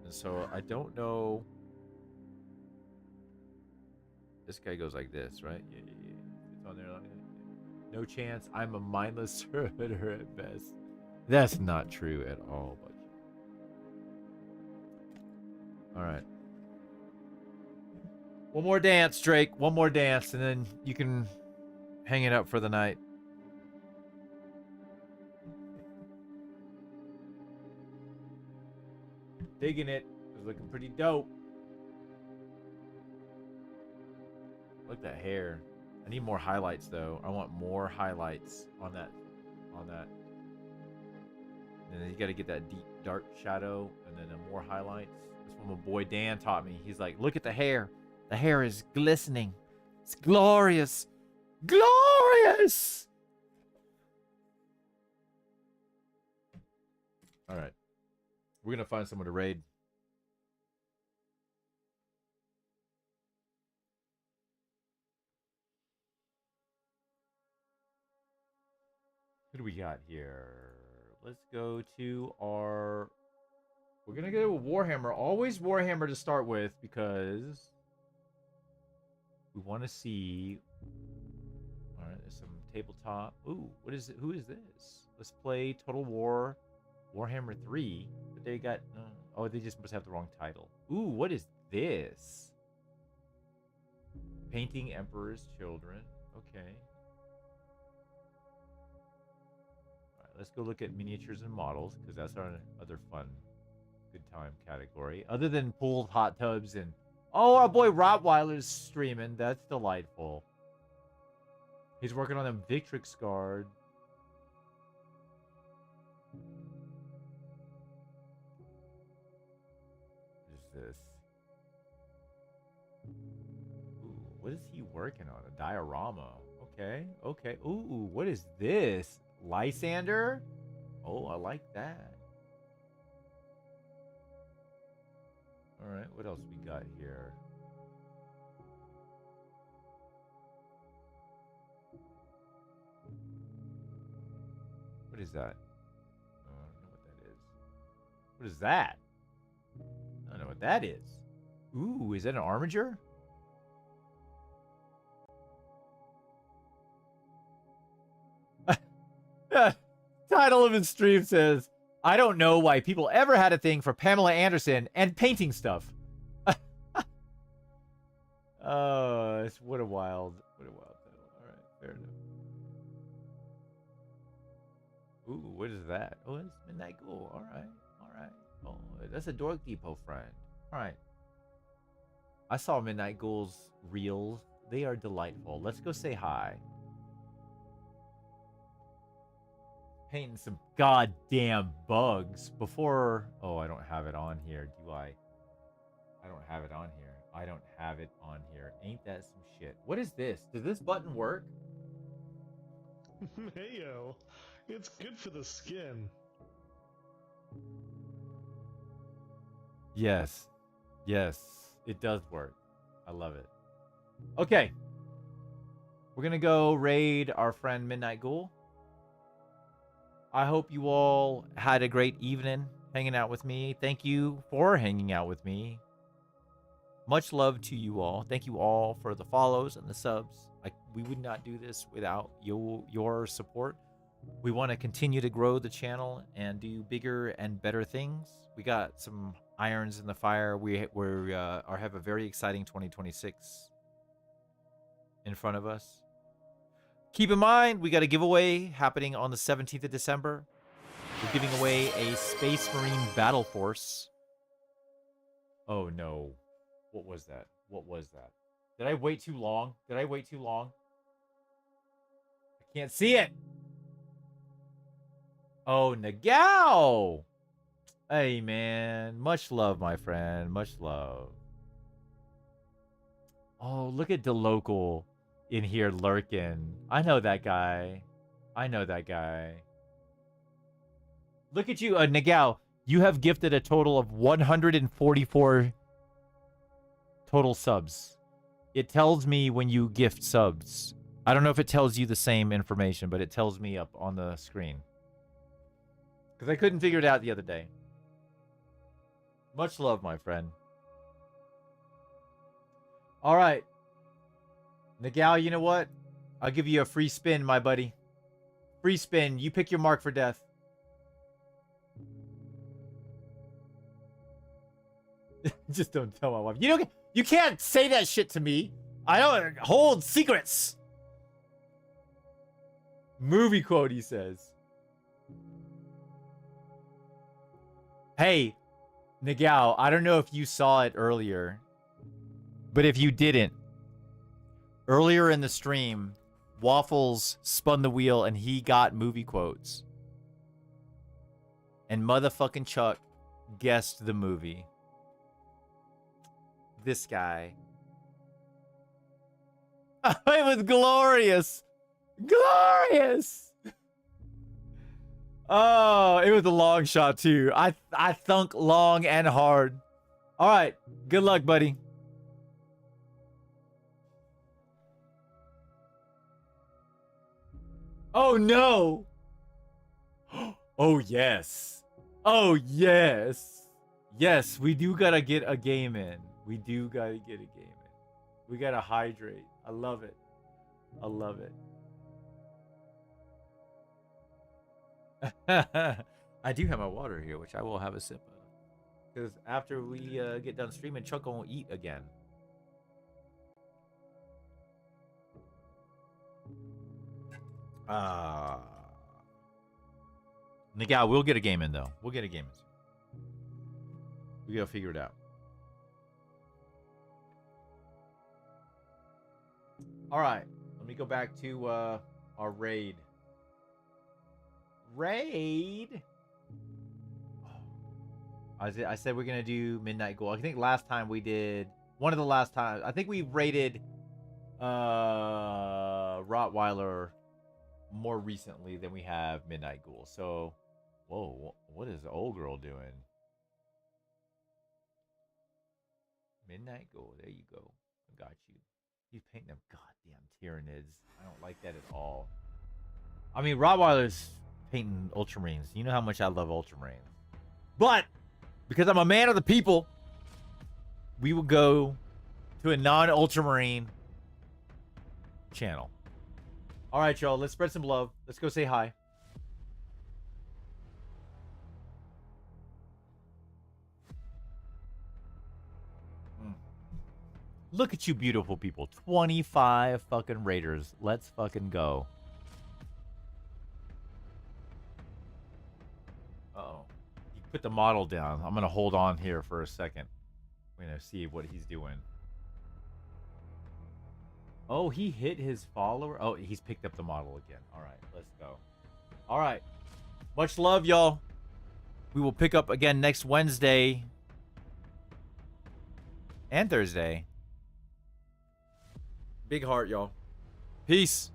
And so I don't know. This guy goes like this, right? Yeah. It's on there like that. No chance. I'm a mindless servitor at best. That's not true at all. But all right. One more dance, Drake. One more dance, and then you can hang it up for the night. Digging it. It's looking pretty dope. Look at that hair. I need more highlights, though. I want more highlights on that. And then you got to get that deep, dark shadow, and then more highlights. That's what my boy Dan taught me. He's like, look at the hair. The hair is glistening. It's glorious. Glorious! All right. We're going to find someone to raid. Who do we got here? Let's go to our... We're going to go to Warhammer. Always Warhammer to start with because we want to see... All right, there's some tabletop. Ooh, what is it? Who is this? Let's play Total War Warhammer 3. But they got... Oh, they just must have the wrong title. Ooh, what is this? Painting Emperor's Children. Okay. Alright, let's go look at miniatures and models, because that's our other fun, good time category. Other than pool, hot tubs, and... Oh, our boy Rottweiler's streaming. That's delightful. He's working on a Victrix Guard. What is this? Ooh, what is he working on? A diorama. Okay, okay. Ooh, what is this? Lysander? Oh, I like that. Alright, what else we got here? What is that? Oh, I don't know what that is. What is that? I don't know what that is. Ooh, is that an armature? Title of his stream says, I don't know why people ever had a thing for Pamela Anderson and painting stuff. Oh, what a wild title. All right, fair enough. Ooh, what is that? Oh, it's Midnight Ghoul. All right. Oh, that's a Dork Depot friend. All right. I saw Midnight Ghoul's reels. They are delightful. Let's go say hi. Painting some goddamn bugs before... Oh, I don't have it on here, do I? I don't have it on here. I don't have it on here. Ain't that some shit? What is this? Does this button work? Heyo, it's good for the skin. Yes. Yes, it does work. I love it. Okay. We're going to go raid our friend Midnight Ghoul. I hope you all had a great evening hanging out with me. Thank you for hanging out with me. Much love to you all. Thank you all for the follows and the subs. We would not do this without your support. We want to continue to grow the channel and do bigger and better things. We got some irons in the fire. We have a very exciting 2026 in front of us. Keep in mind, we got a giveaway happening on the 17th of December. We're giving away a Space Marine Battle Force. Oh no. What was that? What was that? Did I wait too long? Did I wait too long? I can't see it. Oh, Nagao. Hey, man. Much love, my friend. Much love. Oh, look at the local in here lurking. I know that guy. I know that guy. Look at you, Nagao. You have gifted a total of 144 total subs. It tells me when you gift subs. I don't know if it tells you the same information, but it tells me up on the screen. Because I couldn't figure it out the other day. Much love, my friend. All right. Nagao, you know what? I'll give you a free spin, my buddy. Free spin. You pick your mark for death. Just don't tell my wife. You can't say that shit to me. I don't hold secrets. Movie quote, he says. Hey, Nagao, I don't know if you saw it earlier, but if you didn't, earlier in the stream, Waffles spun the wheel and he got movie quotes. And motherfucking Chuck guessed the movie. This guy. It was glorious. Glorious. Oh, it was a long shot too. I thunk long and hard. All right. Good luck, buddy. Oh no. Oh yes. Oh yes. Yes, we do gotta get a game in. We do gotta get a game in. We gotta hydrate. I love it. I love it. I do have my water here, which I will have a sip of. because after we get done streaming, Chuck gonna eat again. Miguel, we'll get a game in though. We'll get a game in. We gotta figure it out. All right, let me go back to our raid. Raid. I said we're gonna do Midnight Goal. I think last time we did one of the last times. I think we raided Rottweiler more recently than we have Midnight Ghoul. So, whoa, what is the old girl doing? Midnight Ghoul, there you go. I got you. He's painting them goddamn Tyranids. I don't like that at all. I mean, Rottweiler's painting Ultramarines. You know how much I love Ultramarines. But because I'm a man of the people, we will go to a non-Ultramarine channel. All right, y'all. Let's spread some love. Let's go say hi. Look at you beautiful people. 25 fucking raiders. Let's fucking go. Uh-oh. He put the model down. I'm going to hold on here for a second. We're going to see what he's doing. Oh, he hit his follower. Oh, he's picked up the model again. All right, let's go. All right. Much love, y'all. We will pick up again next Wednesday and Thursday. Big heart, y'all. Peace.